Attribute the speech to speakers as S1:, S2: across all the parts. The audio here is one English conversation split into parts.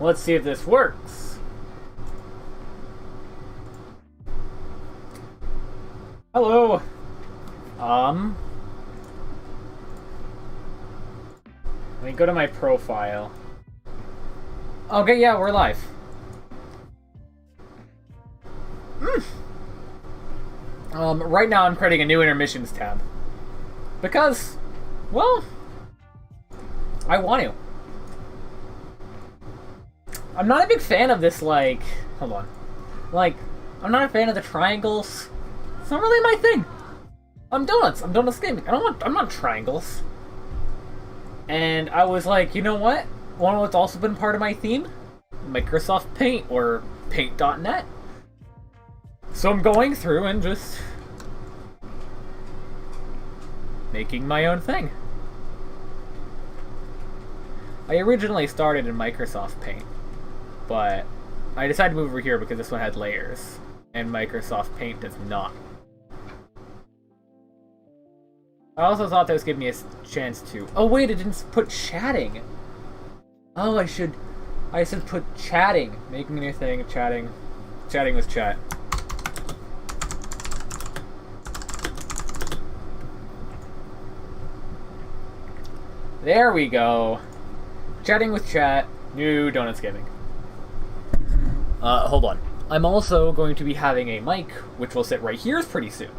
S1: Let's see if this works. Hello. Let me go to my profile. Okay, yeah, we're live. Right now I'm creating a new intermissions tab. Because, well, I want to. I'm not a big fan of this, like, hold on. Like, I'm not a fan of the triangles. It's not really my thing. I'm Donutsgaming. I'm not triangles. And I was like, you know what? One of what's also been part of my theme? Microsoft Paint, or Paint.net. So I'm going through and just making my own thing. I originally started in Microsoft Paint, but I decided to move over here because this one had layers, and Microsoft Paint does not. I also thought that was giving me a chance to... Oh wait, it didn't put chatting! Oh, I should put chatting. Making a new thing, chatting. Chatting with chat. There we go. Chatting with chat. New Donutsgaming. Hold on. I'm also going to be having a mic, which will sit right here pretty soon.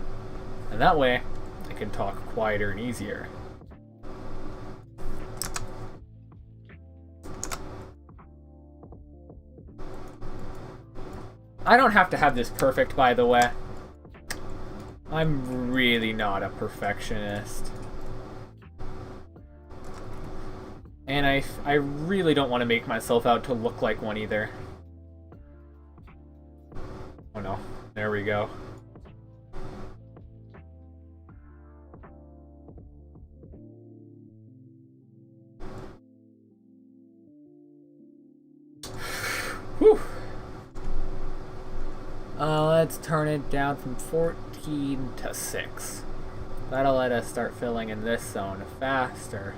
S1: And that way, I can talk quieter and easier. I don't have to have this perfect, by the way. I'm really not a perfectionist. And I really don't want to make myself out to look like one either. Oh no. There we go. Whew. Let's turn it down from 14 to 6. That'll let us start filling in this zone faster.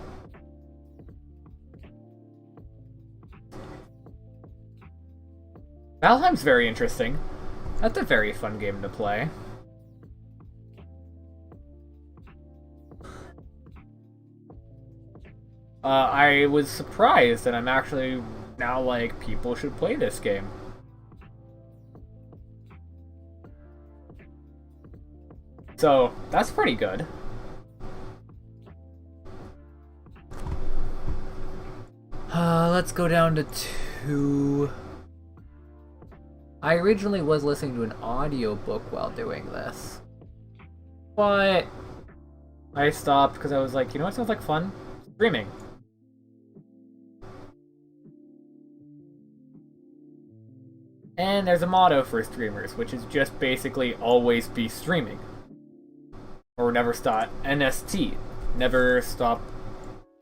S1: Valheim's very interesting. That's a very fun game to play. I was surprised that I'm actually now like, people should play this game. So, that's pretty good. Let's go down to 2. I originally was listening to an audiobook while doing this. But I stopped because I was like, you know what sounds like fun? Streaming. And there's a motto for streamers, which is just basically always be streaming. Or never stop. NST. Never stop.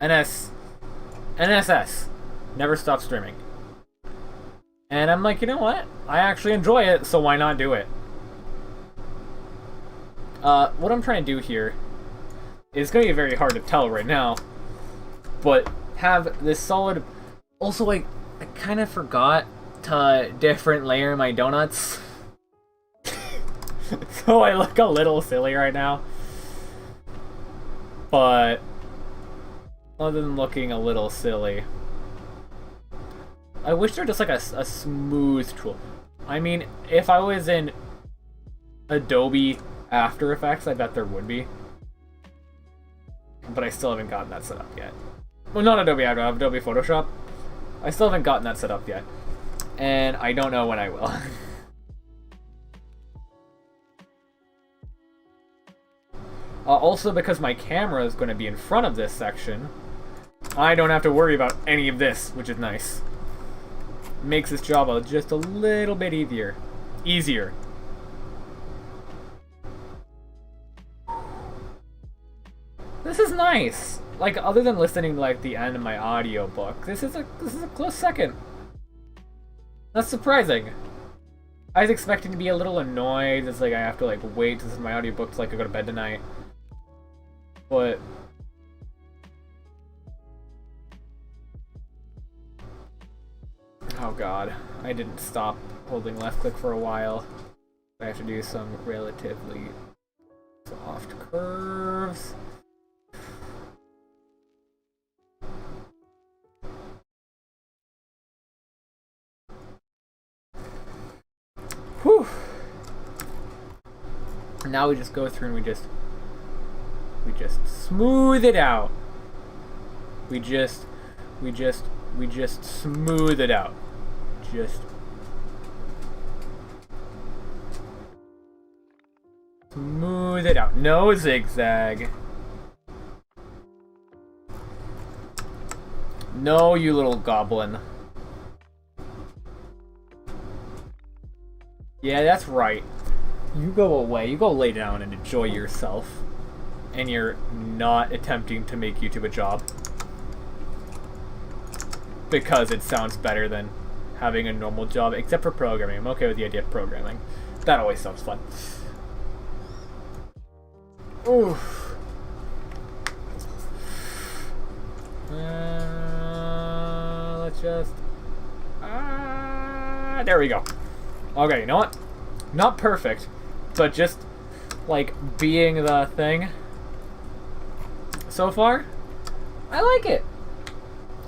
S1: NSS. Never stop streaming. And I'm like, you know what? I actually enjoy it, so why not do it? What I'm trying to do here is going to be very hard to tell right now, but have this solid... Also, like, I kind of forgot to different layer my donuts. So I look a little silly right now. But other than looking a little silly, I wish there was just like a smooth tool. I mean, if I was in Adobe After Effects, I bet there would be. But I still haven't gotten that set up yet. Well, not Adobe After, Adobe Photoshop. I still haven't gotten that set up yet. And I don't know when I will. Also, because my camera is going to be in front of this section, I don't have to worry about any of this, which is nice. Makes this job just a little bit easier. This is nice. Like, other than listening to like the end of my audiobook, this is a close second. That's surprising. I was expecting to be a little annoyed. It's like I have to like wait to listen to my audiobook to like go to bed tonight. But Oh god, I didn't stop holding left click for a while. I have to do some relatively soft curves. Whew. Now we just go through and we just smooth it out. We just smooth it out. Just smooth it out. No zigzag. No, you little goblin. Yeah, that's right. You go away. You go lay down and enjoy yourself. And you're not attempting to make YouTube a job. Because it sounds better than having a normal job, except for programming. I'm okay with the idea of programming. That always sounds fun. Oof. Let's just... there we go. Okay, you know what? Not perfect, but just, like, being the thing. So far, I like it.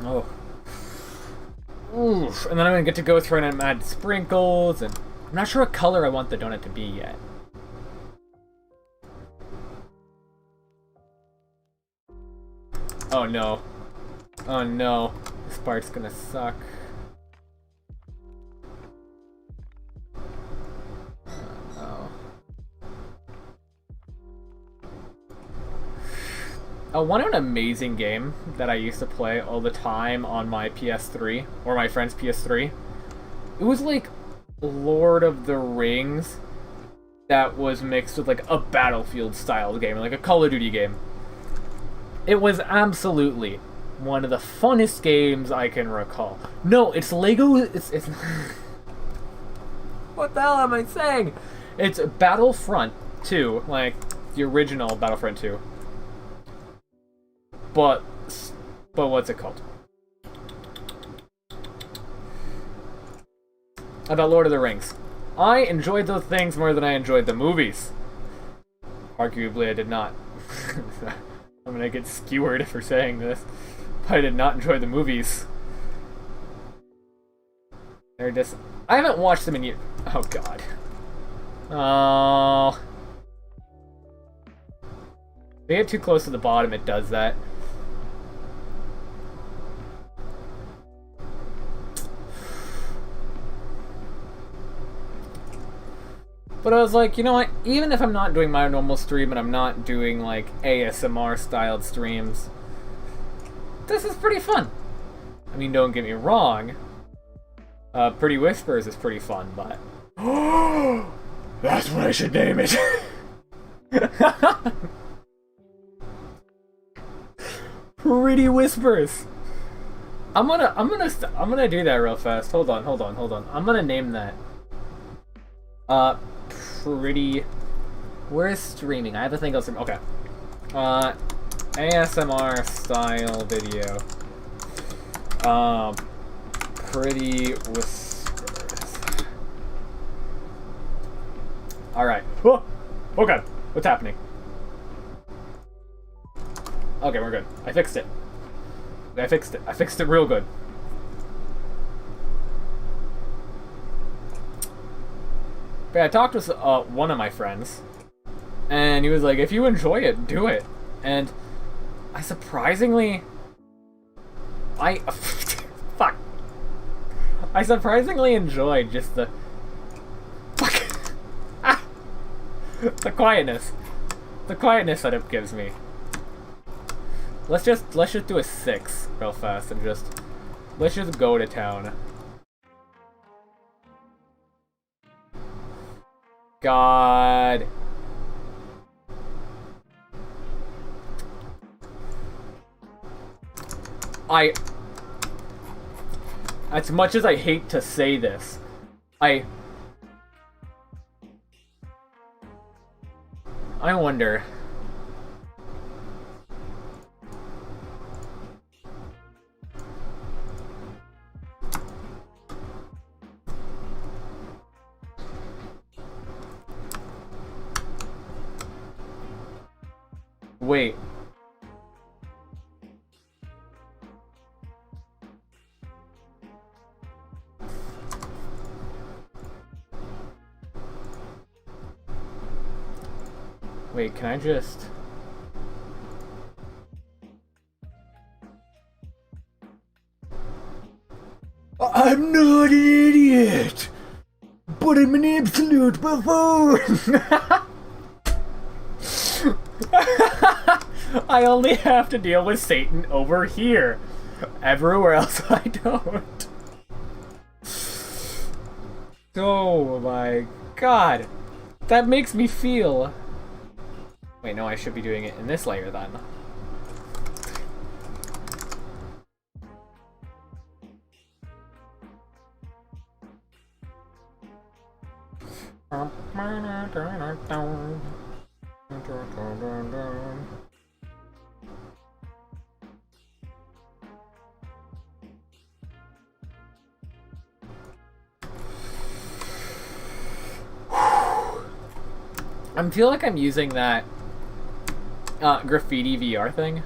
S1: Oh. Oof. And then I'm gonna get to go through and add sprinkles, and I'm not sure what color I want the donut to be yet. Oh no. Oh no. This part's gonna suck. One an amazing game that I used to play all the time on my PS3, or my friend's PS3. It was like Lord of the Rings that was mixed with like a Battlefield style game, like a Call of Duty game. It was absolutely one of the funnest games I can recall. No, it's Lego, it's what the hell am I saying? It's Battlefront 2, like the original Battlefront 2. But what's it called? About Lord of the Rings. I enjoyed those things more than I enjoyed the movies. Arguably, I did not. I'm gonna get skewered for saying this. But I did not enjoy the movies. They're just... I haven't watched them in years. Oh, God. Oh. If they get too close to the bottom, it does that. But I was like, you know what, even if I'm not doing my normal stream and I'm not doing like ASMR styled streams, this is pretty fun. I mean, don't get me wrong, Pretty Whispers is pretty fun, but... That's what I should name it! Pretty Whispers! I'm gonna do that real fast. Hold on. I'm gonna name that. Pretty... Where's streaming? I have a thing else. Okay. ASMR style video. Pretty Whispers. Alright. Oh! Okay. What's happening? Okay, we're good. I fixed it. I fixed it real good. But yeah, I talked with one of my friends, and he was like, if you enjoy it, do it. And I surprisingly... Fuck. I surprisingly enjoyed just the... Fuck. The quietness. The quietness that it gives me. Let's just do a 6 real fast and let's just go to town. God. As much as I hate to say this, I wonder. Wait. Wait, can I just... I'm not an idiot! But I'm an absolute buffoon! I only have to deal with Satan over here. Everywhere else I don't. Oh my god. That makes me feel... Wait, no, I should be doing it in this layer then. I feel like I'm using that graffiti VR thing.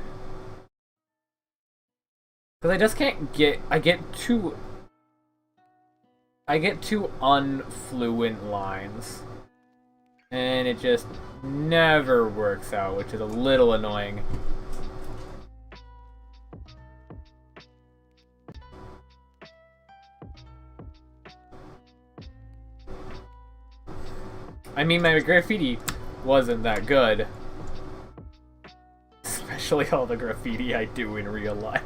S1: Because I just can't get... I get too unfluent lines. And it just never works out, which is a little annoying. I mean, my graffiti wasn't that good. Especially all the graffiti I do in real life.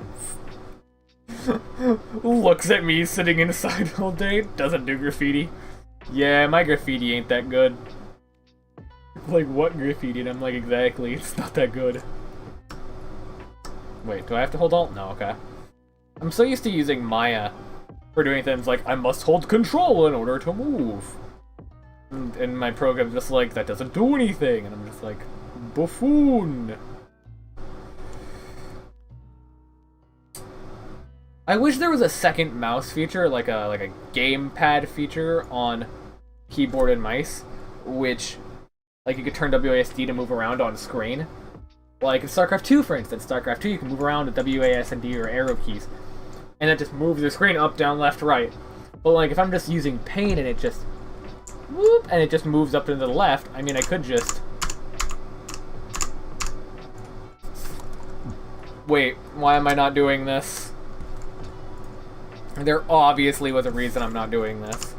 S1: Looks at me sitting inside all day, doesn't do graffiti. Yeah, my graffiti ain't that good. Like, what graffiti? And I'm like, exactly, it's not that good. Wait, do I have to hold Alt? No, okay. I'm so used to using Maya for doing things like, I must hold Control in order to move. And my program's just like, that doesn't do anything. And I'm just like, buffoon. I wish there was a second mouse feature, like a gamepad feature on keyboard and mice, which, like, you could turn WASD to move around on screen. Like in StarCraft 2, for instance. StarCraft 2, you can move around with WASD or arrow keys, and it just moves the screen up, down, left, right. But like, if I'm just using Paint and it just whoop, and it just moves up and to the left, I mean, I could just... Wait, why am I not doing this? There obviously was a reason I'm not doing this.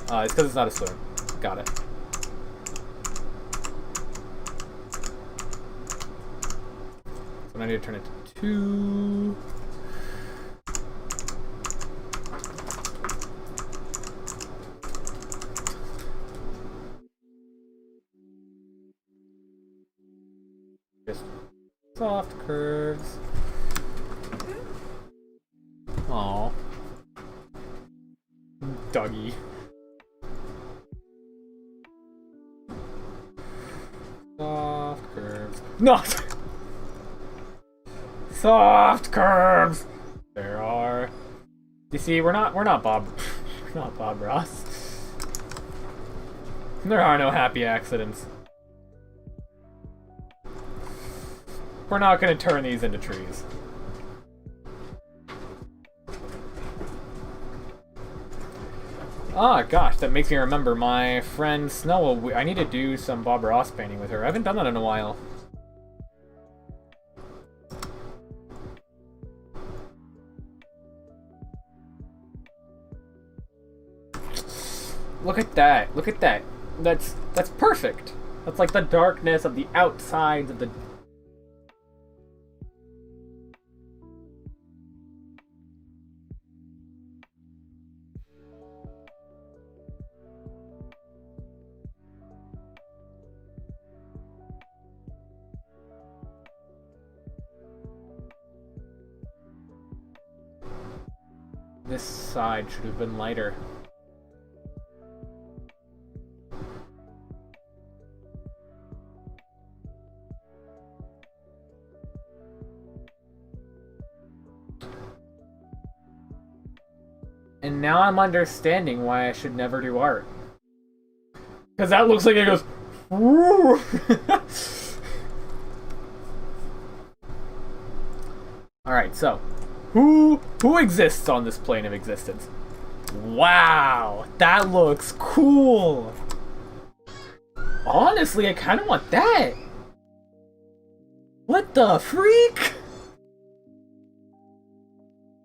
S1: It's because it's not a spoon. Got it. So I need to turn it to 2. Just soft curves. Aww. Doggy. Soft curves. No! Soft curves! There are. You see, we're not Bob we're not Bob Ross. There are no happy accidents. We're not gonna turn these into trees. Ah, gosh, that makes me remember my friend Snow. I need to do some Bob Ross painting with her. I haven't done that in a while. Look at that. Look at that. That's perfect. That's like the darkness of the outsides of the... This side should have been lighter. And now I'm understanding why I should never do art. Because that looks like it goes... Woo! Alright, so... Who exists on this plane of existence? Wow! That looks cool! Honestly, I kind of want that! What the freak?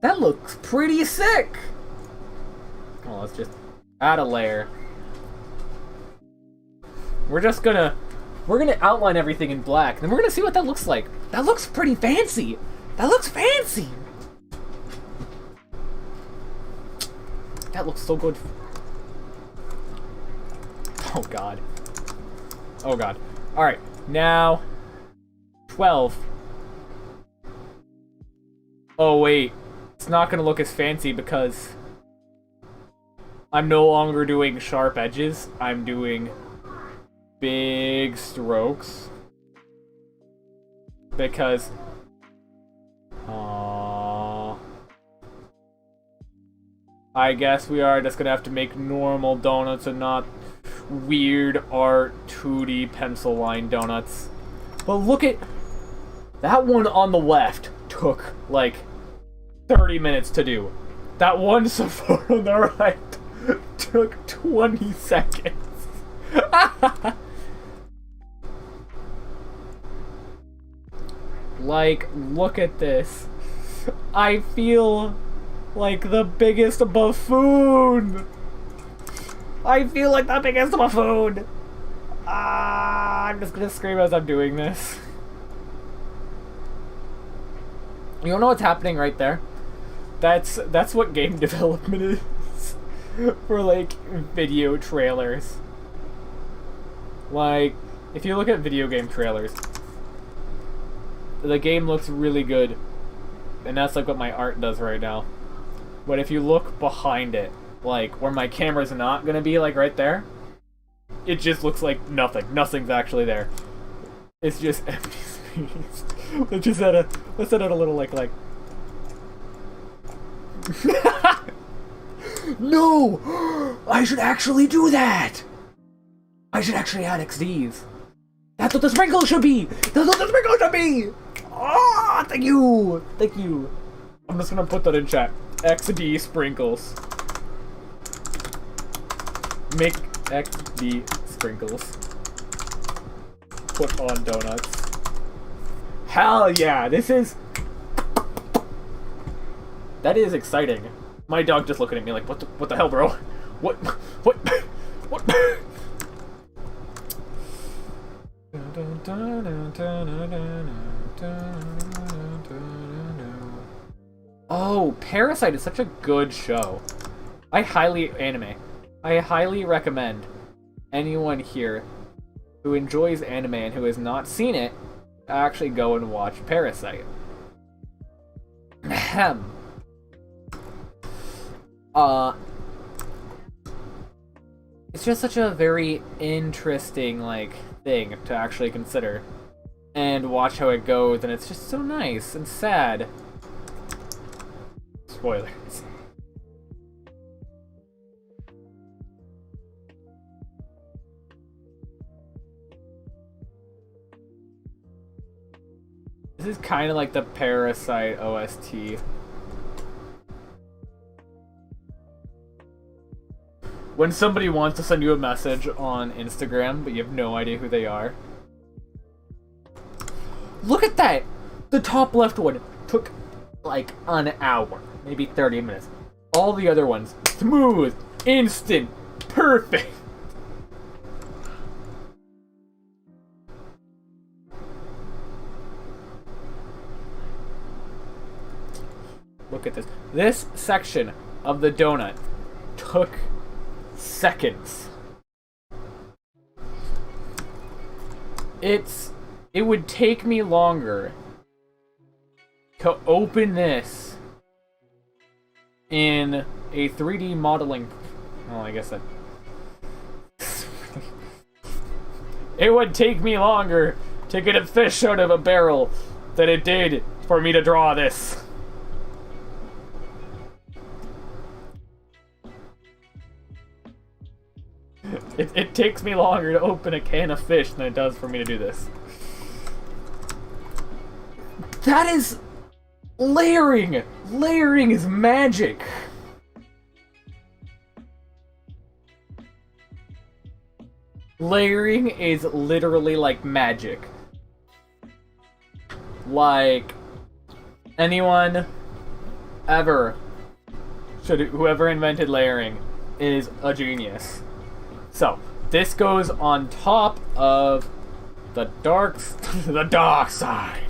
S1: That looks pretty sick! Oh, let's just add a layer. We're gonna outline everything in black, and then we're gonna see what that looks like. That looks pretty fancy! That looks fancy! That looks so good. Oh god. Oh god. Alright, now... 12. Oh wait. It's not gonna look as fancy because... I'm no longer doing sharp edges. I'm doing... big strokes. Because... I guess we are just gonna have to make normal donuts and not weird art 2D pencil line donuts. But look at... That one on the left took, like, 30 minutes to do. That one so far on the right took 20 seconds. Like, look at this. I feel like the biggest buffoon. I feel like the biggest buffoon. I'm just gonna scream as I'm doing this. You don't know what's happening right there? That's what game development is for, like, video trailers. Like, if you look at video game trailers, the game looks really good, and that's like what my art does right now. But if you look behind it, like where my camera's not gonna be, like right there, it just looks like nothing. Nothing's actually there. It's just empty space. Let's add a little like No! I should actually do that! I should actually add XDs. That's what the sprinkles should be! That's what the sprinkles should be! Oh, thank you! Thank you. I'm just gonna put that in chat. XD sprinkles. Make XD sprinkles. Put on donuts. Hell yeah, this is... That is exciting. My dog just looking at me like, what the hell, bro? What? Oh, Parasite is such a good show. I highly recommend anyone here who enjoys anime and who has not seen it actually go and watch Parasite. Ahem. It's just such a very interesting, like, thing to actually consider and watch how it goes, and it's just so nice and sad. Spoilers. This is kind of like the Parasite OST. When somebody wants to send you a message on Instagram, but you have no idea who they are. Look at that! The top left one took like an hour, maybe 30 minutes. All the other ones, smooth, instant, perfect. Look at this. This section of the donut took seconds. It would take me longer to open this in a 3D modeling. Oh, I guess that. It would take me longer to get a fish out of a barrel than it did for me to draw this. It takes me longer to open a can of fish than it does for me to do this. That is... layering! Layering is magic! Layering is literally like magic. Like... anyone... ever... whoever invented layering is a genius. So, this goes on top of the dark side.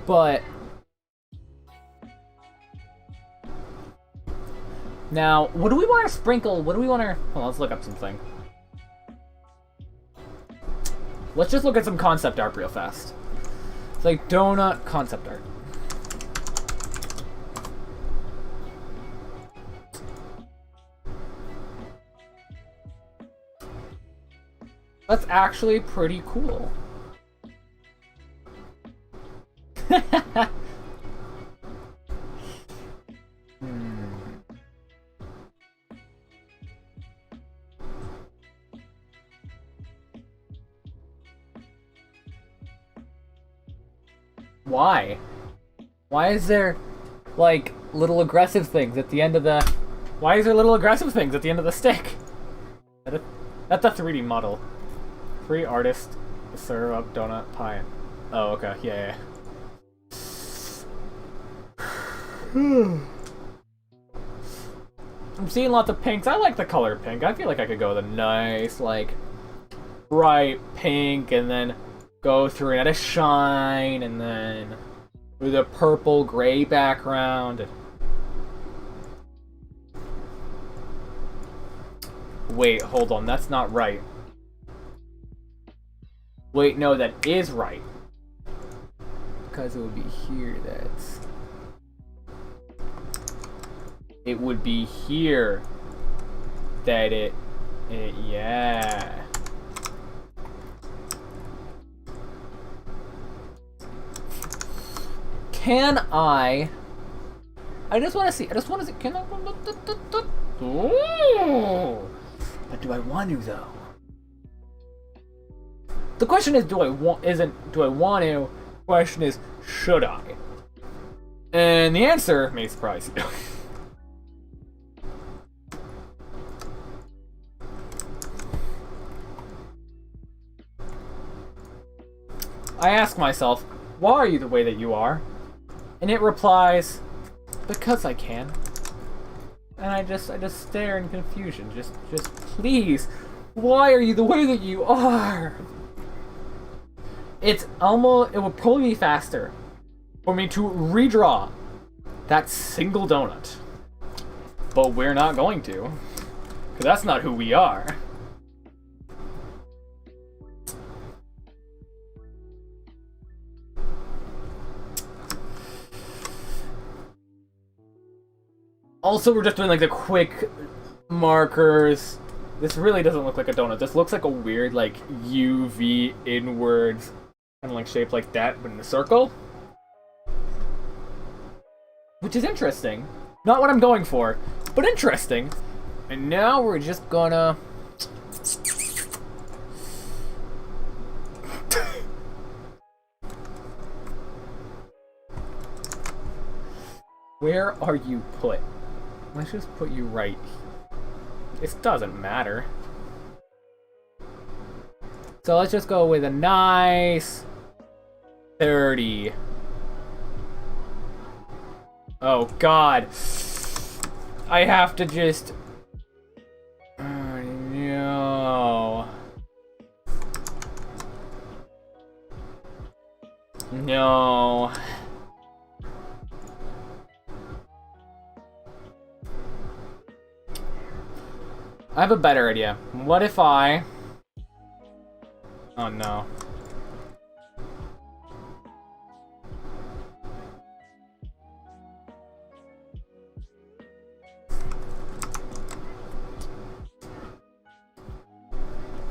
S1: But now, what do we want to sprinkle? What do we want to? Well, let's look up something. Let's just look at some concept art real fast. It's like donut concept art. That's actually pretty cool. Why? Why is there, like, little aggressive things at the end of the... Why is there little aggressive things at the end of the stick? That's a 3D model. Free artist, serve up donut pie. Oh, okay, yeah. I'm seeing lots of pinks. I like the color pink. I feel like I could go with a nice, like, bright pink, and then go through and add a shine, and then with a purple gray background. Wait, hold on, that's not right. Wait, no, that is right. Because it would be here that's... It would be here that it yeah. Can I just want to see, can I... Ooh. But do I want to, though? The question is, do I want to? The question is, should I? And the answer may surprise you. I ask myself, why are you the way that you are? And it replies, because I can. And I just stare in confusion. Just please, why are you the way that you are? It would probably be faster for me to redraw that single donut. But we're not going to, because that's not who we are. Also, we're just doing like the quick markers. This really doesn't look like a donut. This looks like a weird like UV inwards kind of like shape like that, but in a circle. Which is interesting. Not what I'm going for, but interesting. And now we're just gonna... Where are you put? Let's just put you right. This doesn't matter. So let's just go with a nice 30. Oh God. I have to just... Oh no. No. I have a better idea. What if I... Oh no.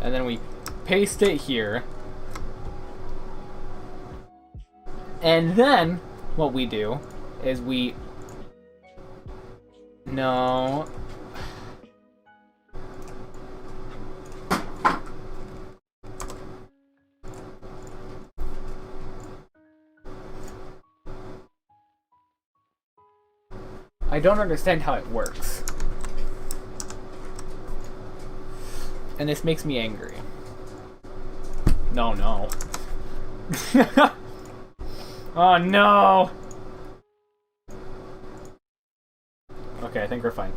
S1: And then we paste it here. And then what we do is we... No... I don't understand how it works. And this makes me angry. No. Oh no! Okay, I think we're fine.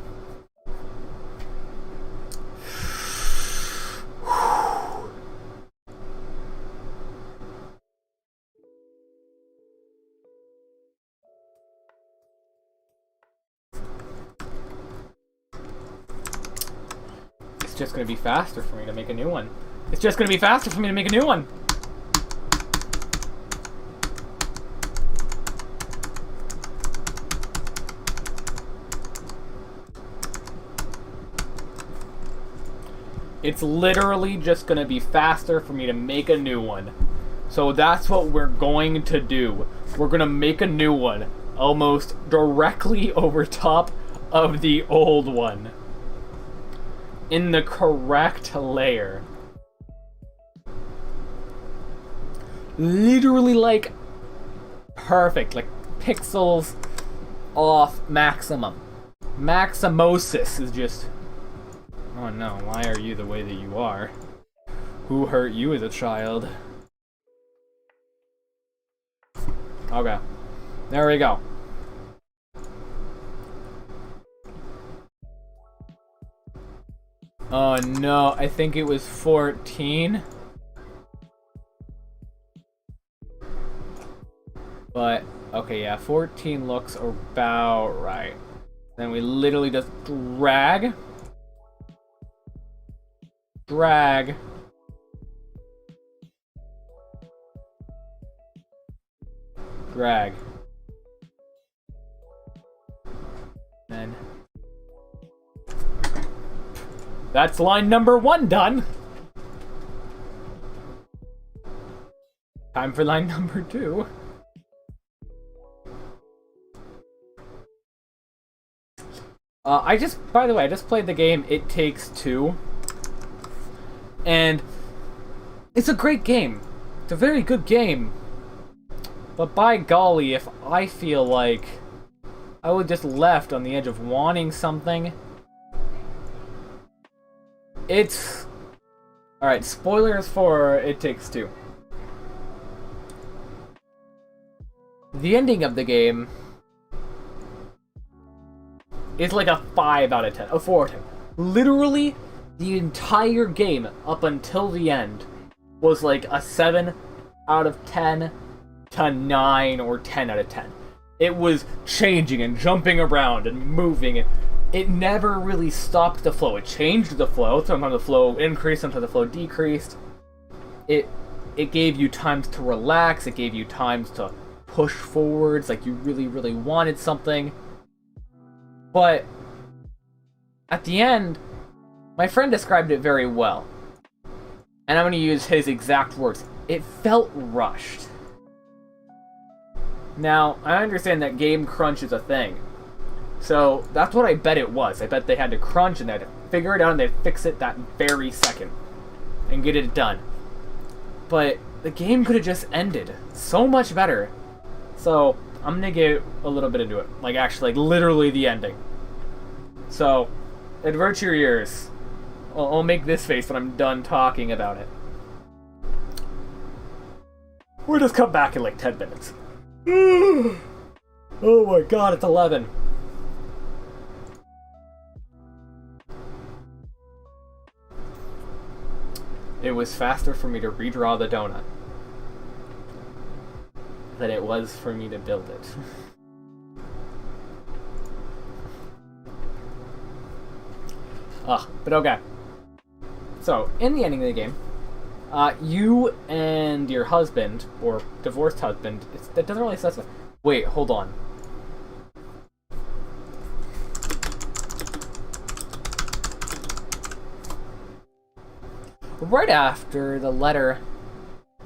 S1: It's just gonna be faster for me to make a new one. It's just gonna be faster for me to make a new one! It's literally just gonna be faster for me to make a new one. So that's what we're going to do. We're gonna make a new one, almost directly over top of the old one. In the correct layer. Literally like perfect, like pixels off maximum. Maximosis is just... Oh no, why are you the way that you are? Who hurt you as a child? Okay. There we go. Oh no, I think it was 14. But, okay, yeah, 14 looks about right. Then we literally just drag. Drag. Drag. Then. That's line number 1 done. Time for line number 2. By the way, I just played the game It Takes Two. And it's a great game. It's a very good game. But by golly, if I feel like I was just left on the edge of wanting something, it's... Alright, spoilers for It Takes Two. The ending of the game is like a 5 out of 10. A 4 out of 10. Literally, the entire game up until the end was like a 7 out of 10 to 9 or 10 out of 10. It was changing and jumping around and moving. It never really stopped the flow. It changed the flow. Sometimes the flow increased, sometimes the flow decreased. It gave you times to relax. It gave you times to push forwards like you really, really wanted something. But at the end, my friend described it very well. And I'm going to use his exact words. It felt rushed. Now, I understand that game crunch is a thing. So, that's what I bet it was. I bet they had to crunch and they had to figure it out and they'd fix it that very second. And get it done. But the game could have just ended so much better. So, I'm going to get a little bit into it. Like, actually, like, literally the ending. So, avert your ears. I'll make this face when I'm done talking about it. We'll just come back in like 10 minutes. Oh my god, it's 11. It was faster for me to redraw the donut than it was for me to build it. But okay. So, in the ending of the game, you and your husband, or divorced husband, that doesn't really specify. Wait, hold on. Right after the letter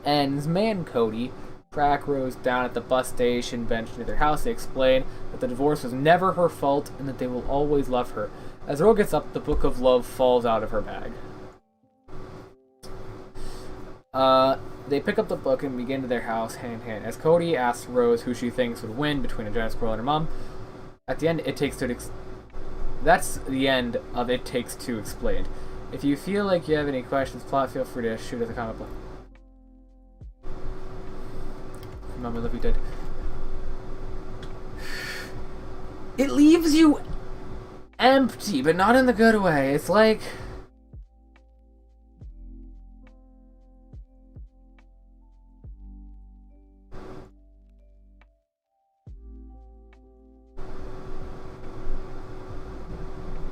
S1: ends, May and Cody track Rose down at the bus station bench near their house. They explain that the divorce was never her fault and that they will always love her. As Rose gets up, the book of love falls out of her bag. They pick up the book and begin to their house hand in hand. As Cody asks Rose who she thinks would win between a giant squirrel and her mom, At the end, It Takes Two. That's the end of It Takes Two explained. If you feel like you have any questions, plot, feel free to shoot at the comment below. Mama love you dead. It leaves you empty, but not in the good way. It's like...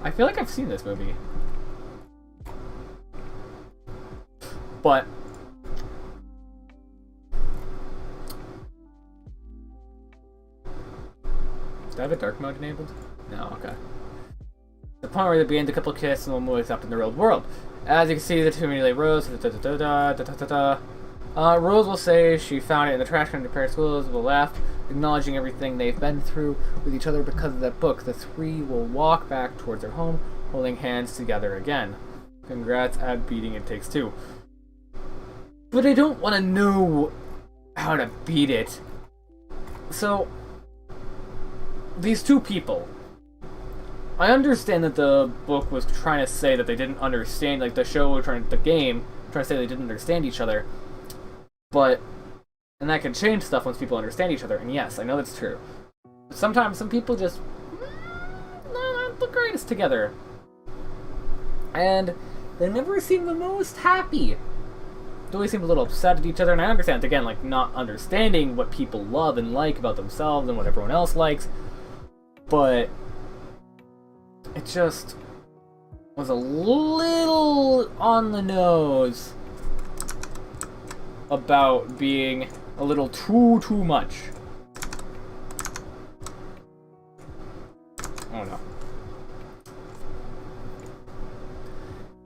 S1: I feel like I've seen this movie. But... Do I have a dark mode enabled? No, okay. The point where they begin to couple kiss and will move up in the real world. As you can see, the two immediately Rose. Rose will say she found it in the trash can. The pair of schools will laugh, acknowledging everything they've been through with each other because of that book. The three will walk back towards their home, holding hands together again. Congrats at beating It Takes Two. But I don't want to know how to beat it. So, these two people. I understand that the book was trying to say that they didn't understand, like the game, trying to say they didn't understand each other. But, and that can change stuff once people understand each other, and yes, I know that's true. But sometimes some people just, not the greatest together. And they never seem the most happy. They always seem a little upset at each other, and I understand, again, like, not understanding what people love and like about themselves and what everyone else likes. But it just was a little on the nose about being a little too much. Oh no.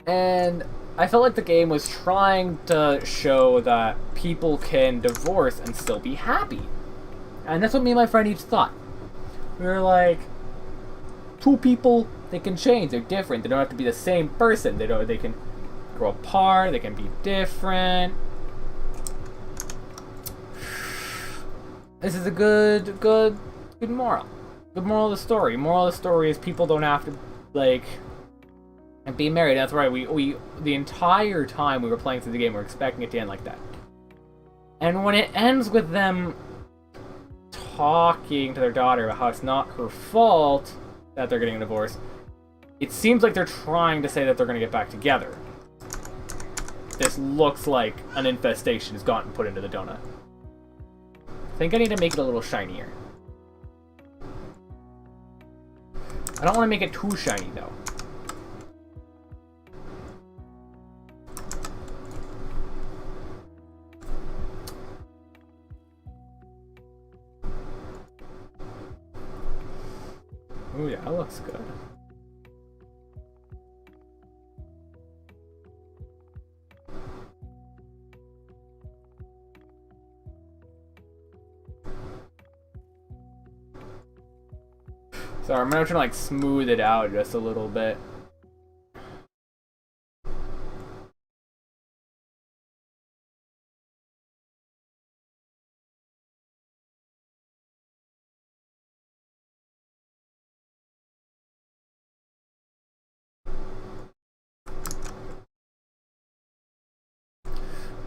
S1: And I felt like the game was trying to show that people can divorce and still be happy. And that's what me and my friend each thought. We were like, two people, they can change, they're different, they don't have to be the same person, they can grow apart, they can be different. This is a good moral. Good moral of the story. Moral of the story is people don't have to, like, be married. That's right, we the entire time we were playing through the game, we were expecting it to end like that. And when it ends with them talking to their daughter about how it's not her fault that they're getting a divorce, it seems like they're trying to say that they're going to get back together. This looks like an infestation has gotten put into the donut. I think I need to make it a little shinier. I don't want to make it too shiny, though. Oh yeah, that looks good. Sorry, I'm gonna try to like smooth it out just a little bit.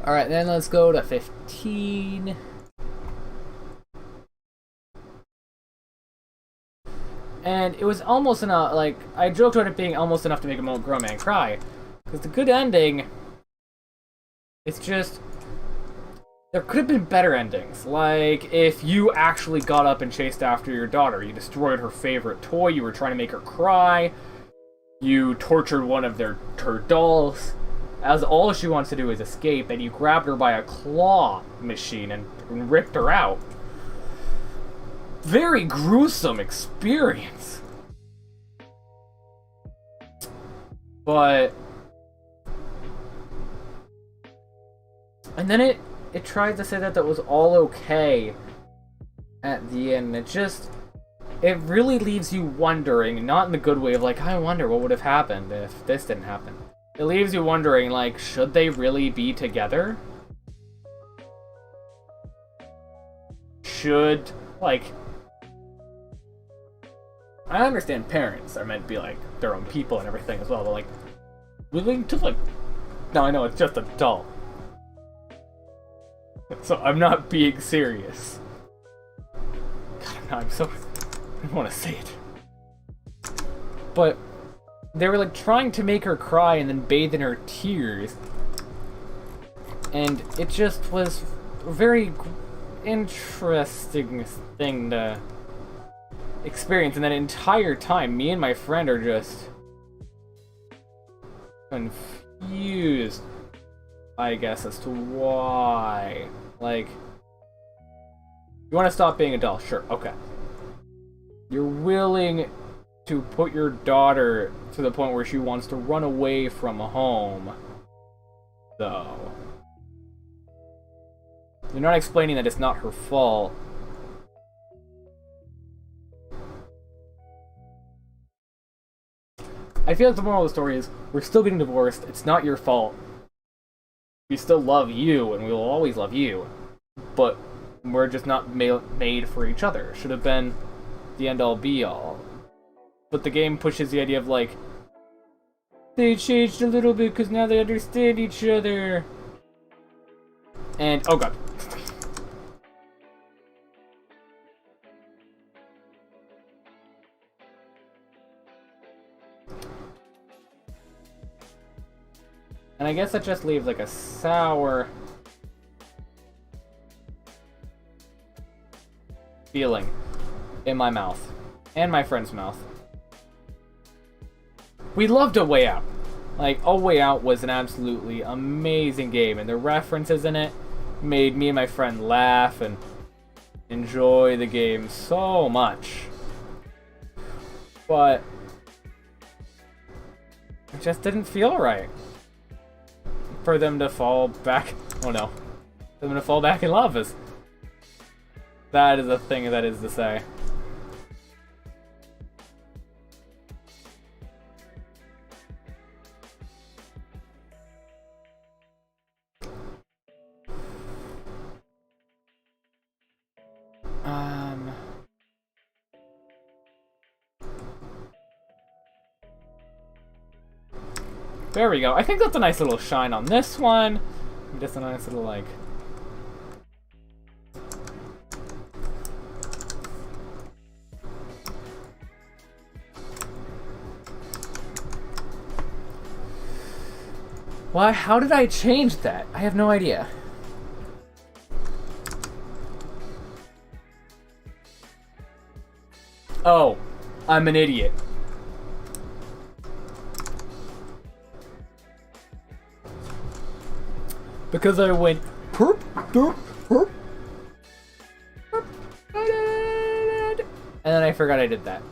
S1: Alright, then let's go to 15. And it was almost enough, like, I joked about it being almost enough to make a grown man cry. Because the good ending, it's just, there could have been better endings. Like, if you actually got up and chased after your daughter, you destroyed her favorite toy, you were trying to make her cry, you tortured one of her dolls, as all she wants to do is escape, and you grabbed her by a claw machine and ripped her out. Very gruesome experience. But... and then it tried to say that that was all okay at the end. It really leaves you wondering, not in the good way of like, I wonder what would have happened if this didn't happen. It leaves you wondering, like, should they really be together? Should, like... I understand parents are meant to be like their own people and everything as well, but like willing to like. No, I know it's just a doll, so I'm not being serious. God, I'm so. I don't want to say it, but they were like trying to make her cry and then bathe in her tears, and it just was a very interesting thing to experience. And that entire time, me and my friend are just confused, I guess, as to why. Like, you want to stop being a doll? Sure, okay. You're willing to put your daughter to the point where she wants to run away from home, though. You're not explaining that it's not her fault. I feel like the moral of the story is, we're still getting divorced, it's not your fault. We still love you, and we will always love you. But we're just not made for each other. Should have been the end-all be-all. But the game pushes the idea of, like, they changed a little bit because now they understand each other. And, oh god. And I guess that just leaves like a sour feeling in my mouth and my friend's mouth. We loved A Way Out. Like, A Way Out was an absolutely amazing game, and the references in it made me and my friend laugh and enjoy the game so much. But it just didn't feel right for them to fall back. Oh no. For them to fall back in love is. That is a thing that is to say. There we go. I think that's a nice little shine on this one. Just a nice little, like... Why? How did I change that? I have no idea. Oh, I'm an idiot. Because I went perp, derp, perp, perp, and then I forgot I did that.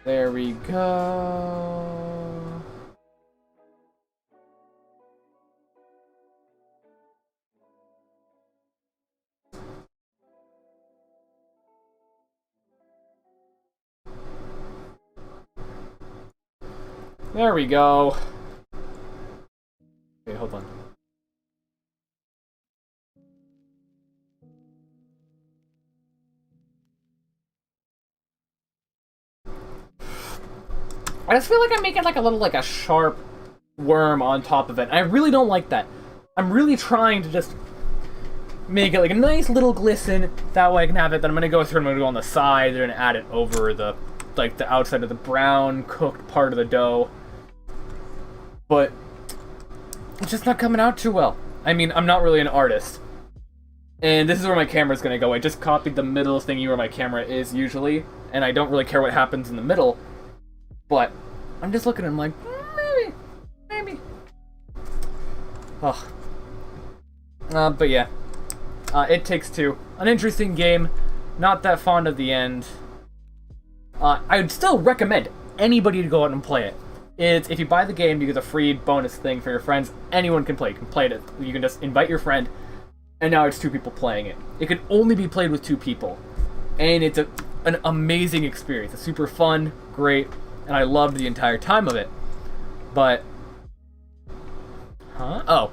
S1: There we go. There we go. Okay, hold on. I just feel like I'm making like a little, like a sharp worm on top of it. I really don't like that. I'm really trying to just make it like a nice little glisten. That way I can have it. Then I'm gonna go through and I'm gonna go on the side. They're gonna add it over the, like, the outside of the brown cooked part of the dough. But it's just not coming out too well. I mean, I'm not really an artist. And this is where my camera's gonna go. I just copied the middle thingy where my camera is usually, and I don't really care what happens in the middle. But I'm just looking and I'm like, maybe. Oh. But yeah. It Takes Two. An interesting game. Not that fond of the end. I would still recommend anybody to go out and play it. It's, if you buy the game, you get a free bonus thing for your friends. Anyone can play it. You can play it. You can just invite your friend, and now it's 2 people playing it. It can only be played with 2 people, and it's an amazing experience. It's super fun, great. and I loved the entire time of it. But... Huh? Oh.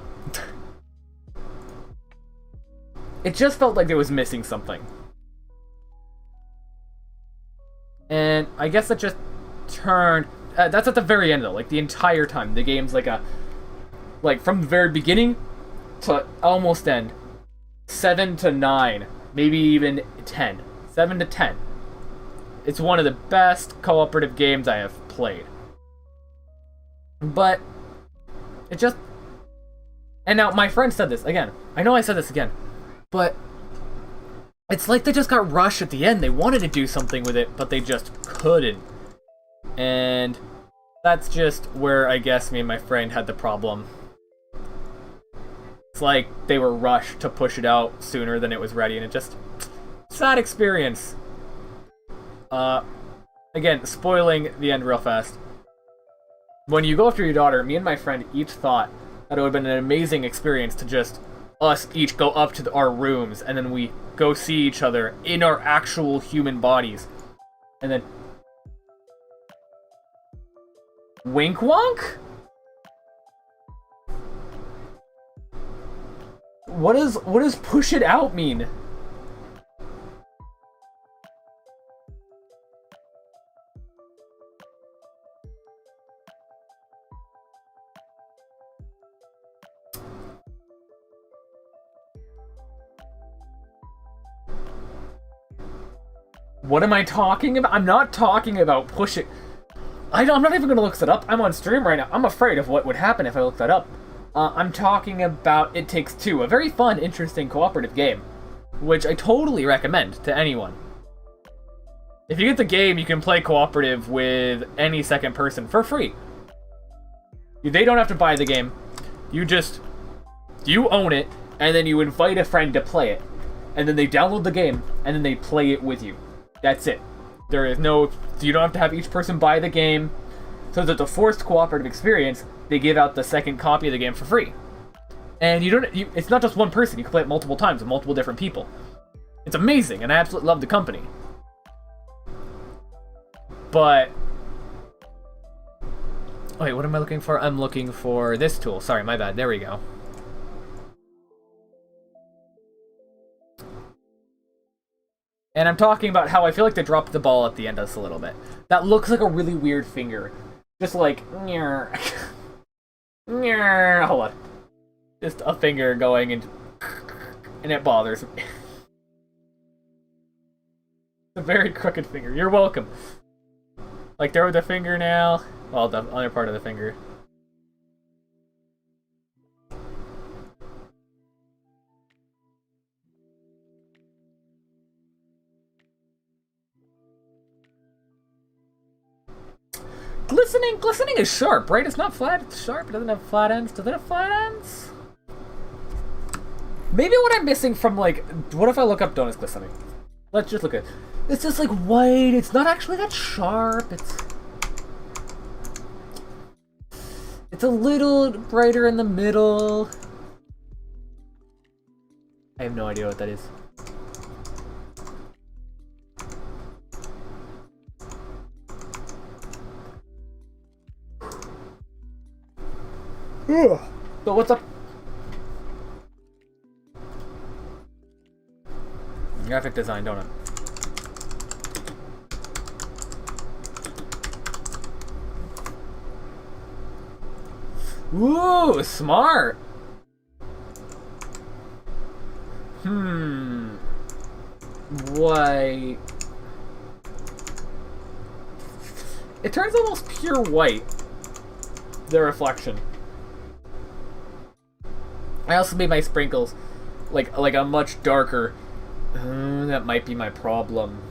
S1: It just felt like it was missing something. And I guess it just turned... that's at the very end, though. Like, the entire time. The game's like a... Like, from the very beginning to almost end. 7 to 9. Maybe even 10. 7 to 10. It's one of the best cooperative games I have played. But... It just... And now, my friend said this again. I know I said this again. But... It's like they just got rushed at the end. They wanted to do something with it, but they just couldn't. And that's just where I guess me and my friend had the problem. It's like they were rushed to push it out sooner than it was ready, and it just... Sad experience. Again, spoiling the end real fast. When you go after your daughter, me and my friend each thought that it would have been an amazing experience to just us each go up to our rooms, and then we go see each other in our actual human bodies. And then... Wink wonk? What does push it out mean? What am I talking about? I'm not talking about pushing... I'm not even going to look that up. I'm on stream right now. I'm afraid of what would happen if I look that up. I'm talking about It Takes Two, a very fun, interesting, cooperative game, which I totally recommend to anyone. If you get the game, you can play cooperative with any second person for free. They don't have to buy the game. You own it, and then you invite a friend to play it. And then they download the game, and then they play it with you. That's it. There is no... You don't have to have each person buy the game. So that the forced cooperative experience, they give out the second copy of the game for free. And it's not just one person. You can play it multiple times with multiple different people. It's amazing, and I absolutely love the company. But... Oh, wait, what am I looking for? I'm looking for this tool. Sorry, my bad. There we go. And I'm talking about how I feel like they dropped the ball at the end of this a little bit. That looks like a really weird finger. Just like... Hold on. Just a finger going and it bothers me. It's a very crooked finger. You're welcome. Like there with the fingernail. Well, the other part of the finger. Glistening is sharp, right? It's not flat, it's sharp. It doesn't have flat ends. Does it have flat ends? Maybe what I'm missing from, like... What if I look up Donuts glistening? Let's just look at it. It's just, like, white. It's not actually that sharp. It's a little brighter in the middle. I have no idea what that is. So what's up? Graphic design, don't it? Ooh, smart! White. It turns almost pure white. The reflection. I also made my sprinkles like a much darker. That might be my problem.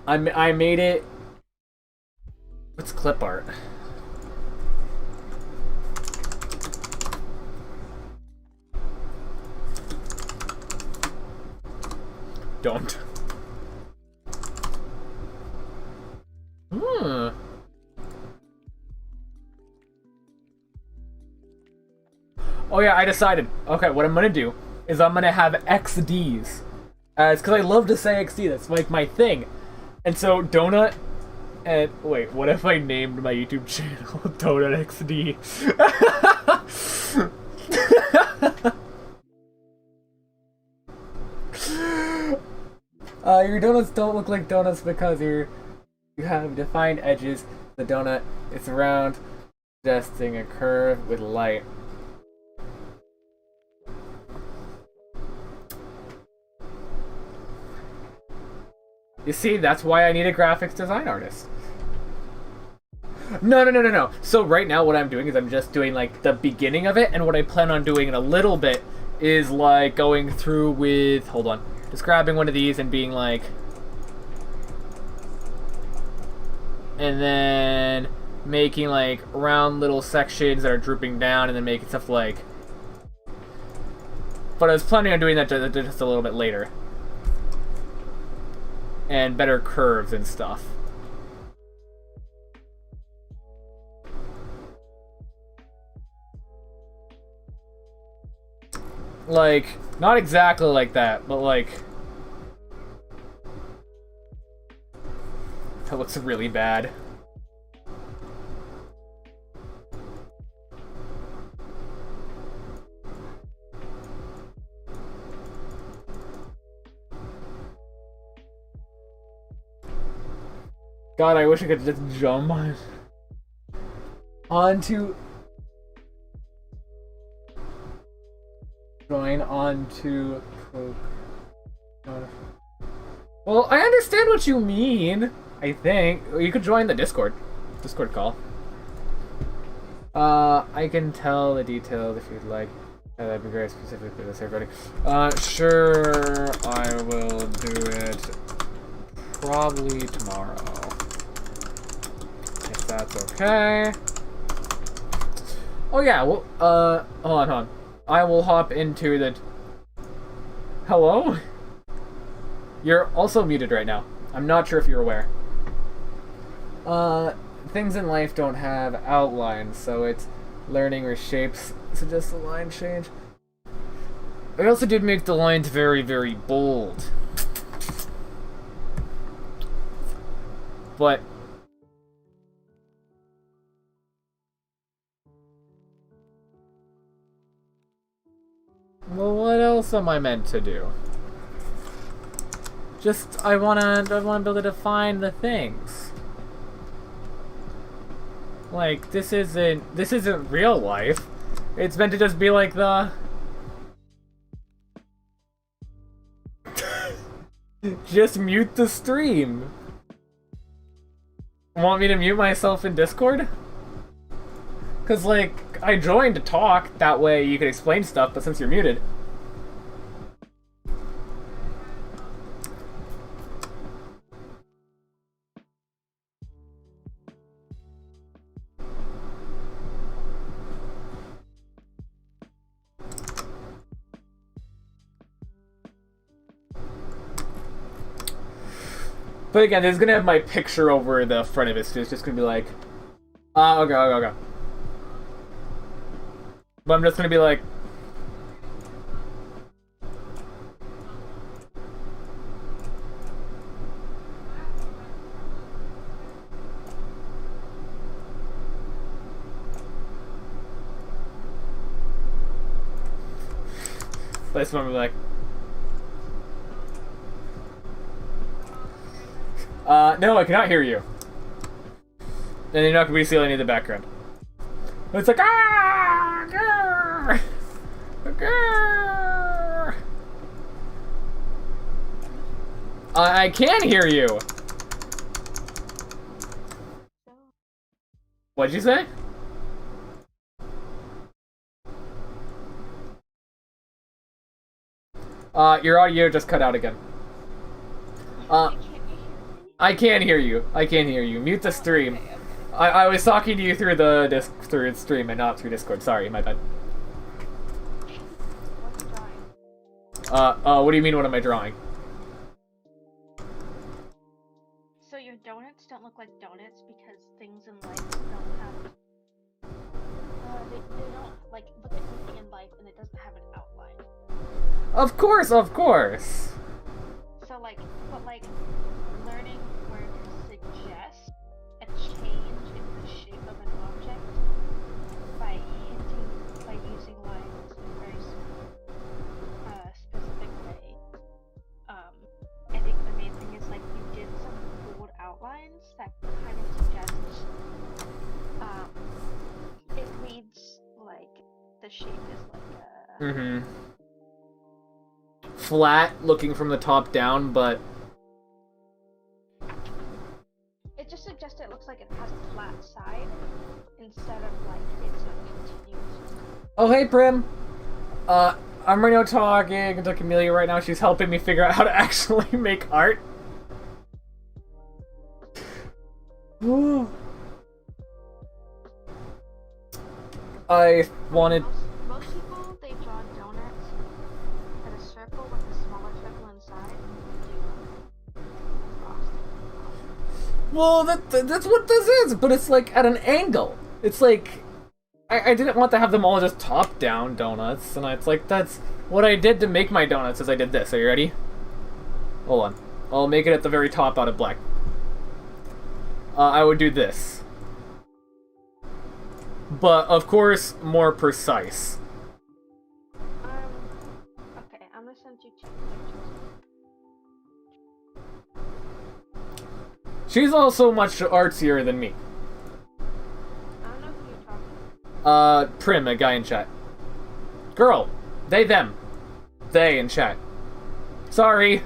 S1: I made it. What's clip art? Don't. Oh yeah, I decided. Okay, what I'm gonna do is I'm gonna have XDs. It's because I love to say XD. That's like my thing. And so Donut. And wait, what if I named my YouTube channel Donut XD? Your donuts don't look like donuts because you have defined edges. The donut is round, suggesting a curve with light. You see, that's why I need a graphics design artist. No. So right now what I'm doing is I'm just doing like the beginning of it, and what I plan on doing in a little bit is like going through with, hold on, just grabbing one of these and being like, and then making like round little sections that are drooping down, and then making stuff like, but I was planning on doing that just a little bit later. And better curves and stuff. Like, not exactly like that, but like... That looks really bad. God, I wish I could just jump onto... Join onto... Well, I understand what you mean, I think. You could join the Discord call. I can tell the details if you'd like. That'd be very specific for this, everybody. Sure, I will do it probably tomorrow. If that's okay. Oh yeah, well, hold on. I will hop into the... Hello? You're also muted right now. I'm not sure if you're aware. Things in life don't have outlines, so it's learning or shapes suggest a line change. I also did make the lines very, very bold. But... Well, what else am I meant to do? Just, I wanna be able to define the things. Like, this isn't real life. It's meant to just be like the... Just mute the stream. Want me to mute myself in Discord? Cause like, I joined to talk, that way you can explain stuff, but since you're muted... But again, it's gonna have my picture over the front of it, so it's just gonna be like... okay. But I'm just gonna be like... But this one will be like... no, I cannot hear you. And you're not gonna be seeing any of the background. It's like, ah! Grr, grr. I can hear you! What'd you say? Your audio just cut out again. I can hear you. I can hear you. Mute the stream. I was talking to you through the stream and not through Discord. Sorry, my bad. What do you mean, what am I drawing?
S2: So your donuts don't look like donuts because things in life don't have... they don't, like, look at something in life and it doesn't have an outline.
S1: Of course, of course!
S2: shape is like
S1: Mm-hmm. Flat, looking from the top down, but...
S2: It just suggests it looks like it has a flat side instead of like it's a continuous.
S1: Oh, hey, Prim. I'm right now talking to Camellia right now. She's helping me figure out how to actually make art. I wanted...
S2: Most people, they draw donuts at a circle with a smaller circle inside and do frosting.
S1: Well, that's what this is, but it's like at an angle. It's like... I didn't want to have them all just top-down donuts, and it's like, that's what I did to make my donuts, is I did this. Are you ready? Hold on. I'll make it at the very top out of black. I would do this. But, of course, more precise.
S2: Okay, I'm gonna send you 2 pictures.
S1: She's also much artsier than me.
S2: I don't know who you're talking about.
S1: Prim, a guy in chat. Girl. They, them. They in chat. Sorry.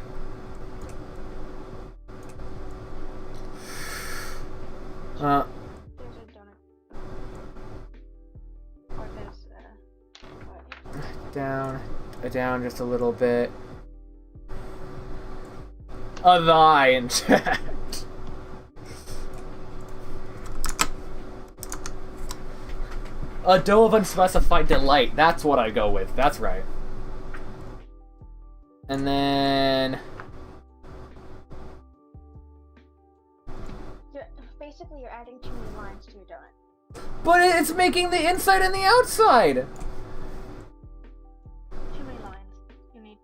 S2: There's a donut. Or there's,
S1: Down just a little bit. The eye in chat. A dough of unspecified delight. That's what I go with. That's right. And then...
S2: Basically, you're adding too many lines to your donut.
S1: But it's making the inside and the outside!
S2: Too many lines. You need...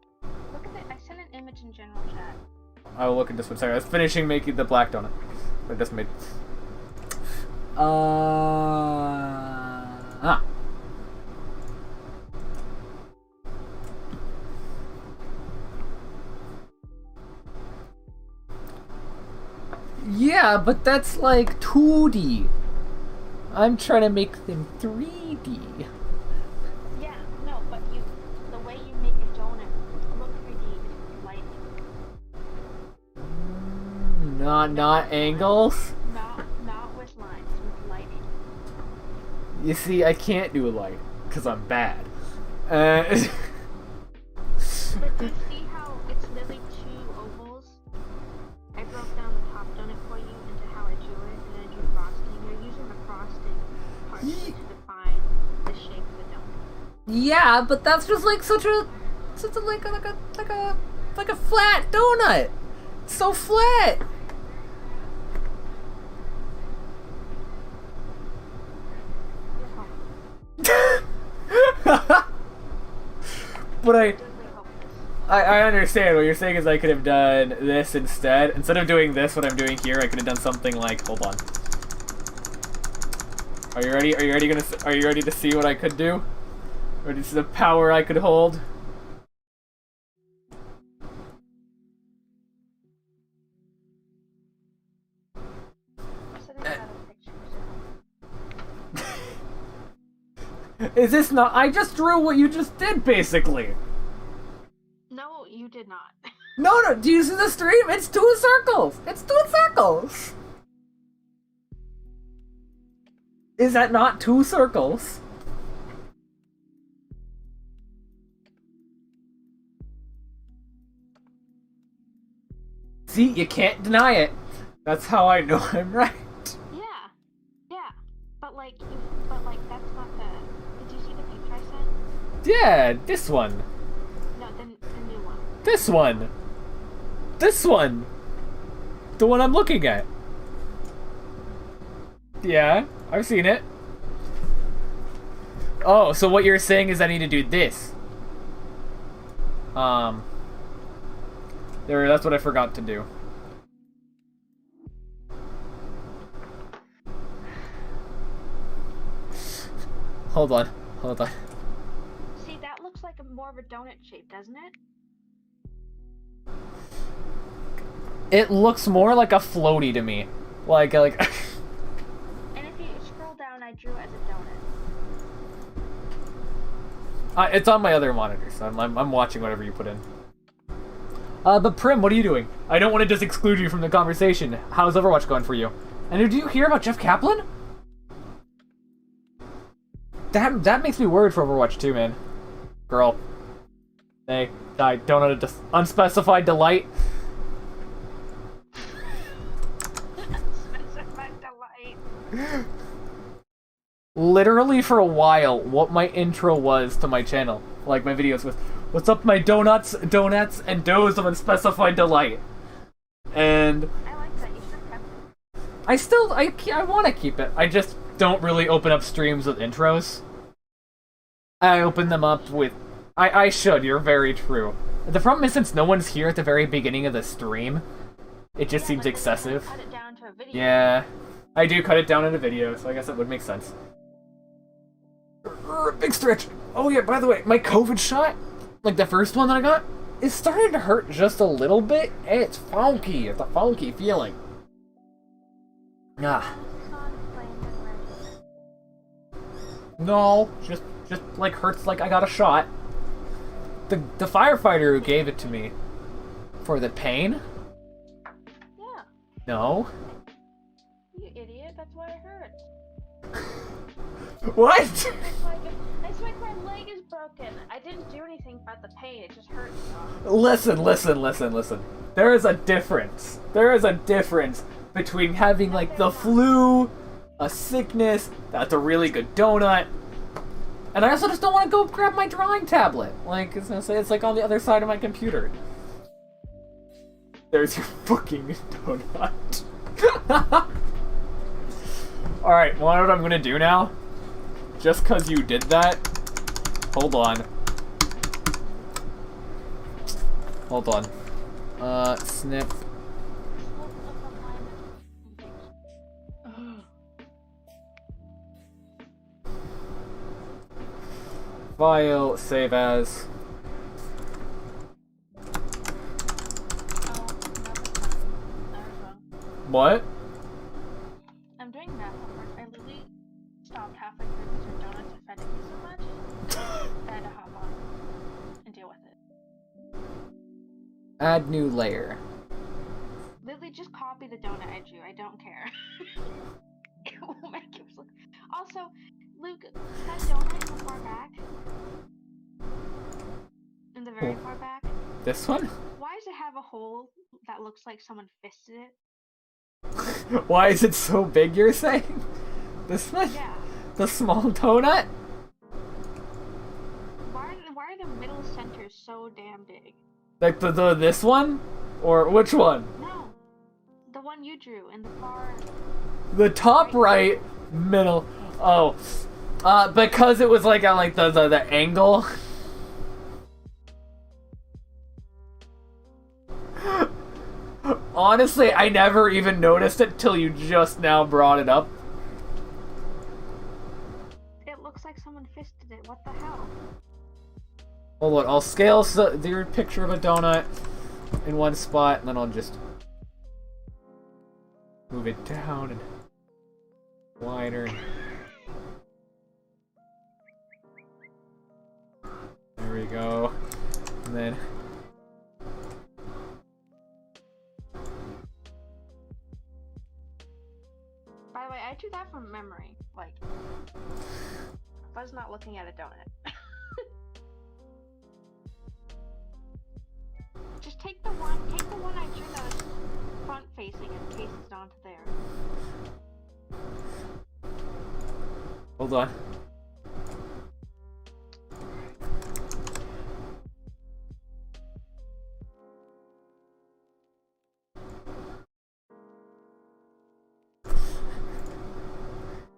S2: Look at it. I sent an image in general chat.
S1: I will look at this one. Sorry, I was finishing making the black donut. I just made... Yeah, but that's like 2D. I'm trying to make them 3D.
S2: Yeah, no, but the way you make a donut look 3D is with lighting.
S1: Not angles?
S2: Not with lines, with lighting.
S1: You see, I can't do a light, because I'm bad.
S2: But do you see how it's literally 2 ovals? I broke down the top donut for you into how I drew it, and then I drew frosting. You're using the frosting part to define the shape of the donut.
S1: Yeah, but that's just like such a like a flat donut. It's so flat. But I understand what you're saying is I could have done this instead. Instead of doing this, what I'm doing here, I could have done something like, hold on. Are you ready? Are you ready to see what I could do? Or this is the power I could hold? Is this not? I just drew what you just did, basically.
S2: No, you did not.
S1: No, do you see the stream? It's 2 circles. It's 2 circles. Is that not 2 circles? See, you can't deny it. That's how I know I'm right.
S2: Yeah, but like that's not the. Did you see the picture I sent?
S1: Yeah, this one.
S2: No, the new one.
S1: This one. This one. The one I'm looking at. Yeah, I've seen it. Oh, so what you're saying is I need to do this. There, that's what I forgot to do. Hold on.
S2: See, that looks like more of a donut shape, doesn't it?
S1: It looks more like a floaty to me. Like
S2: And if you scroll down, I drew it as a donut.
S1: It's on my other monitor, so I'm watching whatever you put in. But Prim, what are you doing? I don't want to just exclude you from the conversation. How's Overwatch going for you? And did you hear about Jeff Kaplan? That makes me worried for Overwatch too, man. Girl. Hey, I don't know the unspecified delight.
S2: Unspecified delight.
S1: Literally for a while, what my intro was to my channel, like my videos was, "What's up, my donuts, and doughs of unspecified delight." And
S2: I like that. You should have kept it.
S1: I want to keep it. I just don't really open up streams with intros. I open them up with... I should, you're very true. The problem is, since no one's here at the very beginning of the stream, it just seems excessive.
S2: Cut it down to a video.
S1: Yeah, I do cut it down into video, so I guess that would make sense. Big stretch. Oh yeah, by the way, my COVID shot, like the first one that I got, is starting to hurt just a little bit. It's funky. It's a funky feeling. Ah. No, just like hurts like I got a shot. The firefighter who gave it to me for the pain?
S2: Yeah.
S1: No.
S2: You idiot, that's why it hurts.
S1: What?
S2: It's like my leg is broken. I didn't do anything about the pain, it just hurts.
S1: Listen. There is a difference. There is a difference between having like the flu, a sickness, that's a really good donut, and I also just don't want to go grab my drawing tablet. Like, it's like on the other side of my computer. There's your fucking donut. Alright, well, I know what I'm gonna do now. Just cause you did that. Hold on. Snip. File, save as. What?
S2: I'm doing math homework. I literally stopped halfway through because your donuts offended me so much. I had to hop on and deal with it.
S1: Add new layer.
S2: Literally, just copy the donut I drew. I don't care. It will make it look. Also, Luke, that donut in the far back, in the very far back.
S1: This one?
S2: Why does it have a hole that looks like someone fisted it?
S1: Why is it so big, you're saying? This one?
S2: Yeah.
S1: The small donut?
S2: Why are the middle centers so damn big?
S1: Like this one? Or which one?
S2: No. The one you drew in the far...
S1: The top right middle. Oh. Because it was like on like the angle. Honestly, I never even noticed it till you just now brought it up.
S2: It looks like someone fisted it. What the hell?
S1: Hold on, I'll scale your picture of a donut in one spot, and then I'll just move it down and wider. There we go. And then...
S2: By the way, I drew that from memory. Like, I was not looking at a donut. Just take the one I drew that was front facing and paste it onto there.
S1: Hold on.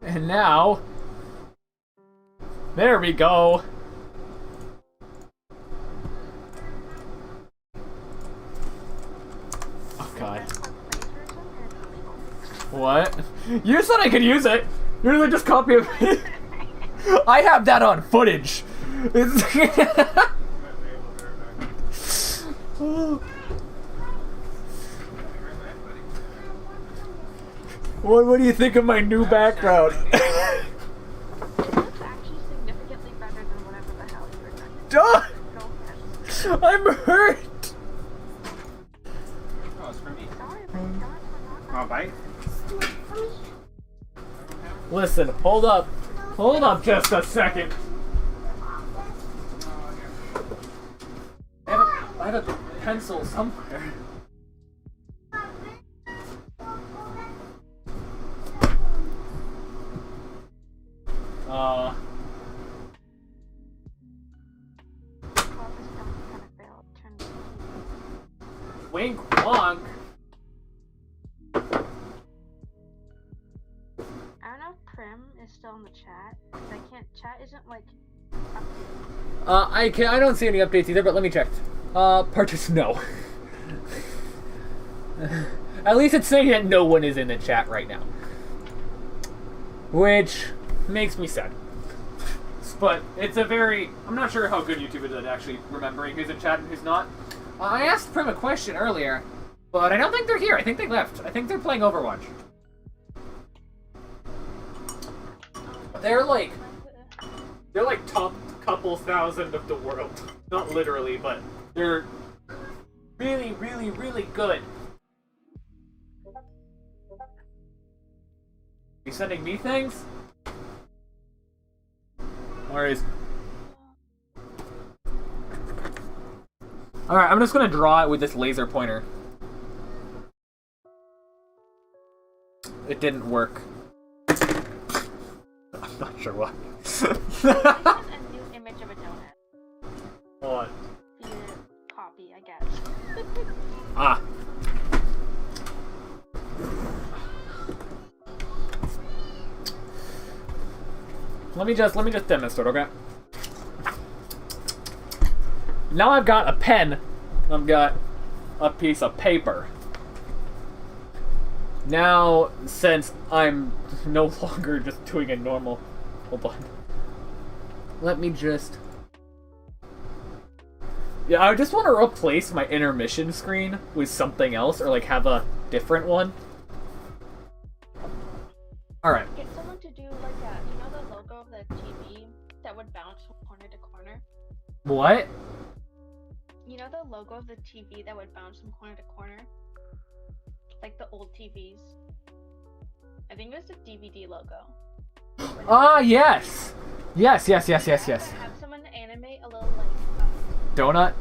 S1: And now, there we go. Oh god. What? You said I could use it. You're gonna just copy it. I have that on footage. What do you think of my new background?
S2: It looks actually significantly better than whatever the hell you were
S1: I'm hurt!
S3: Oh, it's for me.
S2: Sorry, but God forgot.
S3: Want a bite?
S1: Listen, hold up. Hold up just a second. I have a pencil somewhere. Wink wonk.
S2: I don't know if Prim is still in the chat. I can't. Chat isn't like updated.
S1: I don't see any updates either, but let me check. Purchase no. At least it's saying that no one is in the chat right now. Which makes me sad. But it's a very... I'm not sure how good YouTube is at actually remembering who's in chat and who's not. I asked Prim a question earlier, but I don't think they're here. I think they left. I think they're playing Overwatch. They're like top couple thousand of the world. Not literally, but they're really, really, really good. You sending me things? Worries. Alright, I'm just gonna draw it with this laser pointer. It didn't work. I'm not sure why.
S2: A new image of a donut.
S1: What?
S2: For you to copy, I guess.
S1: Ah. Let me just demonstrate, okay? Now I've got a pen. I've got a piece of paper. Now, since I'm no longer just doing a normal... Hold on. Let me just... Yeah, I just want to replace my intermission screen with something else, or like have a different one. Alright.
S2: Get someone to do like a, you know the logo of the TV that would bounce from corner to corner?
S1: What?
S2: You know the logo of the TV that would bounce from corner to corner? Like the old TVs. I think it was the DVD logo.
S1: Ah, yes! Yes.
S2: Have someone animate a little like
S1: Donut?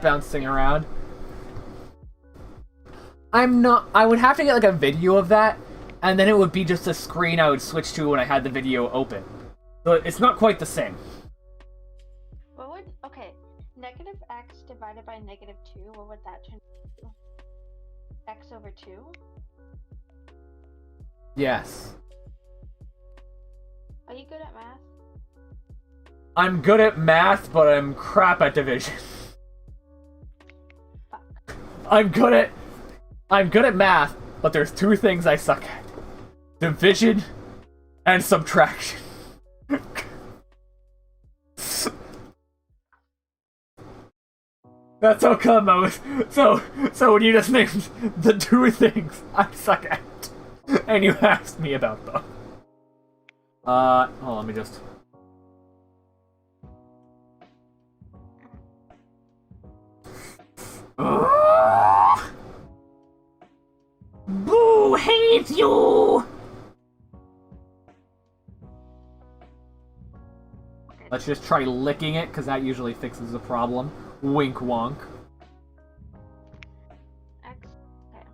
S1: Bouncing around. I would have to get like a video of that, and then it would be just a screen I would switch to when I had the video open. But it's not quite the same.
S2: What would, okay, negative x divided by negative 2, what would that turn into? X over 2?
S1: Yes.
S2: Are you good at math?
S1: I'm good at math, but I'm crap at division.
S2: Fuck.
S1: I'm good at math, but there's two things I suck at. Division and subtraction. That's how come I was so when you just named the two things I suck at, and you asked me about them. Hold on, let me just... Boo hates you! Let's just try licking it, because that usually fixes the problem. Wink wonk.
S2: X, okay.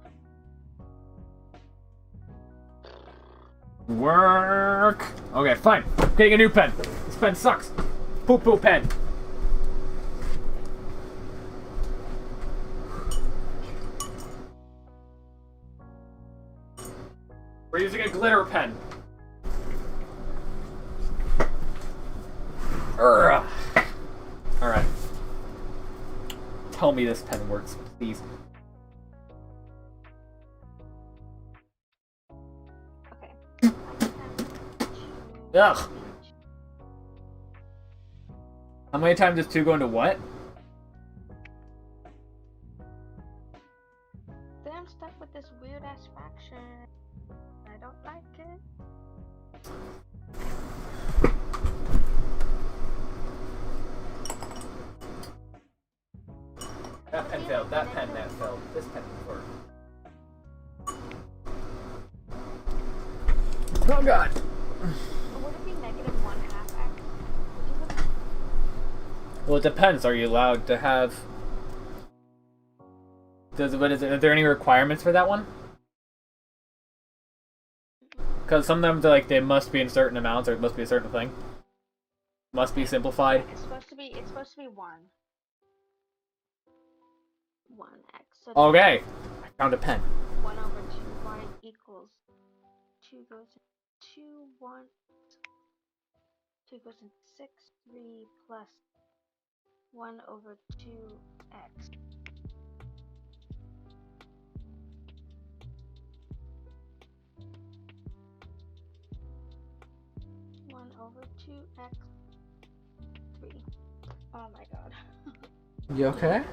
S1: Work! Okay, fine. Getting a new pen. This pen sucks. Poo poo pen. We're using a glitter pen. Alright. Tell me this pen works, please.
S2: Okay.
S1: Ugh. How many times does 2 go into what?
S2: Then I'm stuck with this weird ass faction. I don't like it.
S1: That pen failed. That pen failed. This pen worked. Oh god.
S2: Would it be -1/2x?
S1: Well, it depends. Are you allowed to have? Are there any requirements for that one? Because sometimes like they must be in certain amounts, or it must be a certain thing. Must be simplified.
S2: It's supposed to be 1. 1x. So
S1: Okay, I found a pen.
S2: 1/2y equals 2 goes in 2, 1. 2 goes in 6, 3 plus 1/2x. One over 2x 3. Oh my god.
S1: You okay?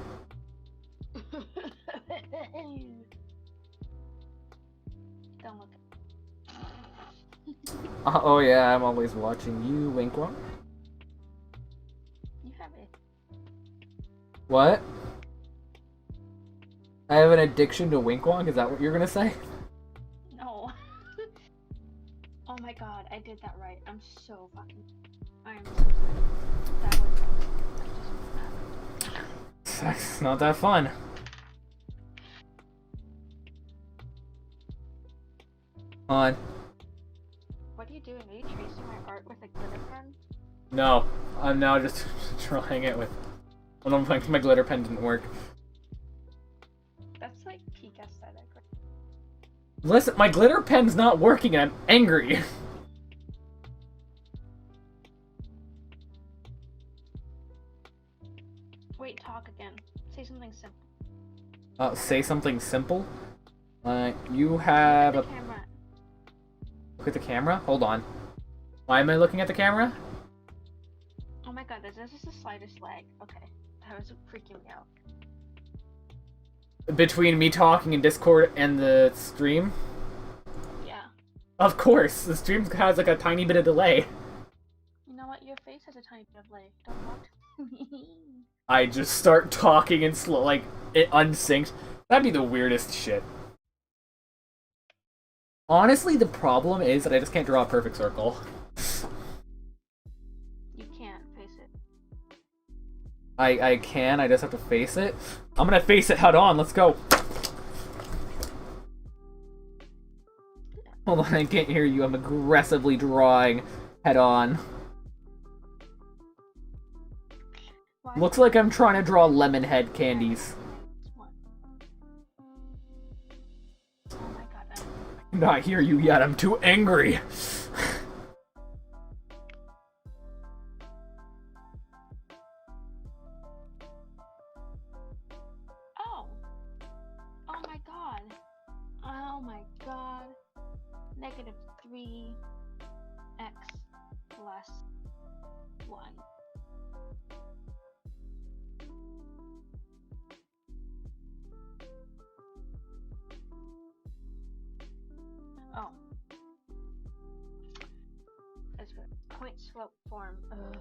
S2: Don't look
S1: Oh yeah, I'm always watching you, Winkwong.
S2: You have it.
S1: What? I have an addiction to Winkwong? Is that what you're gonna say?
S2: No. Oh my god, I did that right. I'm so fucking. I am so sorry. That was.
S1: Sex is not that fun. On.
S2: What are you doing? Are you tracing my art with a glitter pen?
S1: No, I'm now just trying it with. Well, no, my glitter pen didn't work.
S2: That's like peak aesthetic. Right?
S1: Listen, my glitter pen's not working and I'm angry.
S2: Wait, talk again. Say something simple.
S1: Say something simple. You have
S2: Look
S1: a.
S2: at the camera.
S1: Look at the camera? Hold on. Why am I looking at the camera?
S2: Oh my god, this is the slightest lag. Okay, that was freaking me out.
S1: Between me talking in Discord and the stream?
S2: Yeah.
S1: Of course, the stream has like a tiny bit of delay.
S2: You know what? Your face has a tiny bit of lag. Don't talk to me.
S1: I just start talking and slow, like, it unsynced. That'd be the weirdest shit. Honestly, the problem is that I just can't draw a perfect circle.
S2: You can't face it.
S1: I can, I just have to face it. I'm gonna face it head on, let's go. Hold on, I can't hear you. I'm aggressively drawing head on.
S2: Why?
S1: Looks like I'm trying to draw lemon head candies.
S2: Oh my god.
S1: Not hear you yet, I'm too angry.
S2: Oh. Oh my god. Oh my god. -3x plus 1. Oh. That's good. Point slope form. Ugh.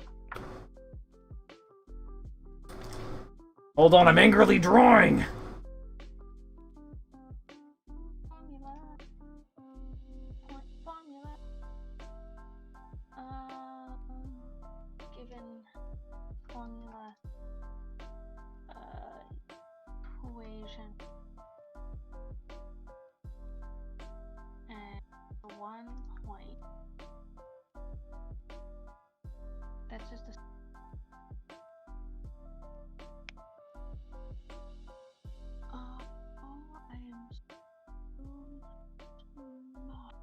S1: Hold on, I'm angrily drawing!
S2: Formula. Point formula. Given formula. Equation. And 1 point. That's just a. Oh, I am so smart.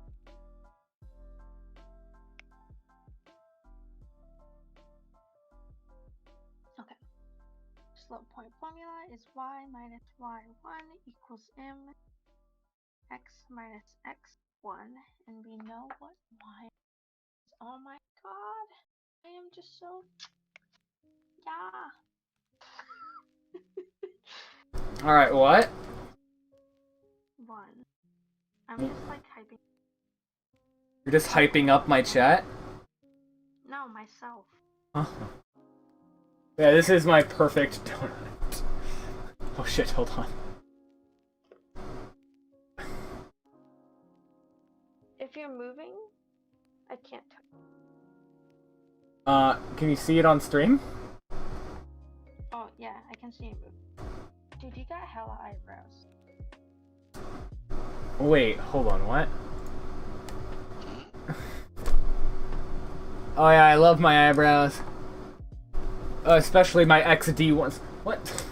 S2: Okay. Slope point formula is y minus y1 equals m x minus x1, and we know what y is. Oh my god. I am just so. Yeah.
S1: Alright, what?
S2: 1. I'm just like hyping.
S1: You're just hyping up my chat?
S2: No, myself.
S1: Huh. Yeah, this is my perfect donut. Oh shit, hold on.
S2: If you're moving, I can't.
S1: Can you see it on stream?
S2: Oh yeah, I can see it move. Dude, you got hella eyebrows.
S1: Wait, hold on, what? Oh yeah, I love my eyebrows. Especially my XD ones. What?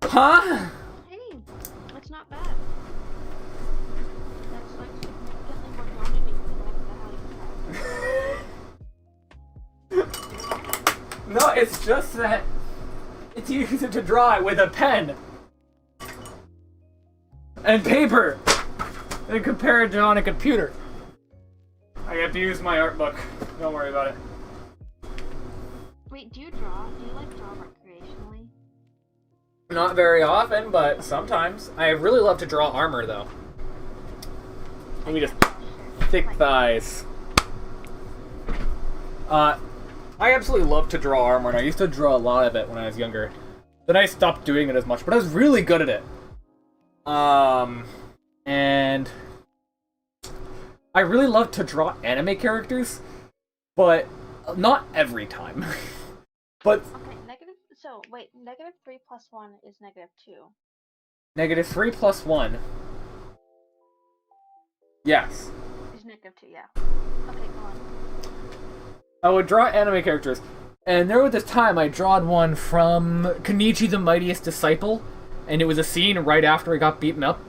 S1: Huh?
S2: Hey, that's not bad. That's like significantly more donating than the hell you
S1: No, it's just that it's easier to draw with a pen and paper than compared to on a computer. I have to use my art book. Don't worry about it.
S2: Wait, do you draw? Do you like draw recreationally?
S1: Not very often, but sometimes. I really love to draw armor, though. Let me just... Thick thighs. I absolutely love to draw armor, and I used to draw a lot of it when I was younger. Then I stopped doing it as much, but I was really good at it. And... I really love to draw anime characters, but not every time. But...
S2: Okay, so, wait, -3 plus 1 is -2.
S1: -3 plus 1. Yes.
S2: Is -2, yeah. Okay, go on.
S1: I would draw anime characters, and there was this time I drawed one from Kenichi the Mightiest Disciple, and it was a scene right after he got beaten up,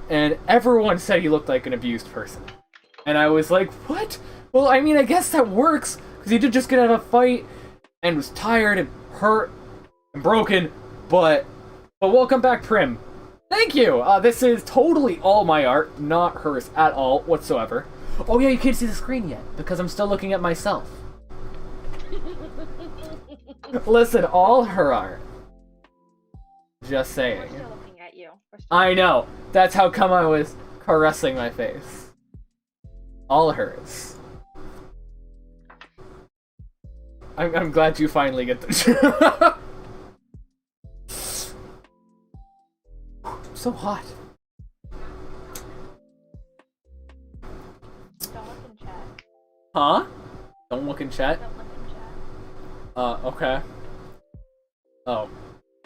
S1: and everyone said he looked like an abused person. And I was like, what? Well, I mean, I guess that works, because he did just get out of a fight, and was tired, and hurt, and broken, but welcome back, Prim. Thank you! This is totally all my art, not hers at all, whatsoever. Oh yeah, you can't see the screen yet, because I'm still looking at myself. Listen, all her art. Just saying.
S2: We're still looking at you.
S1: I know. That's how come I was caressing my face. All hers. I'm glad you finally get the... So hot.
S2: Don't look in chat.
S1: Huh? Don't look in chat?
S2: Don't look in chat.
S1: Okay. Oh.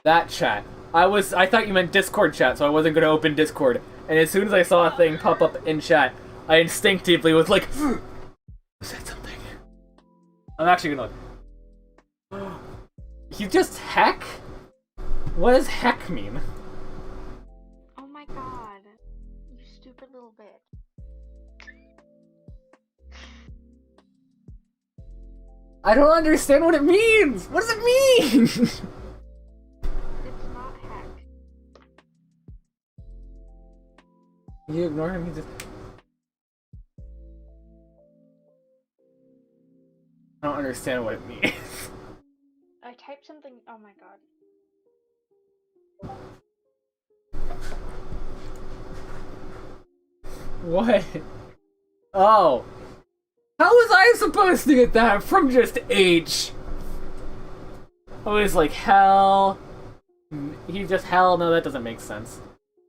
S1: That chat. I thought you meant Discord chat, so I wasn't gonna open Discord. And as soon as I saw a thing pop up in chat, I instinctively was like, said something. I'm actually gonna look. You just heck? What does heck mean?
S2: Oh my god. You stupid little bitch.
S1: I don't understand what it means! What does it mean?
S2: It's not heck.
S1: You ignore him, he just... I don't understand what it means.
S2: I typed something. Oh my god.
S1: What? Oh. How was I supposed to get that from just H? I was like, hell. He's just hell. No, that doesn't make sense.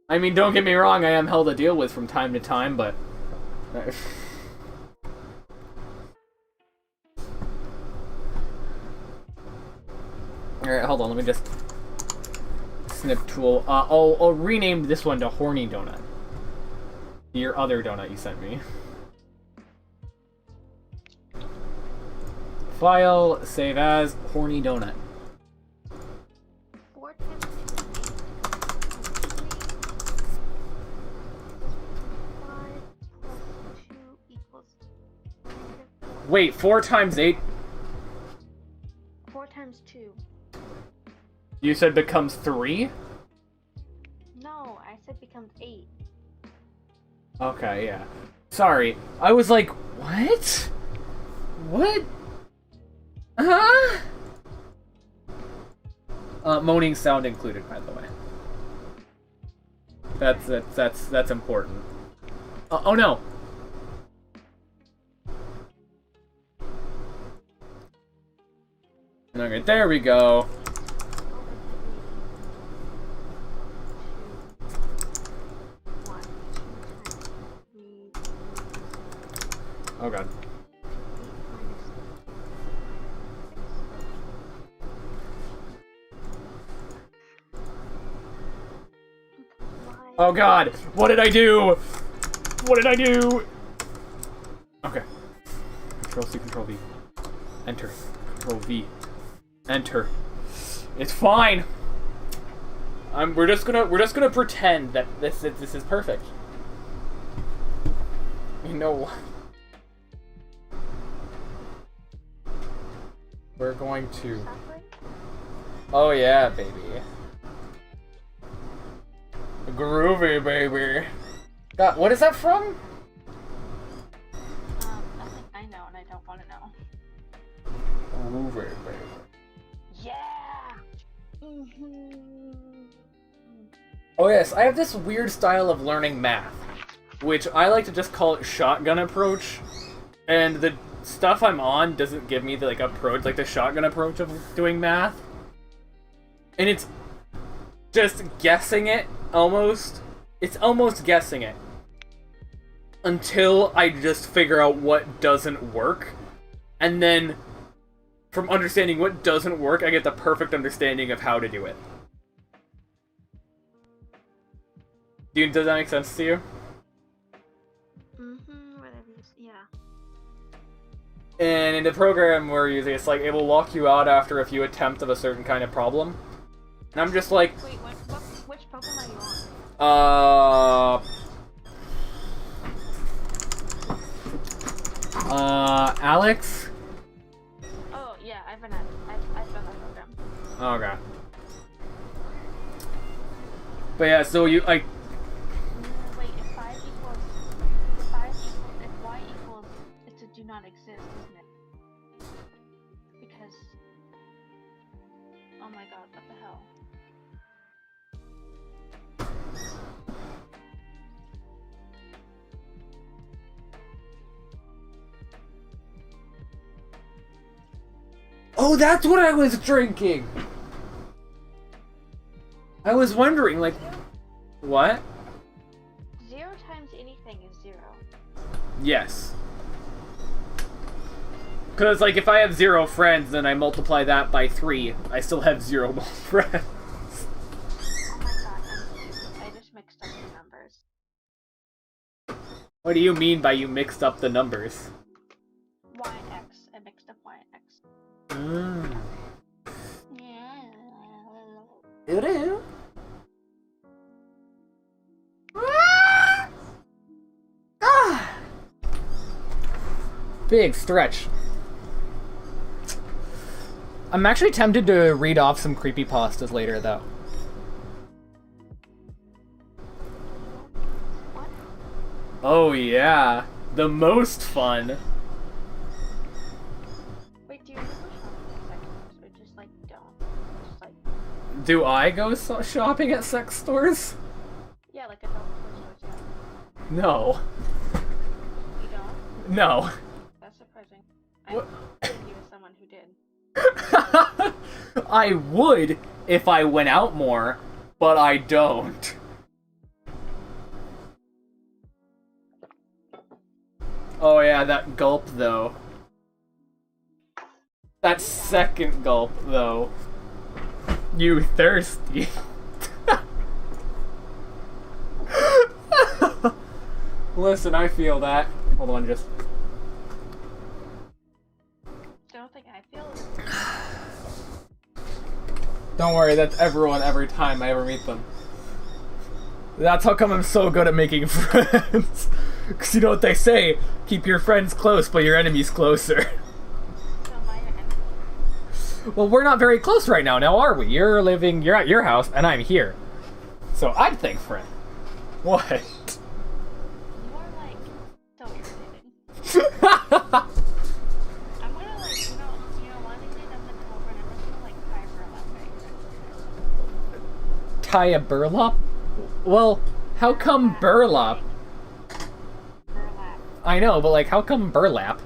S1: I mean, don't get me wrong, I am hell to deal with from time to time, but... Alright, hold on, let me just... Snip tool. I'll rename this one to Horny Donut. Your other donut you sent me. File, save as, Horny Donut.
S2: 4 times 2
S1: Wait, 4 times 8?
S2: 4 times 2.
S1: You said becomes 3?
S2: No, I said becomes 8.
S1: Okay, yeah. Sorry. I was like, what? What? Huh? Moaning sound included, by the way. That's important. Oh no! Okay, there we go. Oh god. Oh god! What did I do? What did I do? Okay. Control C, Control V. Enter. Control V. Enter. It's fine. We're just gonna pretend that this is perfect. You know. We're going to. Oh yeah, baby. Groovy, baby. God, what is that from?
S2: I think I know, and I don't want to know.
S1: Groovy, baby.
S2: Yeah.
S1: Oh yes, I have this weird style of learning math, which I like to just call it shotgun approach, and the stuff I'm on doesn't give me the approach, like the shotgun approach of doing math, and it's just guessing it. It's almost guessing it. Until I just figure out what doesn't work. And then, from understanding what doesn't work, I get the perfect understanding of how to do it. Does that make sense to you?
S2: Whatever you say, yeah.
S1: And in the program we're using, it's like, it will lock you out after a few attempts of a certain kind of problem. And I'm just like...
S2: Wait, which Pokemon are you on?
S1: Alex?
S2: Oh, yeah, I've done that program.
S1: Oh, god. But yeah, so you, like...
S2: Wait, if y equals, it's a do not exist, isn't it? Because... Oh my god, what the hell?
S1: Oh, that's what I was drinking! I was wondering, like... What?
S2: 0 times anything is 0.
S1: Yes. Because, like, if I have 0 friends, then I multiply that by 3, I still have 0 more friends.
S2: Oh my god, I just mixed up the numbers.
S1: What do you mean by you mixed up the numbers?
S2: Y and X. I mixed up Y and X. Yeah.
S1: It is. Big stretch. I'm actually tempted to read off some creepypastas later, though.
S2: What?
S1: Oh yeah, the most fun.
S2: Wait, do you ever go shopping at sex stores, or just like don't? Just like
S1: Do I go shopping at sex stores?
S2: yeah, like adult stores. Yeah.
S1: No.
S2: You don't?
S1: No.
S2: That's surprising.
S1: What?
S2: I'm you as someone who did.
S1: I would if I went out more, but I don't. Oh yeah, that gulp though. That second gulp though. You thirsty. Listen, I feel that. Hold on, just...
S2: Don't think I feel it.
S1: Don't worry, that's everyone every time I ever meet them. That's how come I'm so good at making friends. Because you know what they say, keep your friends close, but your enemies closer.
S2: So my enemy.
S1: Well, we're not very close right now, are we? You're at your house, and I'm here. So I'd think friend. What?
S2: More like so irritating. I'm gonna like you know one thing I'm gonna tell friend, I'm gonna like
S1: Tie a burlap? Well, how come burlap?
S2: burlap.
S1: I know, but like, how come burlap?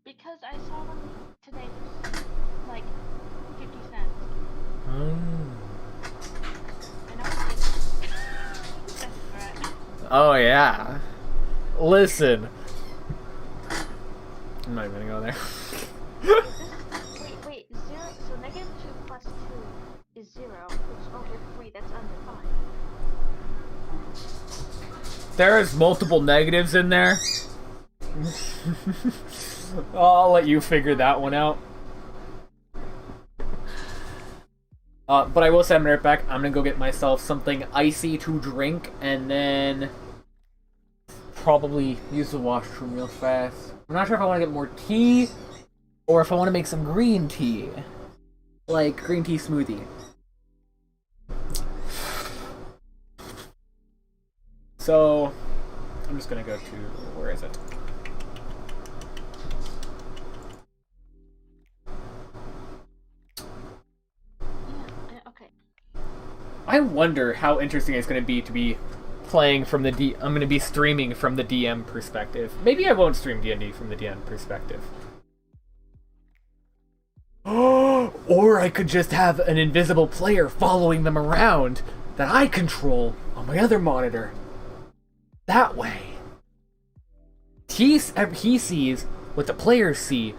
S2: Because I saw them today for like 50 cents. I know it's that's right.
S1: Oh yeah. Listen. I'm not even gonna go there.
S2: Wait, 0, so negative 2 plus 2 is 0, which over 3, that's undefined.
S1: There's multiple negatives in there. I'll let you figure that one out. But I will say I'm right back. I'm gonna go get myself something icy to drink, and then probably use the washroom real fast. I'm not sure if I want to get more tea, or if I want to make some green tea. Like, green tea smoothie. So, I'm just gonna go to... where is it?
S2: Okay.
S1: I wonder how interesting it's going to be playing from the I'm going to be streaming from the DM perspective. Maybe I won't stream D&D from the DM perspective. Or I could just have an invisible player following them around that I control on my other monitor. That way. He sees what the players see,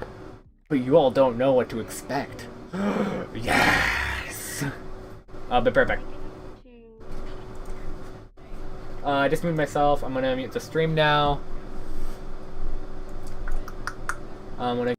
S1: but you all don't know what to expect. Yes! I'll be right back. I just moved myself. I'm gonna mute the stream now. I'm gonna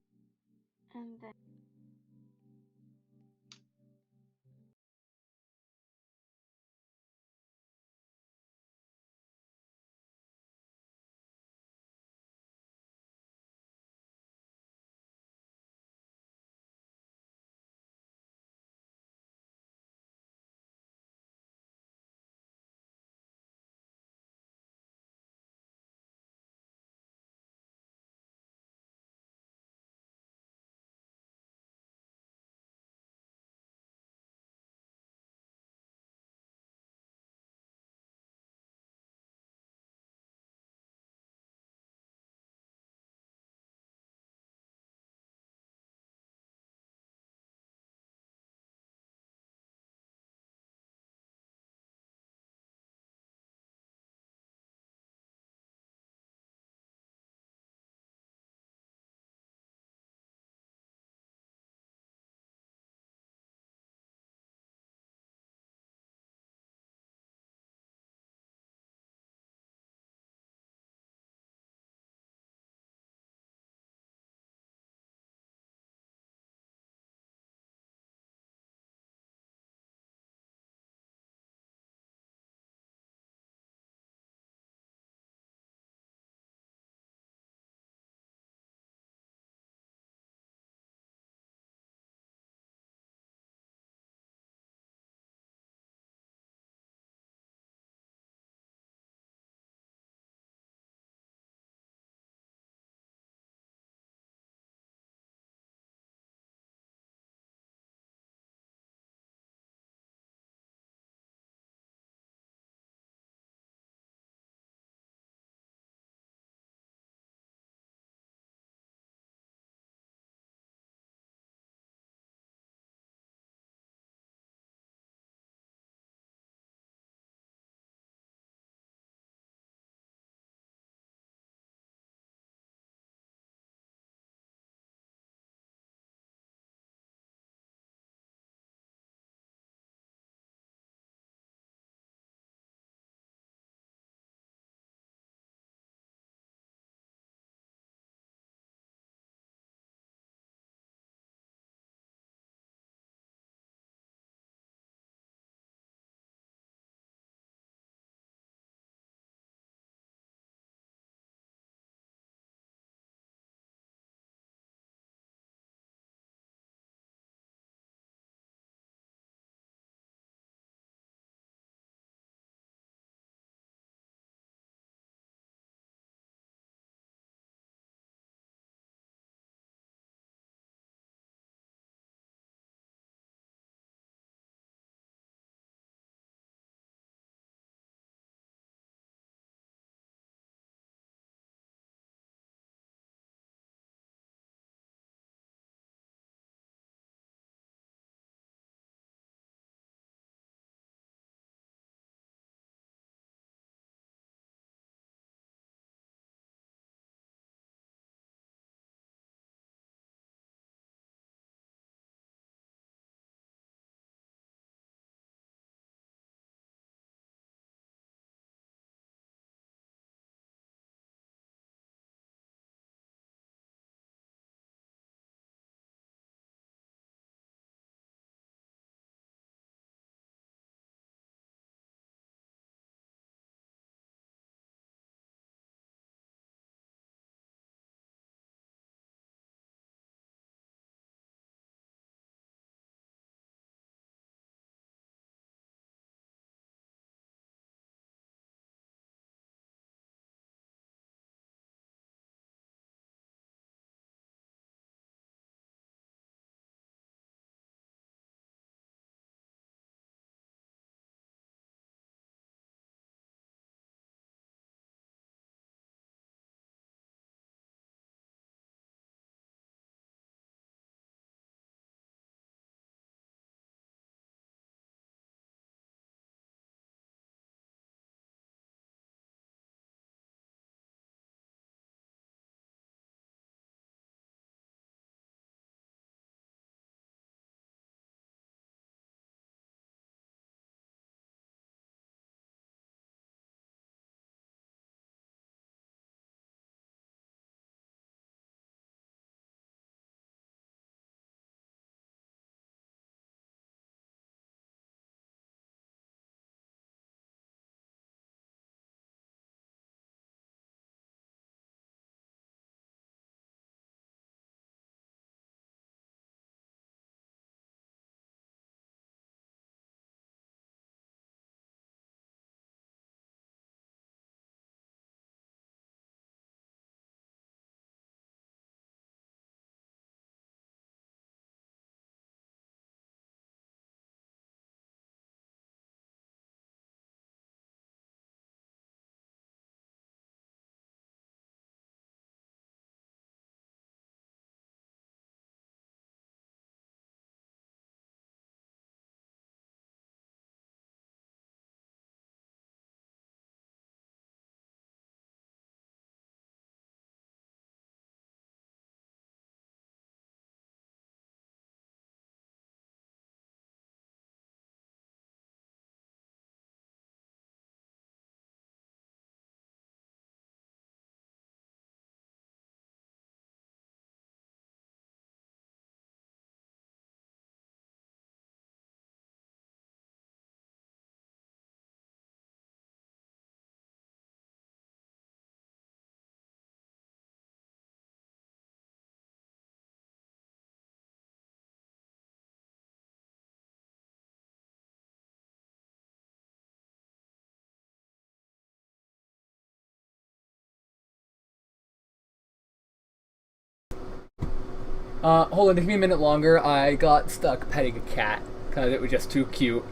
S1: Hold on, give me a minute longer. I got stuck petting a cat because it was just too cute.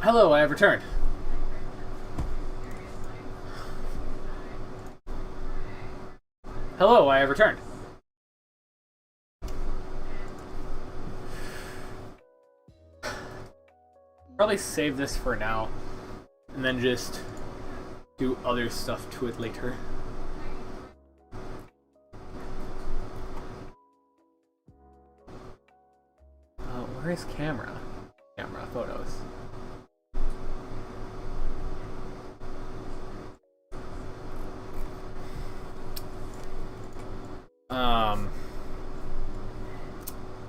S1: Hello, I have returned. Hello, I have returned. Probably save this for now, and then just do other stuff to it later. Where is camera? Camera, photos.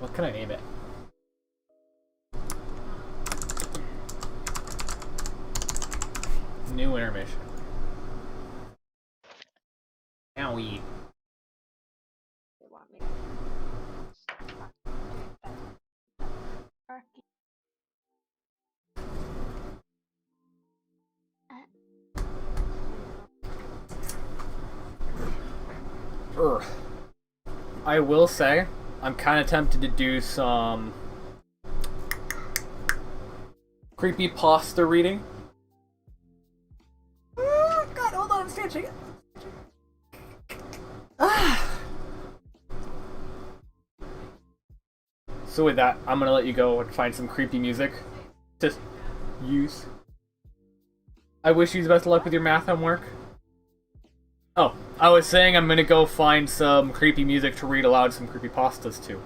S1: What can I name it? New intermission. Now we.
S2: They want me to
S1: I will say, I'm kind of tempted to do some creepypasta reading. Oh, God, hold on, I'm stretching it. So with that, I'm gonna let you go and find some creepy music to use. I wish you the best of luck with your math homework. Oh, I was saying I'm gonna go find some creepy music to read aloud some creepypastas to.
S2: Okay,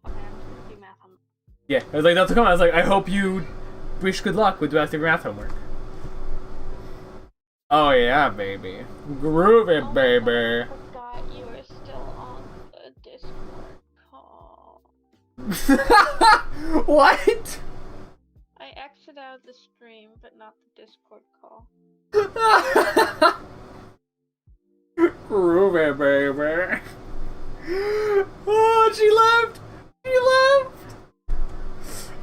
S2: I'm just gonna do math homework.
S1: Yeah, I was like, that's a comment. I was like, I hope you wish good luck with the rest of your math homework. Oh yeah, baby. Groovy, baby.
S2: I forgot you were still on the Discord call.
S1: What?
S2: I exited out of the stream, but not the Discord call.
S1: Groovy, baby. Oh, she left! She left!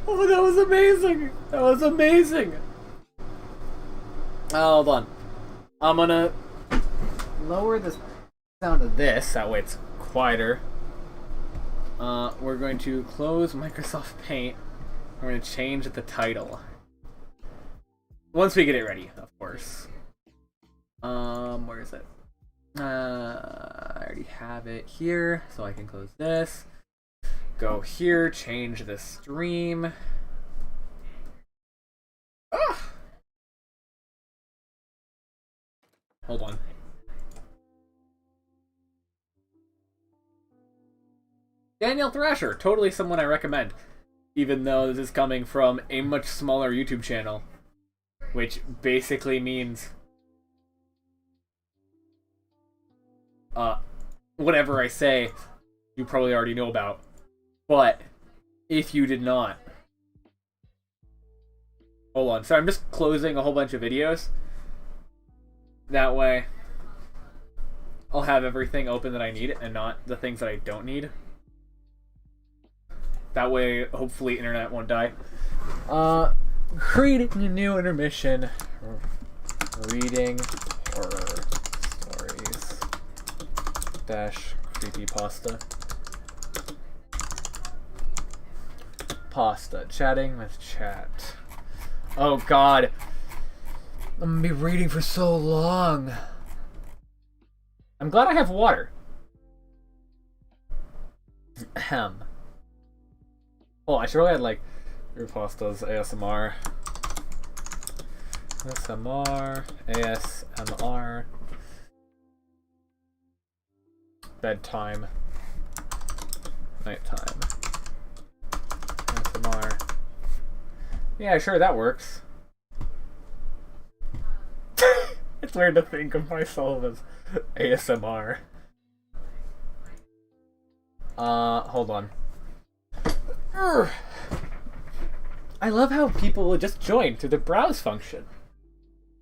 S1: Oh, that was amazing! That was amazing! Hold on. I'm gonna lower the sound of this, that way it's quieter. We're going to close Microsoft Paint. We're going to change the title. Once we get it ready, of course. Where is it? I already have it here, so I can close this. Go here, change the stream. Ah! Hold on. Daniel Thrasher, totally someone I recommend. Even though this is coming from a much smaller YouTube channel. Which basically means... whatever I say, you probably already know about. But, if you did not... Hold on, so I'm just closing a whole bunch of videos. That way, I'll have everything open that I need and not the things that I don't need. That way, hopefully, internet won't die. Creating a new intermission. Reading horror stories. Dash creepypasta. Pasta. Chatting with chat. Oh god. I'm gonna be reading for so long. I'm glad I have water. Ahem. Oh, I should really had like pastas, ASMR. ASMR. ASMR. Bedtime. Nighttime. ASMR. Yeah, sure, that works. It's weird to think of myself as ASMR. Hold on. I love how people just join through the browse function.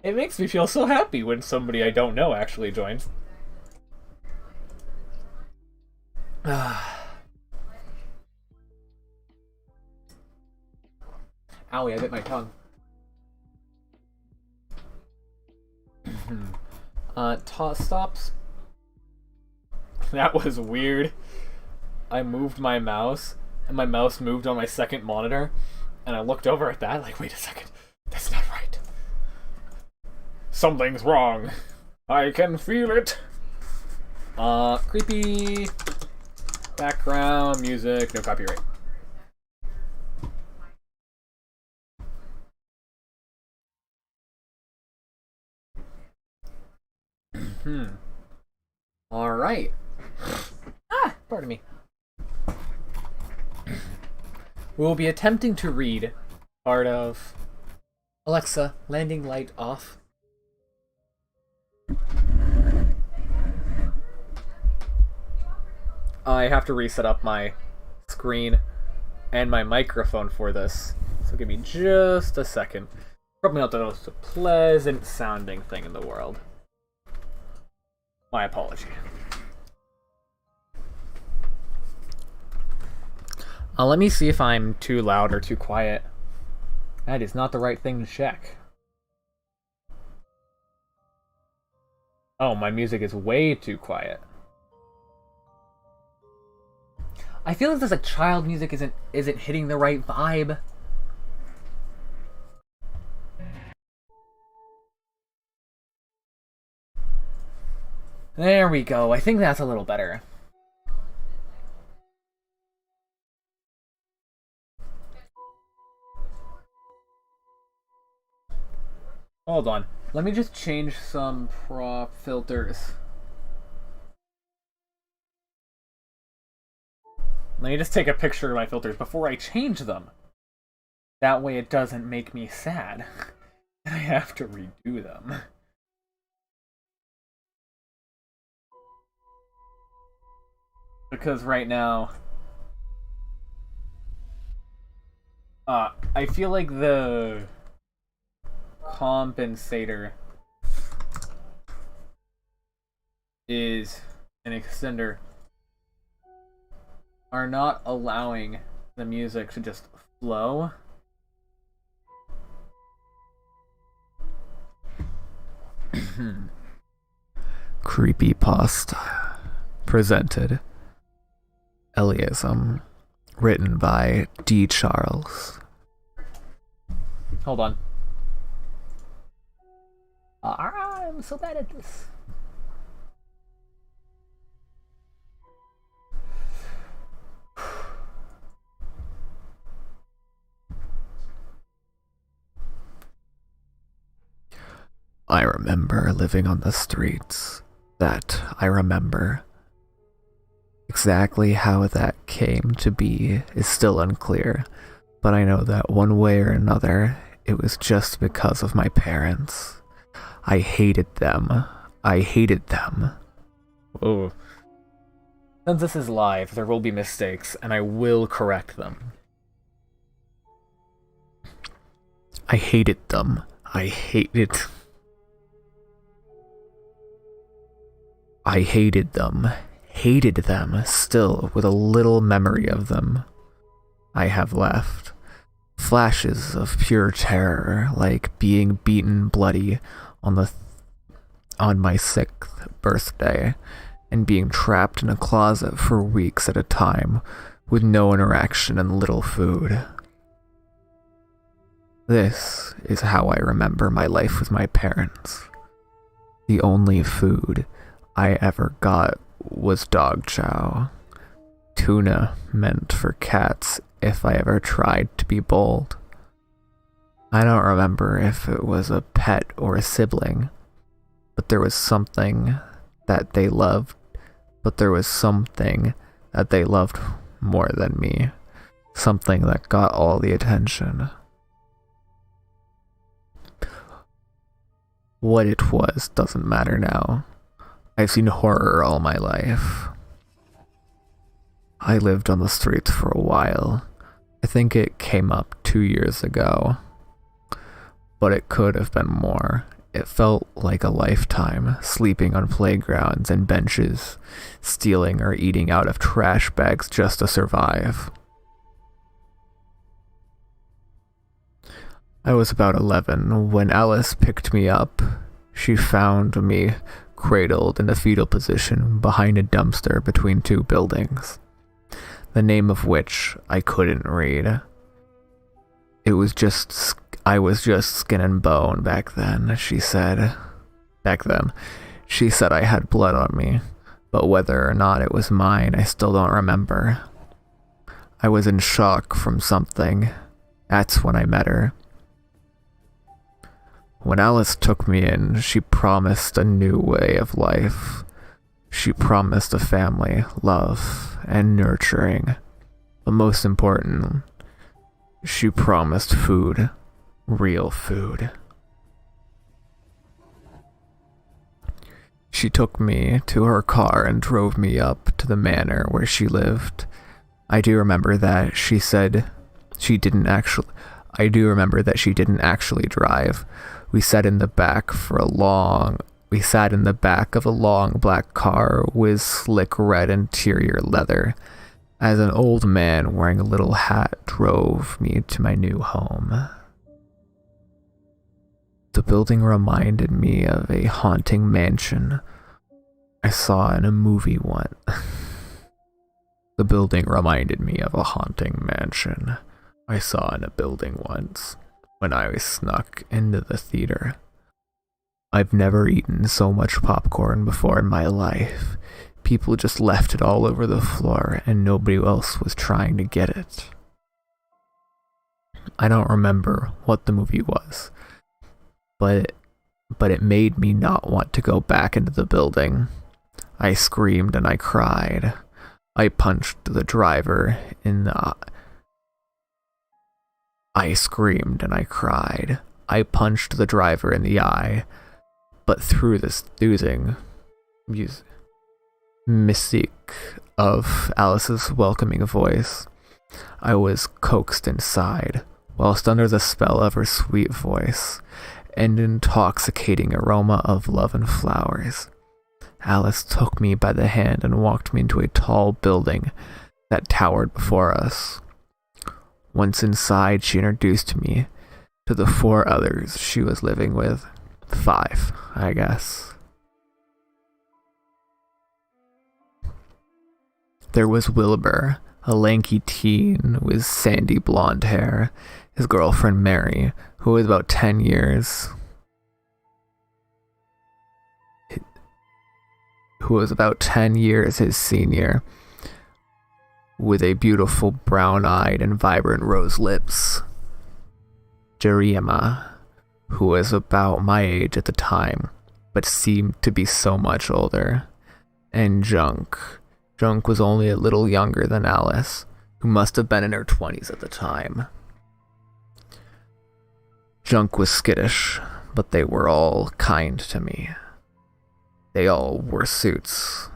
S1: It makes me feel so happy when somebody I don't know actually joins. Owie, I bit my tongue. Stops. That was weird. I moved my mouse, and my mouse moved on my second monitor, and I looked over at that like, wait a second, that's not right. Something's wrong. I can feel it. Creepy background music, no copyright. Alright. Pardon me. We'll be attempting to read part of Alexa, landing light off. I have to reset up my screen and my microphone for this, so give me just a second. Probably not the most pleasant sounding thing in the world. My apology. Let me see if I'm too loud or too quiet. That is not the right thing to check. Oh, my music is way too quiet. I feel like this like child music isn't hitting the right vibe. There we go. I think that's a little better. Hold on. Let me just change some prop filters. Let me just take a picture of my filters before I change them. That way it doesn't make me sad. And I have to redo them. Because right now... I feel like the compensator is an extender are not allowing the music to just flow.
S3: Creepypasta presented. Eliasm, written by D. Charles.
S1: Hold on. I'm so bad at this.
S3: I remember living on the streets. That I remember. Exactly how that came to be is still unclear, but I know that one way or another, it was just because of my parents. I hated them. I hated them.
S1: Oh. Since this is live, there will be mistakes, and I will correct them.
S3: I hated them. I hated them. Hated them, still with a little memory of them I have left. Flashes of pure terror, like being beaten bloody on my 6th birthday, and being trapped in a closet for weeks at a time, with no interaction and little food. This is how I remember my life with my parents. The only food I ever got was dog chow. Tuna meant for cats if I ever tried to be bold. I don't remember if it was a pet or a sibling, but there was something that they loved, more than me. Something that got all the attention. What it was doesn't matter now. I've seen horror all my life. I lived on the streets for a while. I think it came up 2 years ago. But it could have been more. It felt like a lifetime, sleeping on playgrounds and benches, stealing or eating out of trash bags just to survive. I was about 11 when Alice picked me up. She found me cradled in a fetal position behind a dumpster between 2 buildings, the name of which I couldn't read. I was just skin and bone back then, she said. She said I had blood on me, but whether or not it was mine, I still don't remember. I was in shock from something. That's when I met her. When Alice took me in, she promised a new way of life. She promised a family, love, and nurturing. But most important, she promised food. Real food. She took me to her car and drove me up to the manor where she lived. I do remember that she didn't actually drive. We sat in the back of a long black car with slick red interior leather, as an old man wearing a little hat drove me to my new home. The building reminded me of a haunting mansion I saw in a movie once. The building reminded me of a haunting mansion I saw in a building once when I was snuck into the theater. I've never eaten so much popcorn before in my life. People just left it all over the floor and nobody else was trying to get it. I don't remember what the movie was, but it made me not want to go back into the building. I screamed and I cried. I punched the driver in the eye, but through the soothing mystique of Alice's welcoming voice, I was coaxed inside, whilst under the spell of her sweet voice and intoxicating aroma of love and flowers. Alice took me by the hand and walked me into a tall building that towered before us. Once inside, she introduced me to the 4 others she was living with. 5, I guess. There was Wilbur, a lanky teen with sandy blonde hair, his girlfriend Mary, who was about 10 years his senior, with a beautiful brown-eyed and vibrant rose lips. Jerima, who was about my age at the time, but seemed to be so much older. And Junk. Junk was only a little younger than Alice, who must have been in her 20s at the time. Junk was skittish, but they were all kind to me. They all wore suits,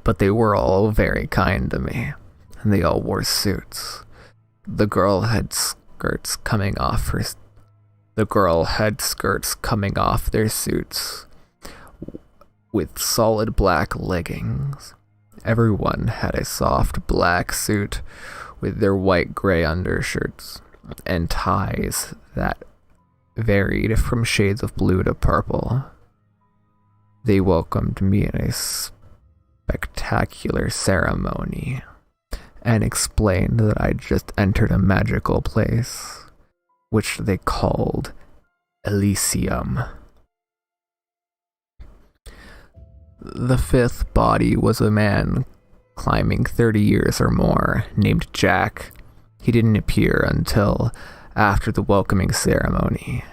S3: but they were all very kind to me, and they all wore suits. The girl had skirts coming off their suits with solid black leggings. Everyone had a soft black suit with their white-gray undershirts and ties that varied from shades of blue to purple. They welcomed me in a spectacular ceremony and explained that I'd just entered a magical place, which they called Elysium. The 5th body was a man climbing 30 years or more, named Jack. He didn't appear until after the welcoming ceremony.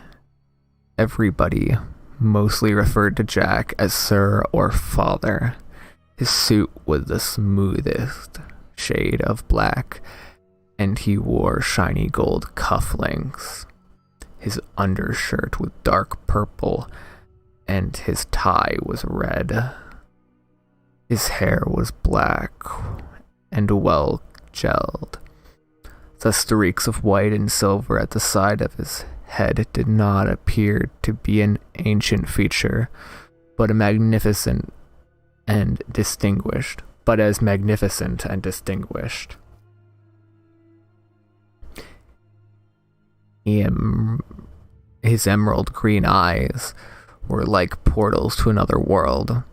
S3: Everybody mostly referred to Jack as Sir or Father. His suit was the smoothest shade of black, and he wore shiny gold cufflinks. His undershirt was dark purple, and his tie was red. His hair was black and well gelled. The streaks of white and silver at the side of his head did not appear to be an ancient feature, but magnificent and distinguished. His emerald green eyes were like portals to another world.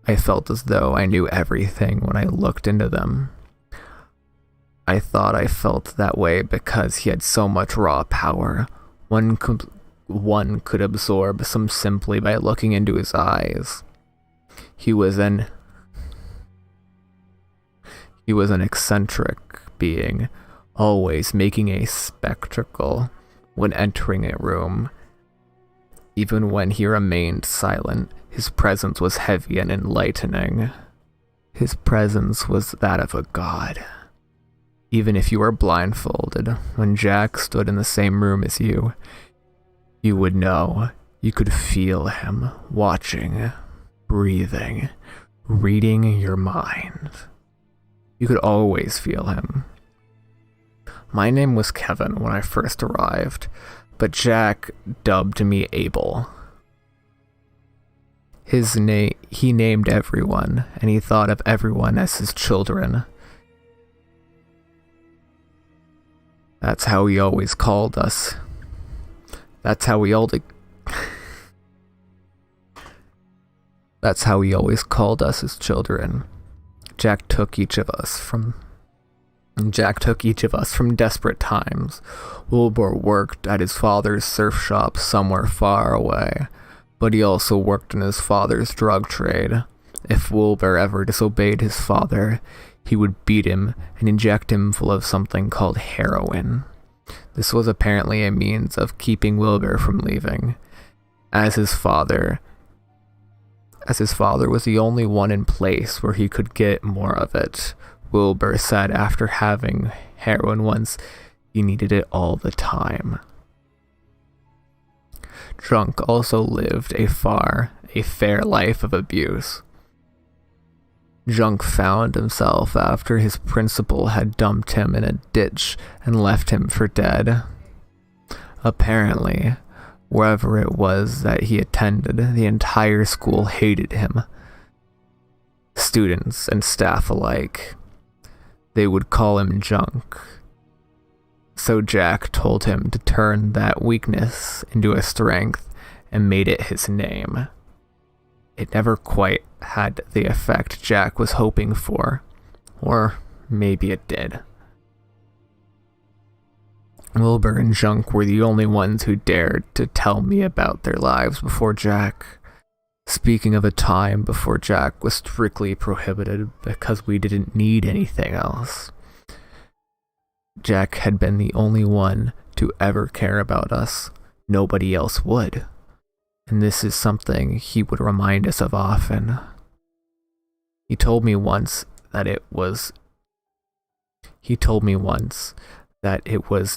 S3: I felt as though I knew everything when I looked into them. I thought I felt that way because he had so much raw power. One could absorb some simply by looking into his eyes. He was an eccentric being, always making a spectacle when entering a room. Even when he remained silent, his presence was heavy and enlightening. His presence was that of a god. Even if you were blindfolded, when Jack stood in the same room as you, you would know. You could feel him, watching, breathing, reading your mind. You could always feel him. My name was Kevin when I first arrived, but Jack dubbed me Abel. He named everyone, and he thought of everyone as his children. That's how he always called us. That's how he always called us his children. Jack took each of us from desperate times. Wilbur worked at his father's surf shop somewhere far away, but he also worked in his father's drug trade. If Wilbur ever disobeyed his father, he would beat him and inject him full of something called heroin. This was apparently a means of keeping Wilbur from leaving, as his father was the only one in place where he could get more of it. Wilbur said after having heroin once, he needed it all the time. Drunk, also lived a fair life of abuse. Junk found himself after his principal had dumped him in a ditch and left him for dead. Apparently, wherever it was that he attended, the entire school hated him. Students and staff alike. They would call him Junk. So Jack told him to turn that weakness into a strength and made it his name. It never quite had the effect Jack was hoping for, or maybe it did. Wilbur and Junk were the only ones who dared to tell me about their lives before Jack. Speaking of a time before Jack was strictly prohibited because we didn't need anything else. Jack had been the only one to ever care about us. Nobody else would. And this is something he would remind us of often. He told me once that it was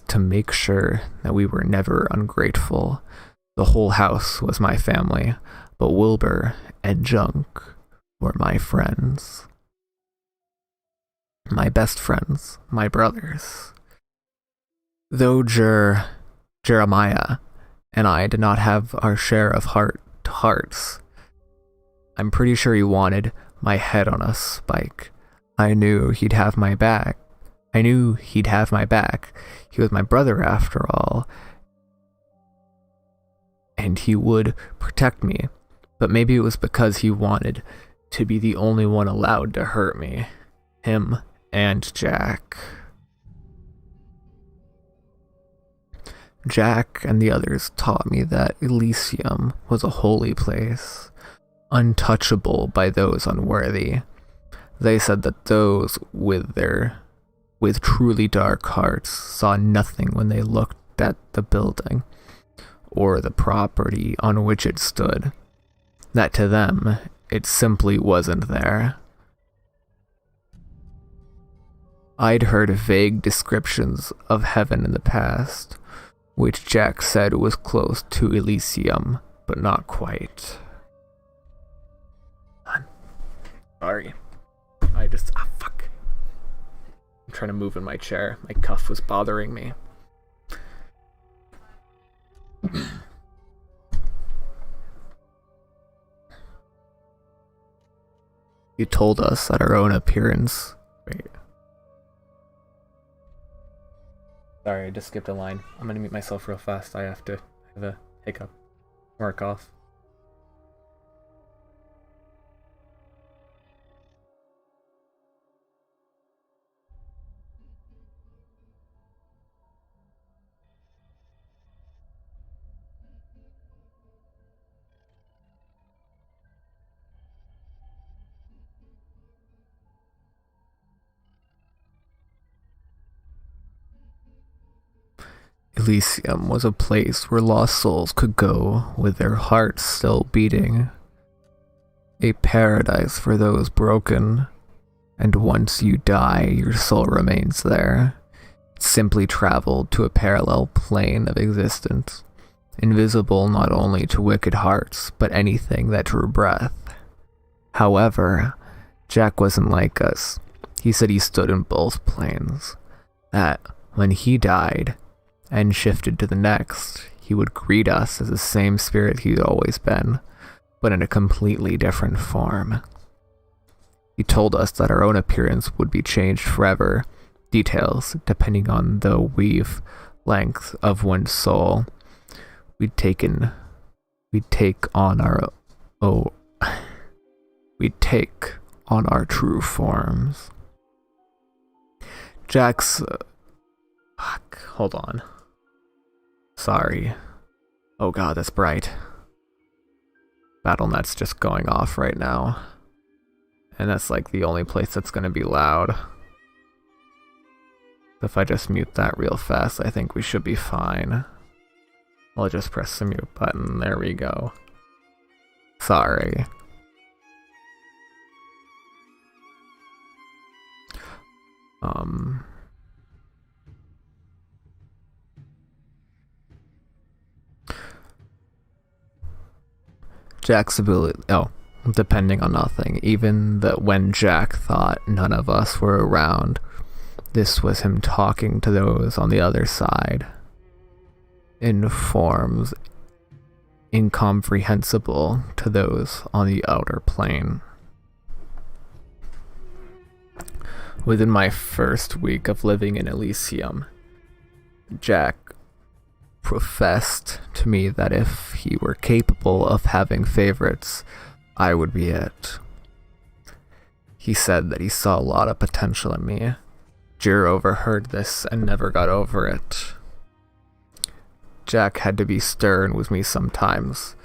S3: to make sure that we were never ungrateful. The whole house was my family, but Wilbur and Junk were my friends. My best friends, my brothers. Though Jeremiah and I did not have our share of heart-to-hearts, I'm pretty sure he wanted my head on a spike. I knew he'd have my back. He was my brother after all, and he would protect me. But maybe it was because he wanted to be the only one allowed to hurt me. Him and Jack. Jack and the others taught me that Elysium was a holy place, untouchable by those unworthy. They said that those with truly dark hearts saw nothing when they looked at the building or the property on which it stood. That to them, it simply wasn't there. I'd heard vague descriptions of heaven in the past, which Jack said was close to Elysium, but not quite. Sorry. Fuck. I'm trying to move in my chair. My cuff was bothering me. You told us that our own appearance... Wait. Sorry, I just skipped a line. I'm gonna mute myself real fast. I have to have a hiccup. Mark off. Elysium was a place where lost souls could go with their hearts still beating. A paradise for those broken, and once you die, your soul remains there. It simply traveled to a parallel plane of existence, invisible not only to wicked hearts, but anything that drew breath. However, Jack wasn't like us. He said he stood in both planes. That, when he died, and shifted to the next, he would greet us as the same spirit he'd always been, but in a completely different form. He told us that our own appearance would be changed forever, details depending on the weave length of one's soul. We'd take on our true forms. Jack's... hold on. Sorry. Oh god, that's bright. BattleNet's just going off right now. And that's like the only place that's gonna be loud. If I just mute that real fast, I think we should be fine. I'll just press the mute button. There we go. Sorry. Jack's ability... Oh, depending on nothing, even that when Jack thought none of us were around. This was him talking to those on the other side in forms incomprehensible to those on the outer plane. Within my first week of living in Elysium, Jack professed to me that if he were capable of having favorites, I would be it. He said that he saw a lot of potential in me. Jir overheard this and never got over it. Jack had to be stern with me sometimes,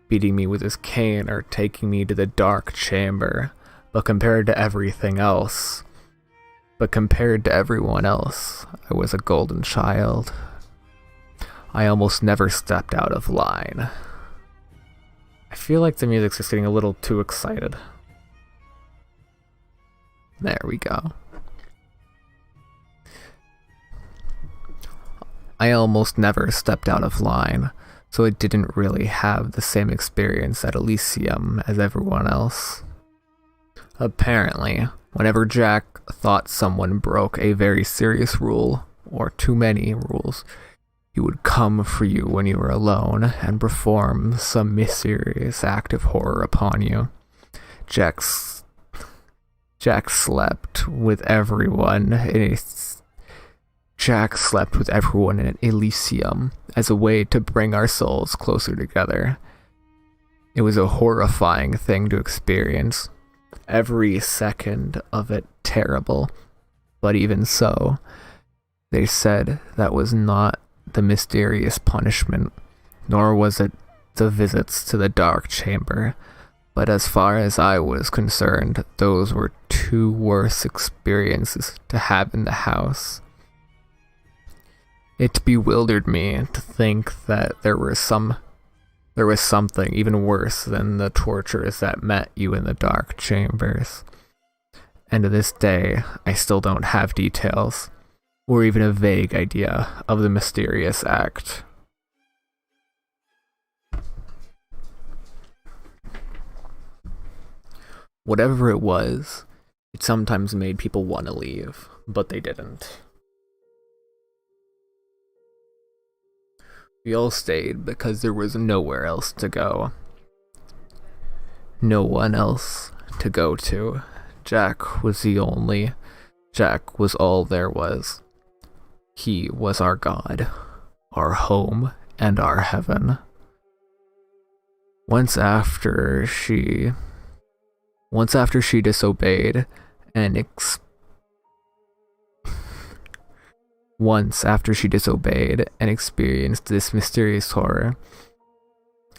S3: beating me with his cane or taking me to the dark chamber, but compared to everyone else, I was a golden child. I almost never stepped out of line. I feel like the music's just getting a little too excited. There we go. I almost never stepped out of line, so I didn't really have the same experience at Elysium as everyone else. Apparently, whenever Jack thought someone broke a very serious rule, or too many rules, he would come for you when you were alone and perform some mysterious act of horror upon you. Jack slept with everyone in Elysium as a way to bring our souls closer together. It was a horrifying thing to experience. Every second of it terrible. But even so, they said that was not the mysterious punishment, nor was it the visits to the dark chamber. But as far as I was concerned, those were two worse experiences to have in the house. It bewildered me to think that there was something even worse than the tortures that met you in the dark chambers. And to this day, I still don't have details, or even a vague idea of the mysterious act. Whatever it was, it sometimes made people want to leave, but they didn't. We all stayed because there was nowhere else to go. No one else to go to. Jack was all there was. He was our God, our home, and our heaven. Once after she disobeyed and experienced this mysterious horror,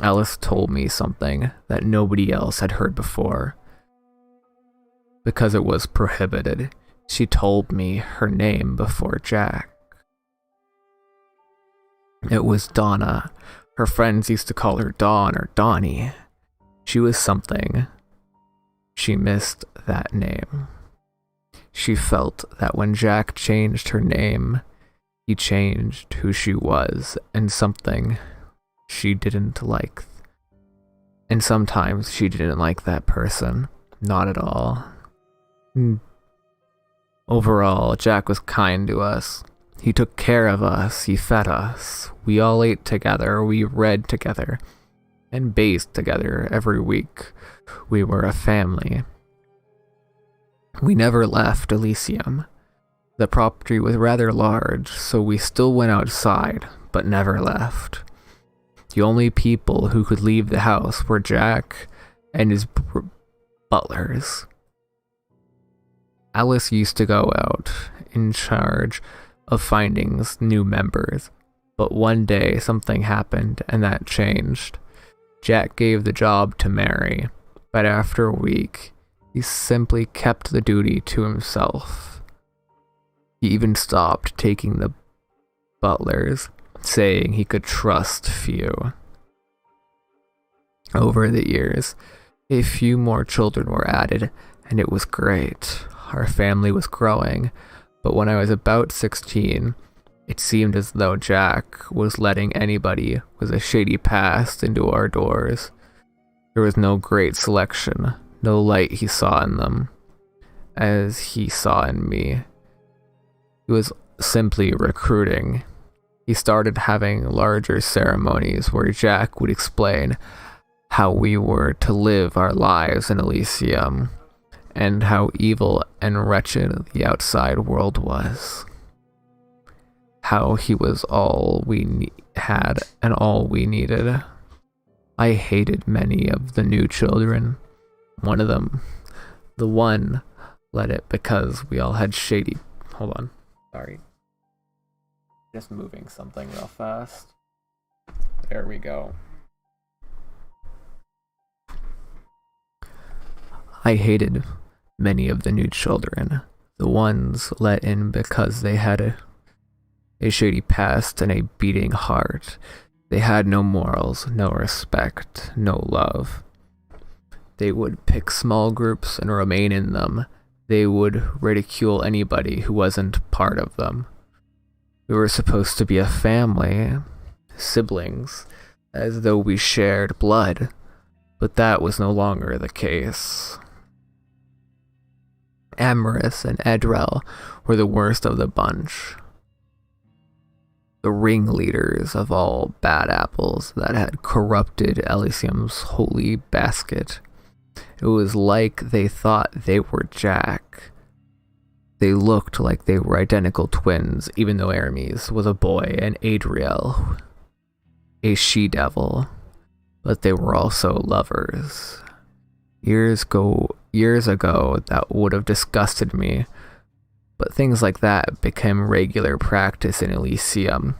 S3: Alice told me something that nobody else had heard before. Because it was prohibited, she told me her name before Jack. It was Donna. Her friends used to call her Dawn or Donnie. She was something. She missed that name. She felt that when Jack changed her name, he changed who she was, and something she didn't like. And sometimes she didn't like that person. Not at all. Overall, Jack was kind to us. He took care of us, he fed us. We all ate together, we read together, and bathed together every week. We were a family. We never left Elysium. The property was rather large, so we still went outside, but never left. The only people who could leave the house were Jack and his butlers. Alice used to go out in charge of finding new members, but one day something happened and that changed. Jack gave the job to Mary, but after a week, he simply kept the duty to himself. He even stopped taking the butlers, saying he could trust few. Over the years, a few more children were added, and it was great. Our family was growing, but when I was about 16, it seemed as though Jack was letting anybody with a shady past into our doors. There was no great selection, no light he saw in them, as he saw in me. He was simply recruiting. He started having larger ceremonies where Jack would explain how we were to live our lives in Elysium, and how evil and wretched the outside world was. How he was all we had and all we needed. I hated many of the new children. One of them, the one, led it because we all had shady... Hold on. Sorry. Just moving something real fast. There we go. I hated many of the new children. The ones let in because they had a shady past and a beating heart. They had no morals, no respect, no love. They would pick small groups and remain in them. They would ridicule anybody who wasn't part of them. We were supposed to be a family, siblings, as though we shared blood, but that was no longer the case. Amaris and Edrel were the worst of the bunch. The ringleaders of all bad apples that had corrupted Elysium's holy basket. It was like they thought they were Jack. They looked like they were identical twins, even though Aramis was a boy and Adriel a she-devil, but they were also lovers. Years ago, that would have disgusted me, but things like that became regular practice in Elysium.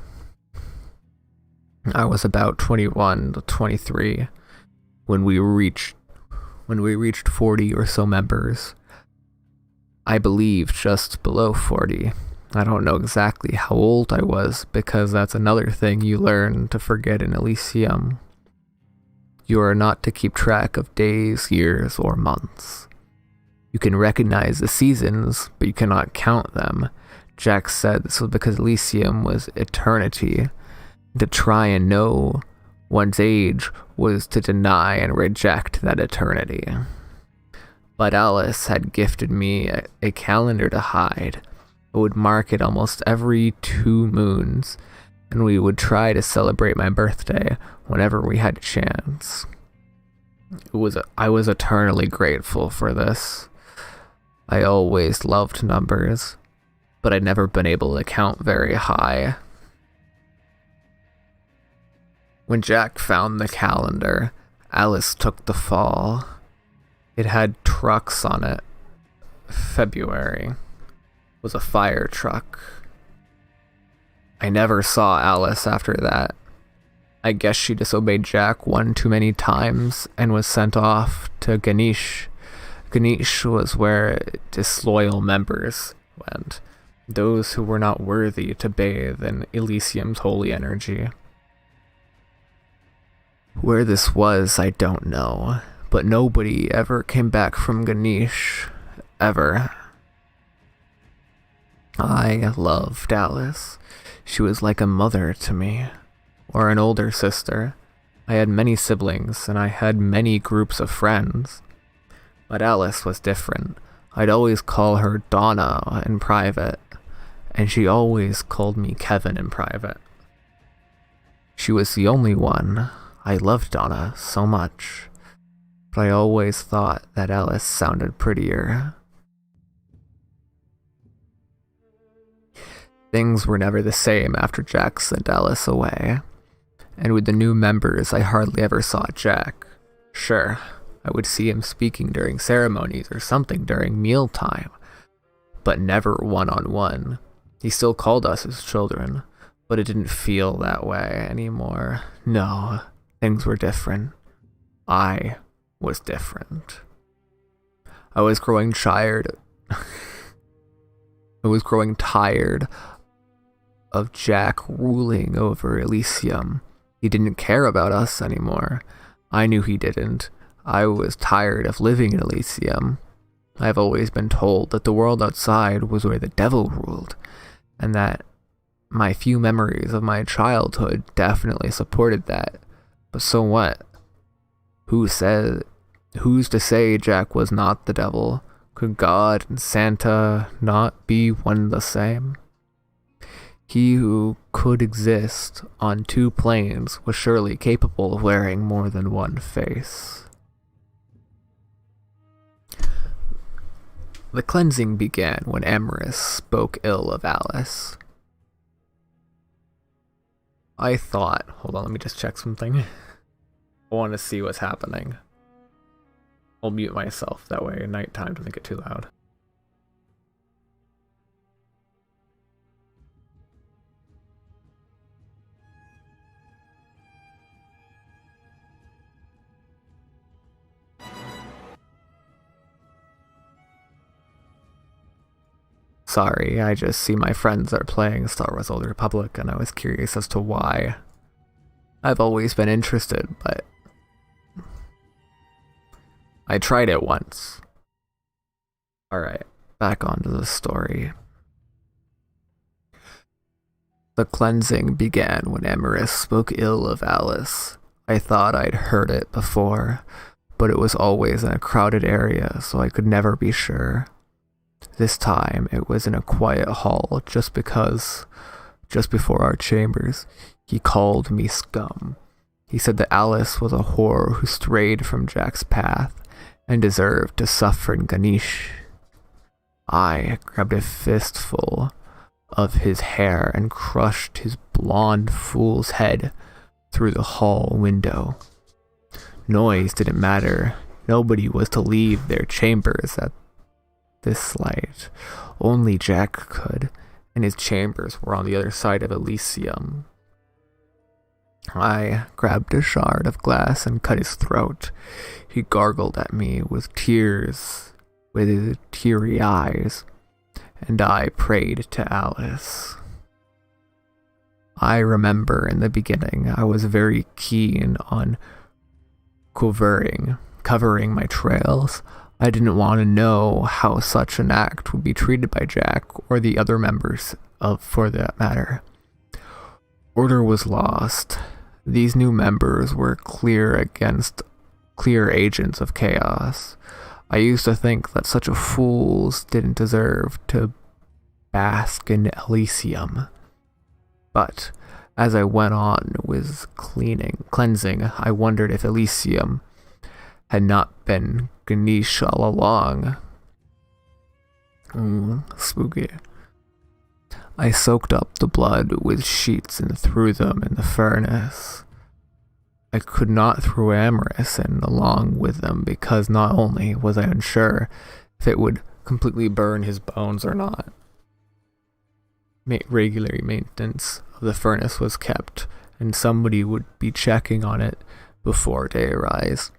S3: I was about 21 to 23 when we reached 40 or so members. I believe just below 40. I don't know exactly how old I was, because that's another thing you learn to forget in Elysium. You are not to keep track of days, years, or months. You can recognize the seasons, but you cannot count them. Jack said this was because Elysium was eternity. To try and know one's age was to deny and reject that eternity. But Alice had gifted me a calendar to hide. I would mark it almost every 2 moons, and we would try to celebrate my birthday whenever we had a chance. I was eternally grateful for this. I always loved numbers, but I'd never been able to count very high. When Jack found the calendar, Alice took the fall. It had trucks on it. February was a fire truck. I never saw Alice after that. I guess she disobeyed Jack one too many times and was sent off to Ganesh. Ganesh was where disloyal members went, those who were not worthy to bathe in Elysium's holy energy. Where this was, I don't know, but nobody ever came back from Ganesh, ever. I loved Alice. She was like a mother to me, or an older sister. I had many siblings, and I had many groups of friends. But Alice was different. I'd always call her Donna in private, and she always called me Kevin in private. She was the only one. I loved Donna so much, but I always thought that Alice sounded prettier. Things were never the same after Jack sent Alice away, and with the new members I hardly ever saw Jack. Sure, I would see him speaking during ceremonies or something during mealtime, but never one-on-one. He still called us his children, but it didn't feel that way anymore. No, things were different. I was different. I was growing tired. I was growing tired of Jack ruling over Elysium. He didn't care about us anymore. I knew he didn't. I was tired of living in Elysium. I've always been told that the world outside was where the devil ruled, and that my few memories of my childhood definitely supported that. But so what? Who's to say Jack was not the devil? Could God and Santa not be one the same? He who could exist on two planes was surely capable of wearing more than one face. The cleansing began when Amaris spoke ill of Alice. I thought, hold on, let me just check something. I want to see what's happening. I'll mute myself, that way nighttime doesn't get too loud. Sorry, I just see my friends are playing Star Wars Old Republic and I was curious as to why. I've always been interested, but I tried it once. Alright, back onto the story. The cleansing began when Amaris spoke ill of Alice. I thought I'd heard it before, but it was always in a crowded area, so I could never be sure. This time, it was in a quiet hall just before our chambers. He called me scum. He said that Alice was a whore who strayed from Jack's path and deserved to suffer in Ganesh. I grabbed a fistful of his hair and crushed his blonde fool's head through the hall window. Noise didn't matter. Nobody was to leave their chambers at this light. Only Jack could, and his chambers were on the other side of Elysium. I grabbed a shard of glass and cut his throat. He gargled at me with tears, with his teary eyes, and I prayed to Alice. I remember in the beginning I was very keen on covering my trails. I didn't want to know how such an act would be treated by Jack or the other members for that matter. Order was lost. These new members were clear agents of chaos. I used to think that such a fools didn't deserve to bask in Elysium. But as I went on with cleansing, I wondered if Elysium had not been Ganesh all along. Spooky. I soaked up the blood with sheets and threw them in the furnace. I could not throw Amaris in along with them because not only was I unsure if it would completely burn his bones or not. Regular maintenance of the furnace was kept, and somebody would be checking on it before dayrise.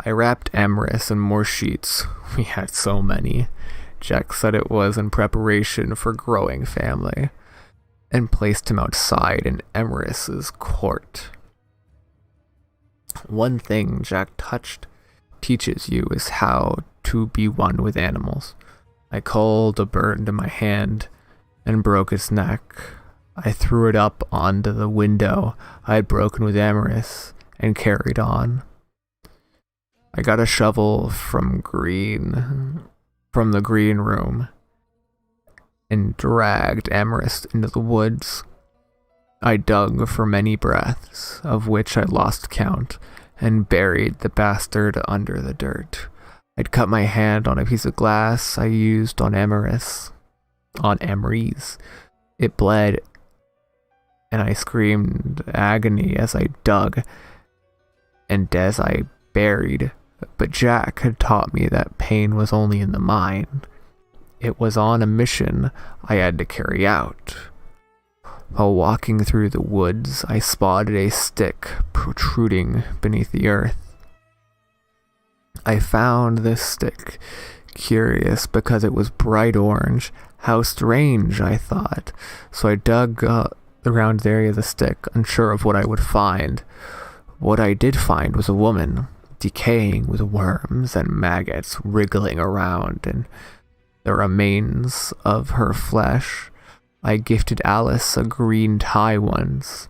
S3: I wrapped Amaris in more sheets. We had so many. Jack said it was in preparation for growing family, and placed him outside in Amaris's court. One thing Jack teaches you is how to be one with animals. I called a bird into my hand and broke its neck. I threw it up onto the window I had broken with Amaris and carried on. I got a shovel from the green room and dragged Amaris into the woods. I dug for many breaths, of which I lost count, and buried the bastard under the dirt. I'd cut my hand on a piece of glass I used on Amaris. It bled, and I screamed agony as I dug and as I buried. But Jack had taught me that pain was only in the mind. It was on a mission I had to carry out. While walking through the woods, I spotted a stick protruding beneath the earth. I found this stick curious because it was bright orange. How strange, I thought. So I dug around the area of the stick, unsure of what I would find. What I did find was a woman, decaying with worms and maggots wriggling around in the remains of her flesh. I gifted Alice a green tie once.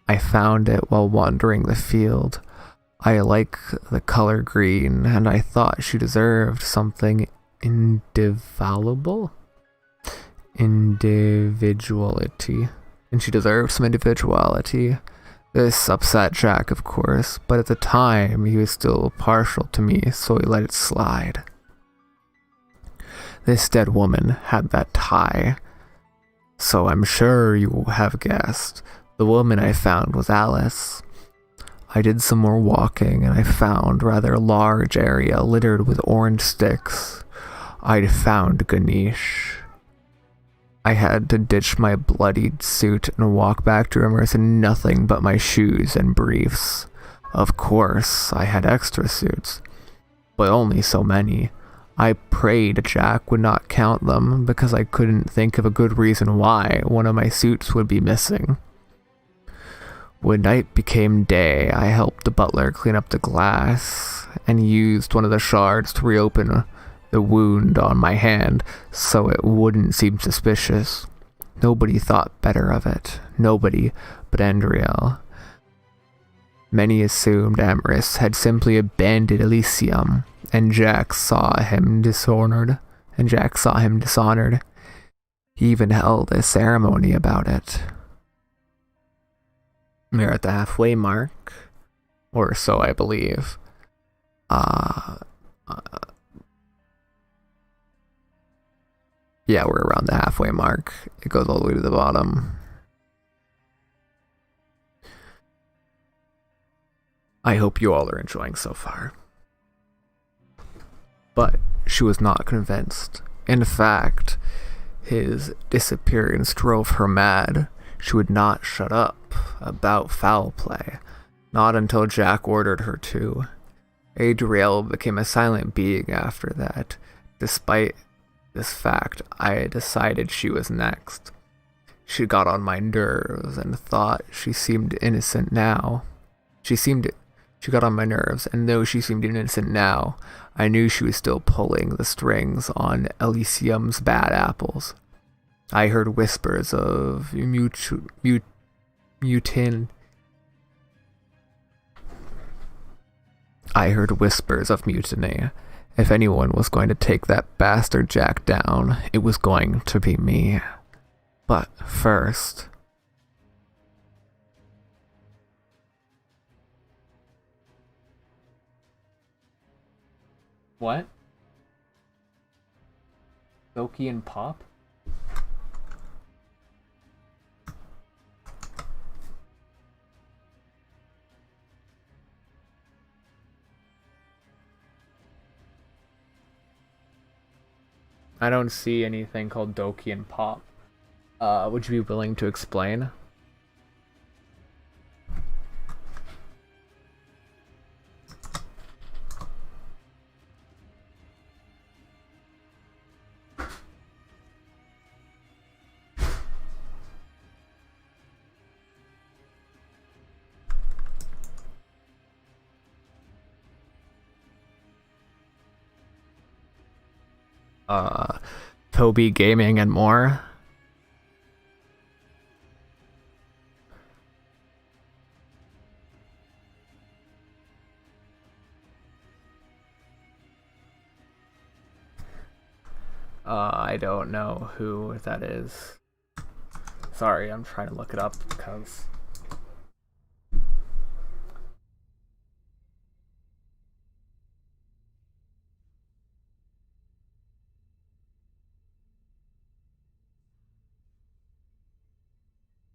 S3: I found it while wandering the field. I like the color green, and I thought she deserved something indevaluable? Individuality. And she deserved some individuality. This upset Jack, of course, but at the time he was still partial to me, so he let it slide. This dead woman had that tie, so I'm sure you have guessed. The woman I found was Alice. I did some more walking and I found a rather large area littered with orange sticks. I'd found Ganesh. I had to ditch my bloodied suit and walk back to immerse in nothing but my shoes and briefs. Of course, I had extra suits, but only so many. I prayed Jack would not count them because I couldn't think of a good reason why one of my suits would be missing. When night became day, I helped the butler clean up the glass and used one of the shards to reopen the wound on my hand so it wouldn't seem suspicious. Nobody thought better of it. Nobody but Andriel. Many assumed Amaris had simply abandoned Elysium, and Jack saw him dishonored. He even held a ceremony about it. We're at the halfway mark, or so I believe. Yeah, we're around the halfway mark. It goes all the way to the bottom. I hope you all are enjoying so far. But she was not convinced. In fact, his disappearance drove her mad. She would not shut up about foul play, not until Jack ordered her to. Adriel became a silent being after that. Despite this fact, I decided she was next. She got on my nerves and thought she seemed innocent now. She got on my nerves, and though she seemed innocent now, I knew she was still pulling the strings on Elysium's bad apples. I heard whispers of mutiny. If anyone was going to take that bastard Jack down, it was going to be me. But first... What? Doki and Pop? I don't see anything called Doki and Pop. Would you be willing to explain? Toby Gaming and more. I don't know who that is. Sorry, I'm trying to look it up because...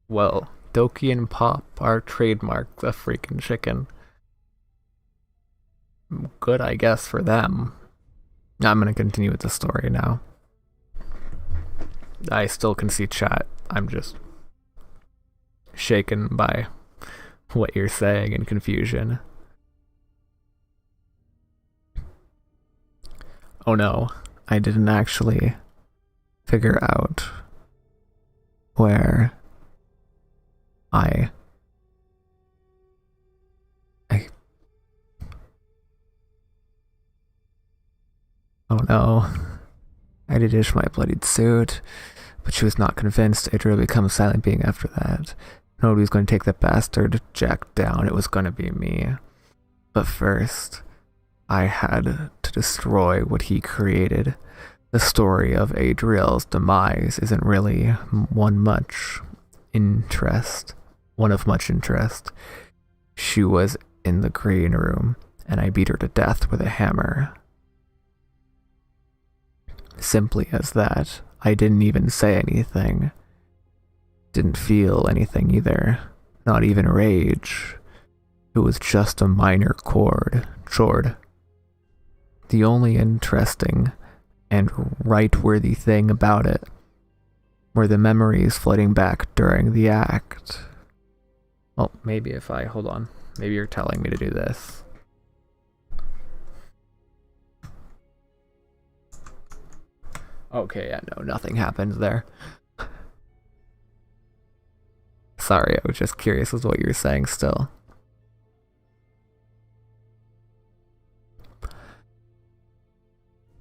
S3: Well, Doki and Pop are trademarked a freaking chicken. Good, I guess, for them. I'm gonna continue with the story now. I still can see chat. I'm just shaken by what you're saying in confusion. Oh no, I didn't actually figure out where I oh no. I did dish my bloodied suit, but she was not convinced. Adriel became a silent being after that. Nobody was going to take that bastard Jack down. It was going to be me. But first, I had to destroy what he created. The story of Adriel's demise isn't really one of much interest. She was in the green room, and I beat her to death with a hammer. Simply as that, I didn't even say anything. Didn't feel anything either, not even rage. It was just a minor chord. The only interesting and right-worthy thing about it were the memories flooding back during the act. Well, hold on. Maybe you're telling me to do this. Okay, yeah, no, nothing happens there. Sorry, I was just curious as to what you're saying still.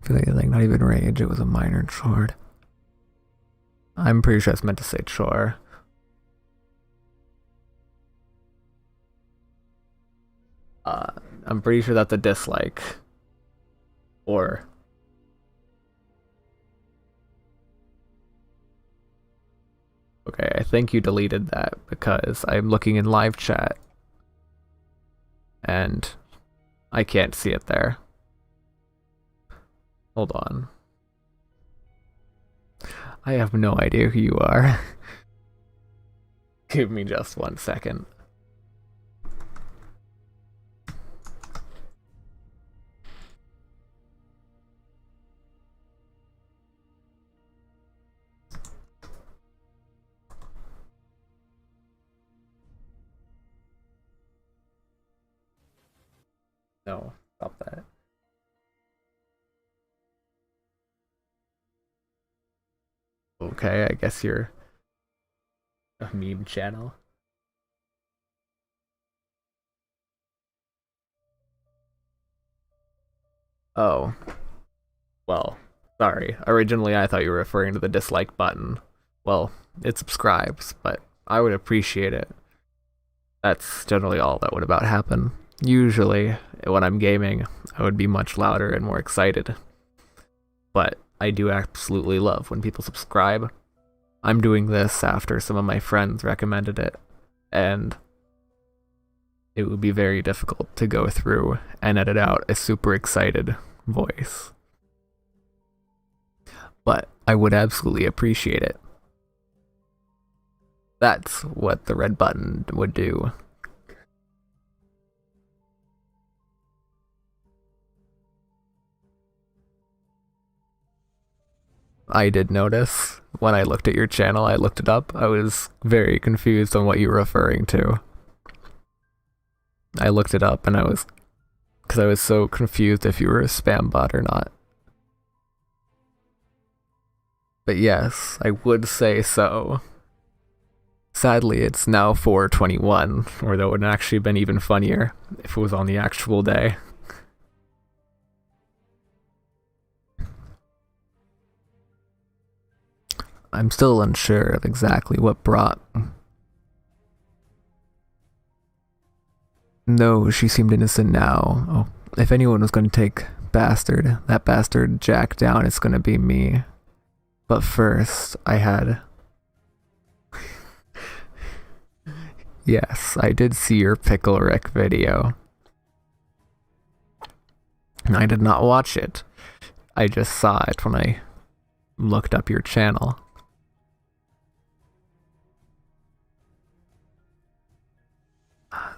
S3: Feeling anything, not even rage, it was a minor chore. I'm pretty sure it's meant to say chore. I'm pretty sure that's a dislike. Or... Okay, I think you deleted that because I'm looking in live chat and I can't see it there. Hold on. I have no idea who you are. Give me just 1 second. No, stop that. Okay, I guess you're a meme channel. Oh. Well, sorry. Originally I thought you were referring to the dislike button. Well, it subscribes, but I would appreciate it. That's generally all that would about happen. Usually, when I'm gaming, I would be much louder and more excited. But I do absolutely love when people subscribe. I'm doing this after some of my friends recommended it, and it would be very difficult to go through and edit out a super excited voice. But I would absolutely appreciate it. That's what the red button would do. I did notice when I looked at your channel, I looked it up. I was very confused on what you were referring to. I looked it up and because I was so confused if you were a spam bot or not. But yes, I would say so. Sadly, it's now 4/21, or that would have actually been even funnier if it was on the actual day. I'm still unsure of exactly what brought... No, she seemed innocent now. Oh, if anyone was going to take that bastard Jack down, it's going to be me. But first, I had... Yes, I did see your Pickle Rick video. I did not watch it. I just saw it when I looked up your channel.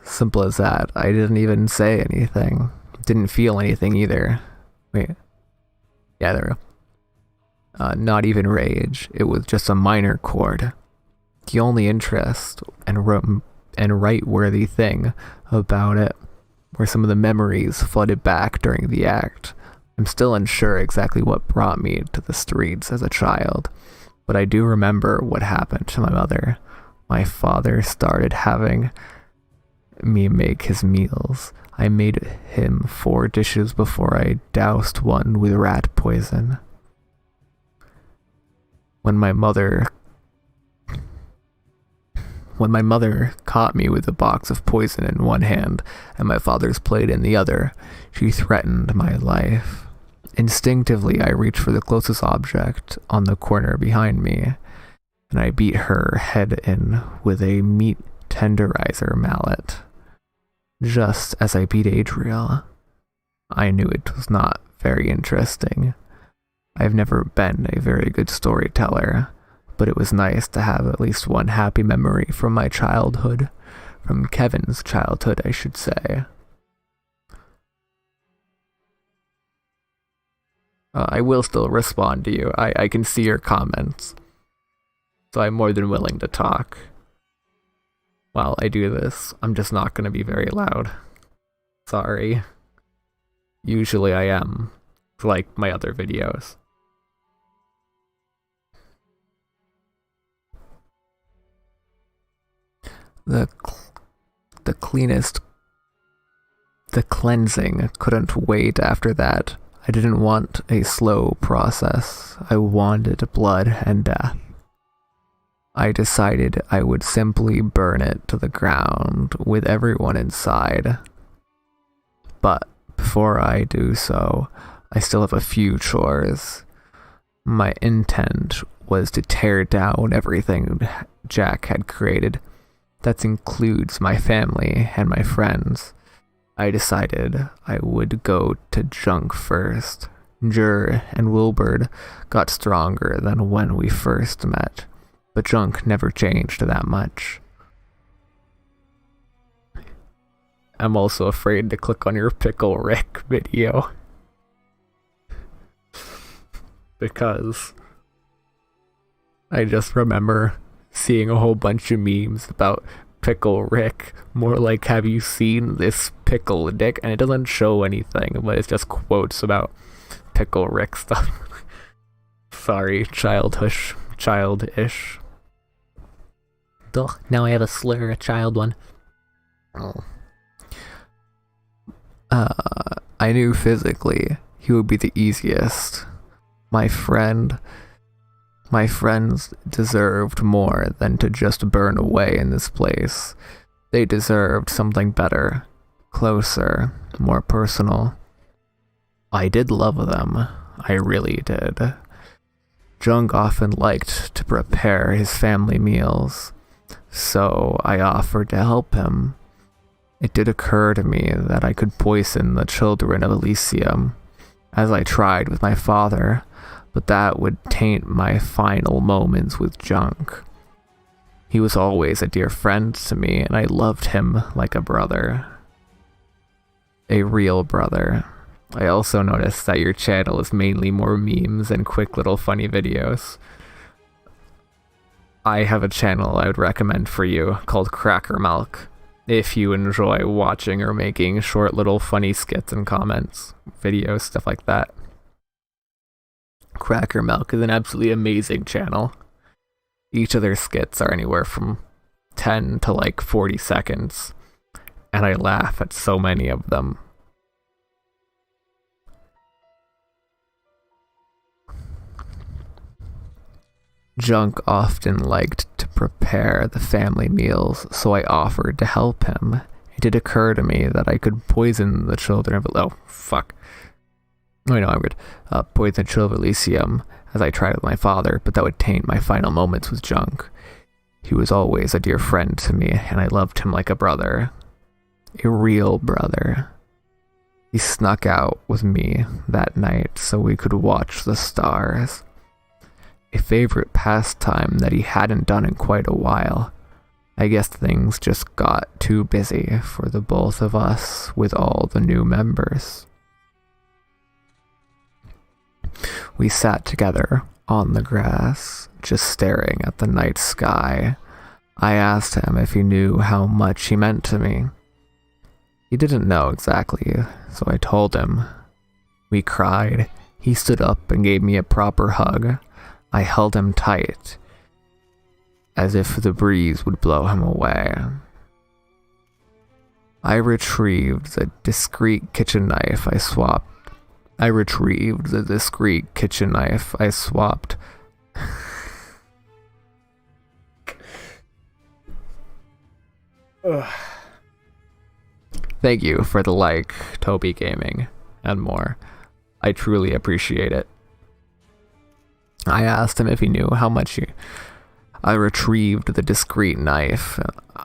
S3: Simple as that. I didn't even say anything. Didn't feel anything either. Wait. Yeah, there we go. Not even rage. It was just a minor chord. The only interest and right-worthy thing about it were some of the memories flooded back during the act. I'm still unsure exactly what brought me to the streets as a child, but I do remember what happened to my mother. My father started having me make his meals. I made him 4 dishes before I doused one with rat poison. When my mother When my mother caught me with a box of poison in one hand and my father's plate in the other, she threatened my life. Instinctively, I reached for the closest object on the corner behind me, and I beat her head in with a meat tenderizer mallet. Just as I beat Adriel, I knew it was not very interesting. I've never been a very good storyteller, but it was nice to have at least one happy memory from my childhood. From Kevin's childhood, I should say. I will still respond to you. I can see your comments. So I'm more than willing to talk. While I do this, I'm just not going to be very loud. Sorry. Usually I am, like my other videos. The cleansing couldn't wait after that. I didn't want a slow process. I wanted blood and death. I decided I would simply burn it to the ground with everyone inside. But before I do so, I still have a few chores. My intent was to tear down everything Jack had created. That includes my family and my friends. I decided I would go to Junk first. Jur and Wilbur got stronger than when we first met, but Junk never changed that much. I'm also afraid to click on your Pickle Rick video. Because I just remember seeing a whole bunch of memes about Pickle Rick, more like, have you seen this pickle dick? And it doesn't show anything, but it's just quotes about Pickle Rick stuff. Sorry, childish. Duh, now I have a slur, a child one. Oh. I knew physically he would be the easiest. My friends deserved more than to just burn away in this place. They deserved something better, closer, more personal. I did love them. I really did. Jung often liked to prepare his family meals, so I offered to help him. It did occur to me that I could poison the children of Elysium, as I tried with my father, but that would taint my final moments with Junk. He was always a dear friend to me, and I loved him like a brother. A real brother. I also noticed that your channel is mainly more memes and quick little funny videos. I have a channel I would recommend for you called Cracker Milk, if you enjoy watching or making short little funny skits and comments, videos, stuff like that. Cracker Milk is an absolutely amazing channel. Each of their skits are anywhere from 10 to like 40 seconds, and I laugh at so many of them. Junk often liked to prepare the family meals, so I offered to help him. It did occur to me that I could poison the children of... Oh, fuck. Oh, no, I'm good. Poison the children of Elysium, as I tried with my father, but that would taint my final moments with Junk. He was always a dear friend to me, and I loved him like a brother. A real brother. He snuck out with me that night so we could watch the stars. A favorite pastime that he hadn't done in quite a while. I guess things just got too busy for the both of us with all the new members. We sat together on the grass, just staring at the night sky. I asked him if he knew how much he meant to me. He didn't know exactly, so I told him. We cried. He stood up and gave me a proper hug. I held him tight, as if the breeze would blow him away. I retrieved the discreet kitchen knife I swapped.
S1: Ugh.
S3: Thank you for the like, Toby Gaming, and more. I truly appreciate it. I asked him if he knew how much I retrieved the discreet knife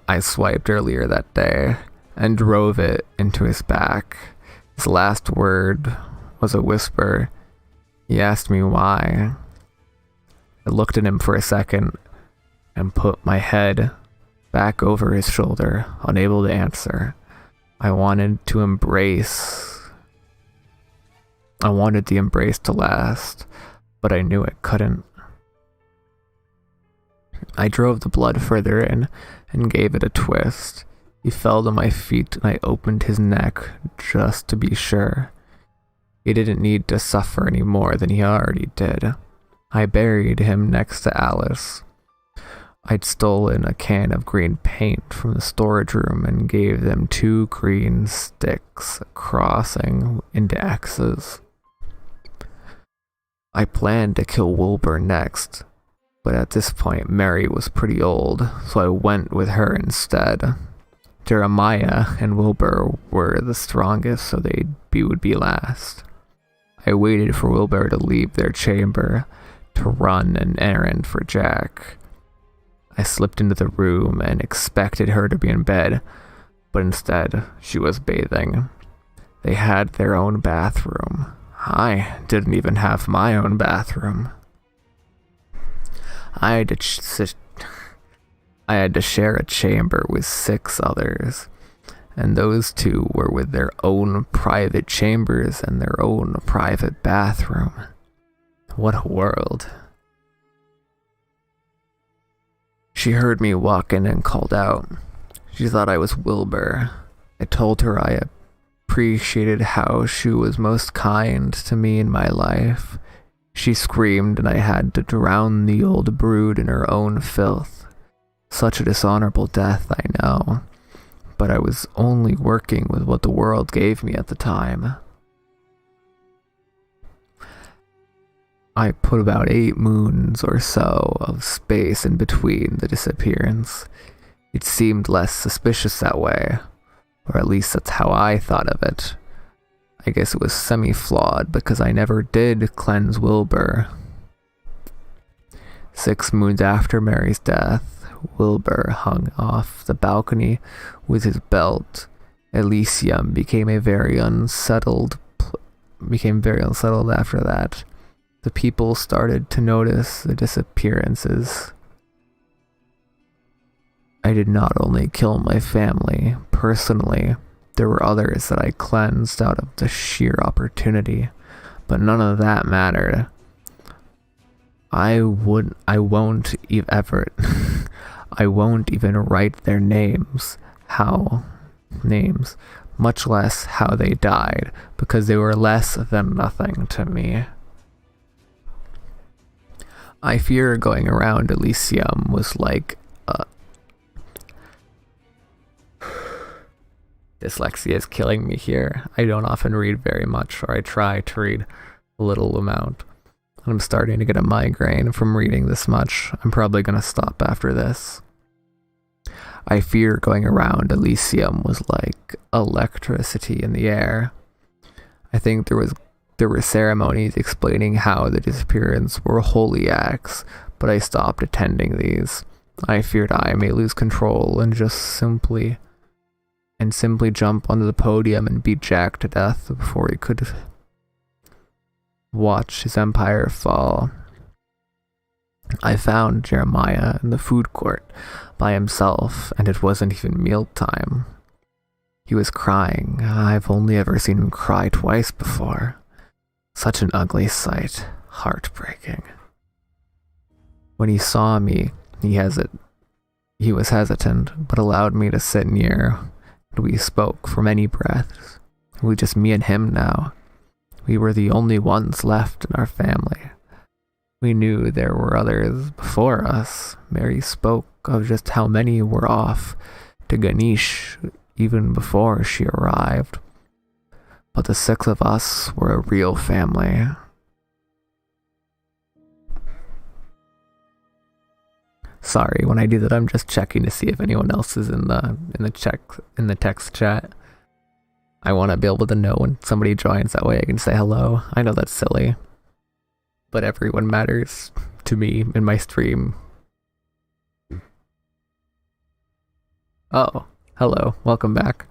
S3: I swiped earlier that day and drove it into his back. His last word was a whisper. He asked me why. I looked at him for a second and put my head back over his shoulder, unable to answer. I wanted the embrace to last, but I knew it couldn't. I drove the blood further in and gave it a twist. He fell to my feet and I opened his neck just to be sure. He didn't need to suffer any more than he already did. I buried him next to Alice. I'd stolen a can of green paint from the storage room and gave them 2 green sticks crossing into X's. I planned to kill Wilbur next, but at this point Mary was pretty old, so I went with her instead. Jeremiah and Wilbur were the strongest, so would be last. I waited for Wilbur to leave their chamber to run an errand for Jack. I slipped into the room and expected her to be in bed, but instead she was bathing. They had their own bathroom. I didn't even have my own bathroom. I had to share a chamber with 6 others, and those 2 were with their own private chambers and their own private bathroom. What a world. She heard me walk in and called out. She thought I was Wilbur. I told her I appreciated how she was most kind to me in my life. She screamed and I had to drown the old brood in her own filth. Such a dishonorable death, I know, but I was only working with what the world gave me at the time. I put about 8 moons or so of space in between the disappearance. It seemed less suspicious that way, or at least that's how I thought of it. I guess it was semi-flawed because I never did cleanse Wilbur. 6 moons after Mary's death, Wilbur hung off the balcony with his belt. Elysium became very unsettled after that. The people started to notice the disappearances. I did not only kill my family personally, there were others that I cleansed out of the sheer opportunity, but none of that mattered. I won't even write their names, much less how they died, because they were less than nothing to me. I fear going around Elysium was like dyslexia is killing me here. I don't often read very much, or I try to read a little amount. I'm starting to get a migraine from reading this much. I'm probably going to stop after this. I fear going around Elysium was like electricity in the air. I think there were ceremonies explaining how the disappearance were holy acts, but I stopped attending these. I feared I may lose control and simply jump onto the podium and beat Jack to death before he could watch his empire fall. I found Jeremiah in the food court by himself, and it wasn't even mealtime. He was crying. I've only ever seen him cry twice before. Such an ugly sight. Heartbreaking. When he saw me, he was hesitant, but allowed me to sit near. We spoke for many breaths. It was just me and him now. We were the only ones left in our family. We knew there were others before us. Mary spoke of just how many were off to Ganesh even before she arrived. But the 6 of us were a real family. Sorry, when I do that, I'm just checking to see if anyone else is in the text chat. I want to be able to know when somebody joins. That way I can say hello. I know that's silly, but everyone matters to me in my stream. Oh, hello. Welcome back.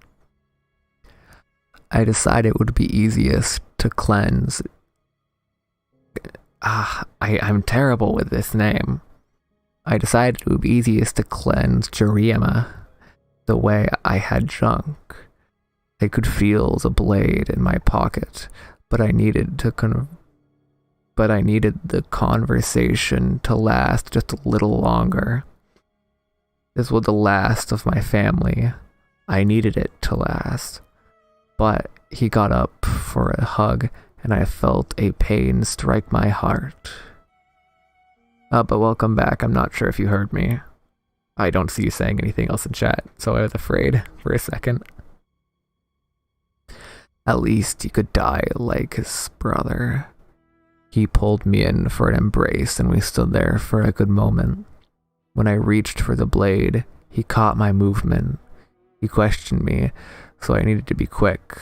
S3: I decided it would be easiest to cleanse. I'm terrible with this name. I decided it would be easiest to cleanse Jerima the way I had junk. I could feel the blade in my pocket, but I needed the conversation to last just a little longer. This was the last of my family. I needed it to last. But he got up for a hug, and I felt a pain strike my heart. But welcome back. I'm not sure if you heard me. I don't see you saying anything else in chat, so I was afraid for a second. At least he could die like his brother. He pulled me in for an embrace, and we stood there for a good moment. When I reached for the blade, he caught my movement. He questioned me, so I needed to be quick.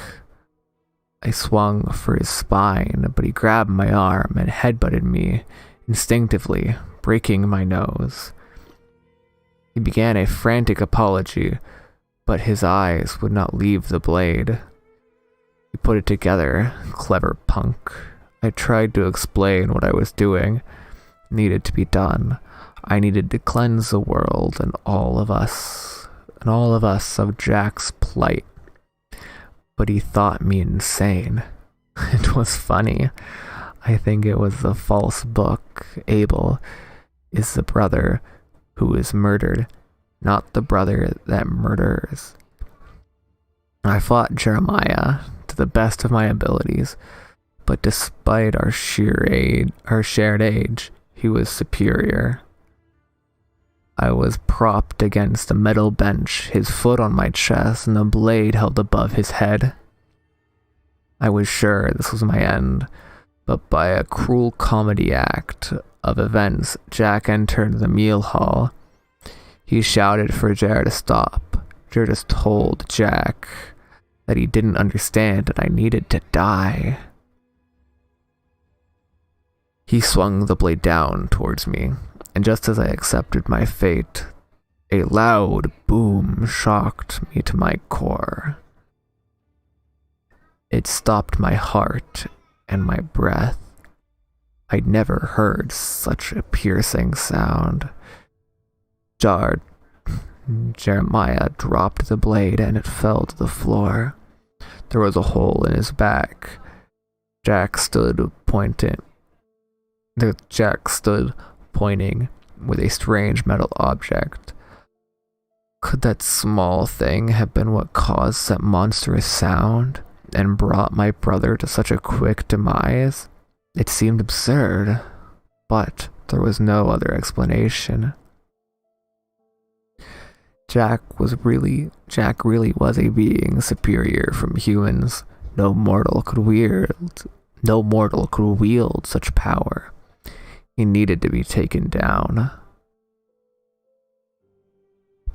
S3: I swung for his spine, but he grabbed my arm and headbutted me, instinctively breaking my nose. He began a frantic apology, but his eyes would not leave the blade. He put it together, clever punk. I tried to explain what I was doing. Needed to be done. I needed to cleanse the world and all of us of Jack's plight. But he thought me insane. It was funny. I think it was the false book. Abel is the brother who is murdered, not the brother that murders. I fought Jeremiah to the best of my abilities, but despite our shared age, he was superior. I was propped against a metal bench, his foot on my chest, and the blade held above his head. I was sure this was my end, but by a cruel comedy act of events, Jack entered the meal hall. He shouted for Jer to stop. Jer just told Jack that he didn't understand and I needed to die. He swung the blade down towards me, and just as I accepted my fate, a loud boom shocked me to my core. It stopped my heart and my breath. I'd never heard such a piercing sound. Jeremiah dropped the blade and it fell to the floor. There was a hole in his back. Jack stood pointing with a strange metal object. Could that small thing have been what caused that monstrous sound and brought my brother to such a quick demise? It seemed absurd, but there was no other explanation. Jack really was a being superior from humans. No mortal could wield such power. He needed to be taken down.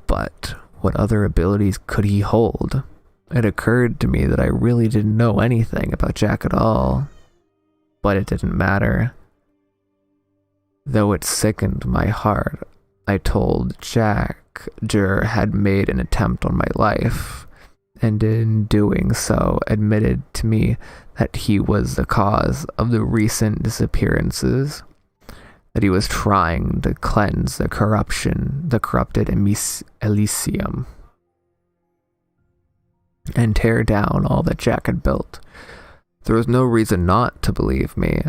S3: But what other abilities could he hold? It occurred to me that I really didn't know anything about Jack at all. But it didn't matter. Though it sickened my heart, I told Jack Jer had made an attempt on my life, and in doing so admitted to me that he was the cause of the recent disappearances, that he was trying to cleanse the corrupted Elysium, and tear down all that Jack had built. There was no reason not to believe me.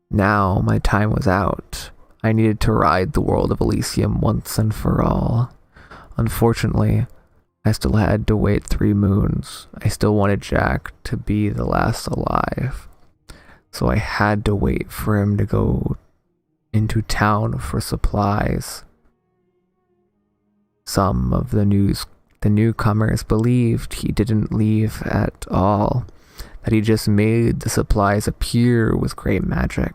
S3: Now my time was out. I needed to ride the world of Elysium once and for all. Unfortunately, I still had to wait 3 moons. I still wanted Jack to be the last alive. So I had to wait for him to go into town for supplies. Some of the newcomers believed he didn't leave at all, that he just made the supplies appear with great magic.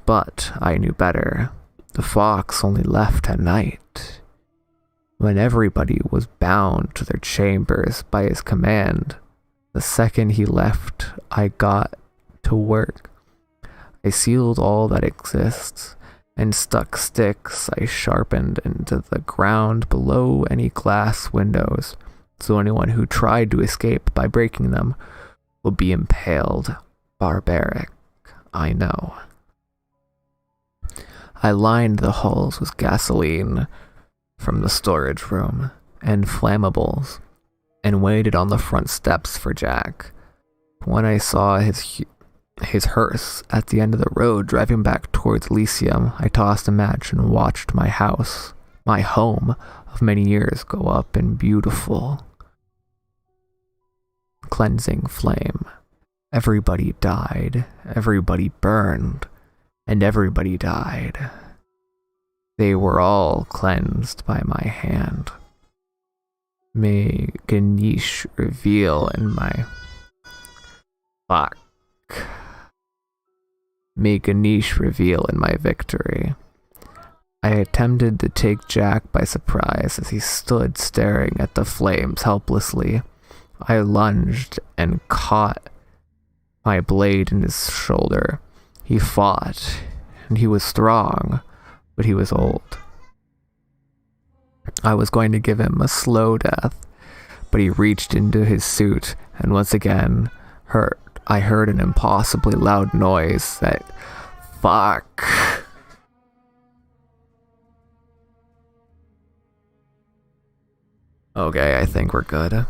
S3: But I knew better. The fox only left at night, when everybody was bound to their chambers by his command. The second he left, I got to work. I sealed all that exists, and stuck sticks I sharpened into the ground below any glass windows, so anyone who tried to escape by breaking them would be impaled. Barbaric, I know. I lined the halls with gasoline from the storage room and flammables, and waited on the front steps for Jack. When I saw his hearse at the end of the road driving back towards Elysium, I tossed a match and watched my house, my home of many years, go up in beautiful, cleansing flame. Everybody died, everybody burned, and everybody died. They were all cleansed by my hand. May Ganesh reveal in my... Fuck. May Ganesh reveal in my victory. I attempted to take Jack by surprise as he stood staring at the flames helplessly. I lunged and caught my blade in his shoulder. He fought, and he was strong, but he was old. I was going to give him a slow death, but he reached into his suit, and once again, I heard an impossibly loud noise that... Fuck. Okay, I think we're good.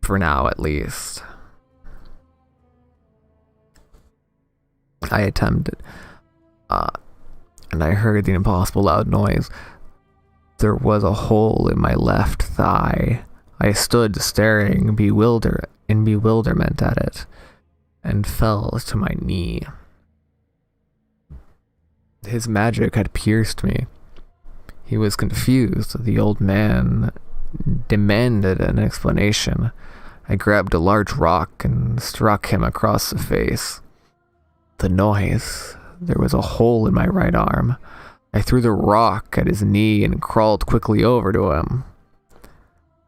S3: For now, at least. I attempted, and I heard the impossible loud noise. There was a hole in my left thigh. I stood staring in bewilderment at it, and fell to my knee. His magic had pierced me. He was confused. The old man demanded an explanation. I grabbed a large rock and struck him across the face. The noise. There was a hole in my right arm. I threw the rock at his knee and crawled quickly over to him.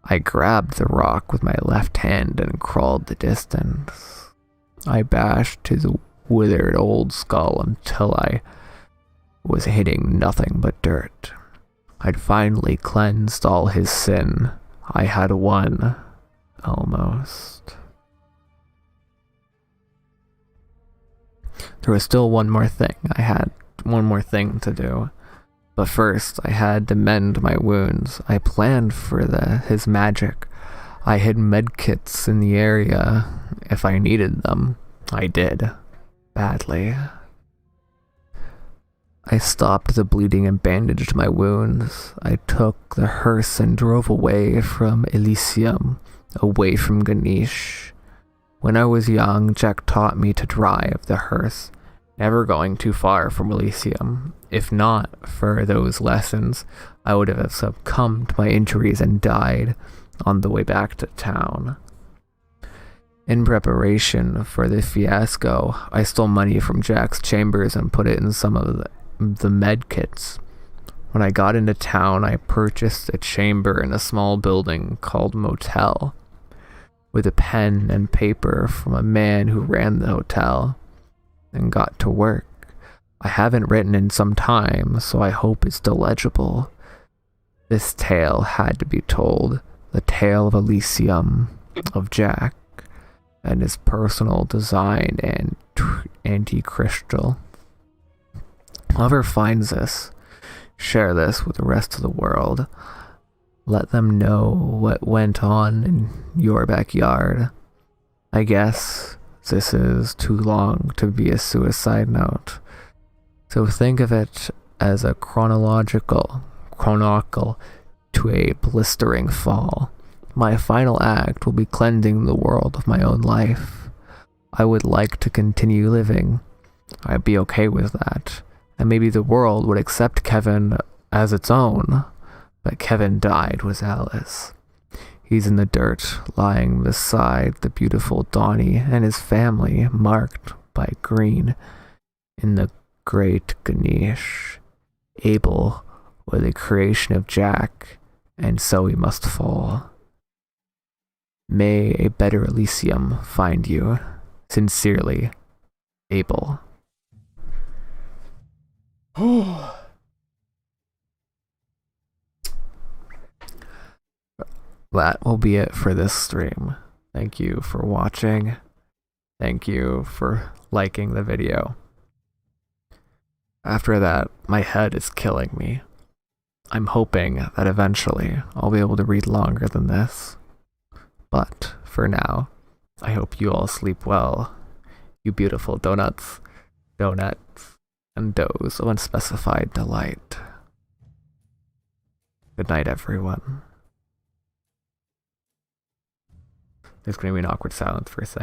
S3: I grabbed the rock with my left hand and crawled the distance. I bashed his withered old skull until I was hitting nothing but dirt. I'd finally cleansed all his sin. I had won. Almost. There was still one more thing. I had one more thing to do. But first, I had to mend my wounds. I planned for his magic. I hid medkits in the area if I needed them. I did. Badly. I stopped the bleeding and bandaged my wounds. I took the hearse and drove away from Elysium, away from Ganesh. When I was young, Jack taught me to drive the hearse, never going too far from Elysium. If not for those lessons, I would have succumbed to my injuries and died on the way back to town. In preparation for the fiasco, I stole money from Jack's chambers and put it in some of the med kits. When I got into town, I purchased a chamber in a small building called Motel, with a pen and paper from a man who ran the hotel, and got to work. I haven't written in some time, so I hope it's still legible. This tale had to be told, the tale of Elysium, of Jack, and his personal design and anti-crystal. Whoever finds this, share this with the rest of the world. Let them know what went on in your backyard. I guess this is too long to be a suicide note. So think of it as a chronicle to a blistering fall. My final act will be cleansing the world of my own life. I would like to continue living. I'd be okay with that. And maybe the world would accept Kevin as its own. But Kevin died with Alice. He's in the dirt, lying beside the beautiful Donnie and his family, marked by green in the great Ganesh, Abel were the creation of Jack, and so he must fall. May a better Elysium find you. Sincerely, Abel. That will be it for this stream. Thank you for watching. Thank you for liking the video. After that, my head is killing me. I'm hoping that eventually I'll be able to read longer than this. But for now, I hope you all sleep well. You beautiful donuts, and does of unspecified delight. Good night, everyone. There's going to be an awkward silence for a second.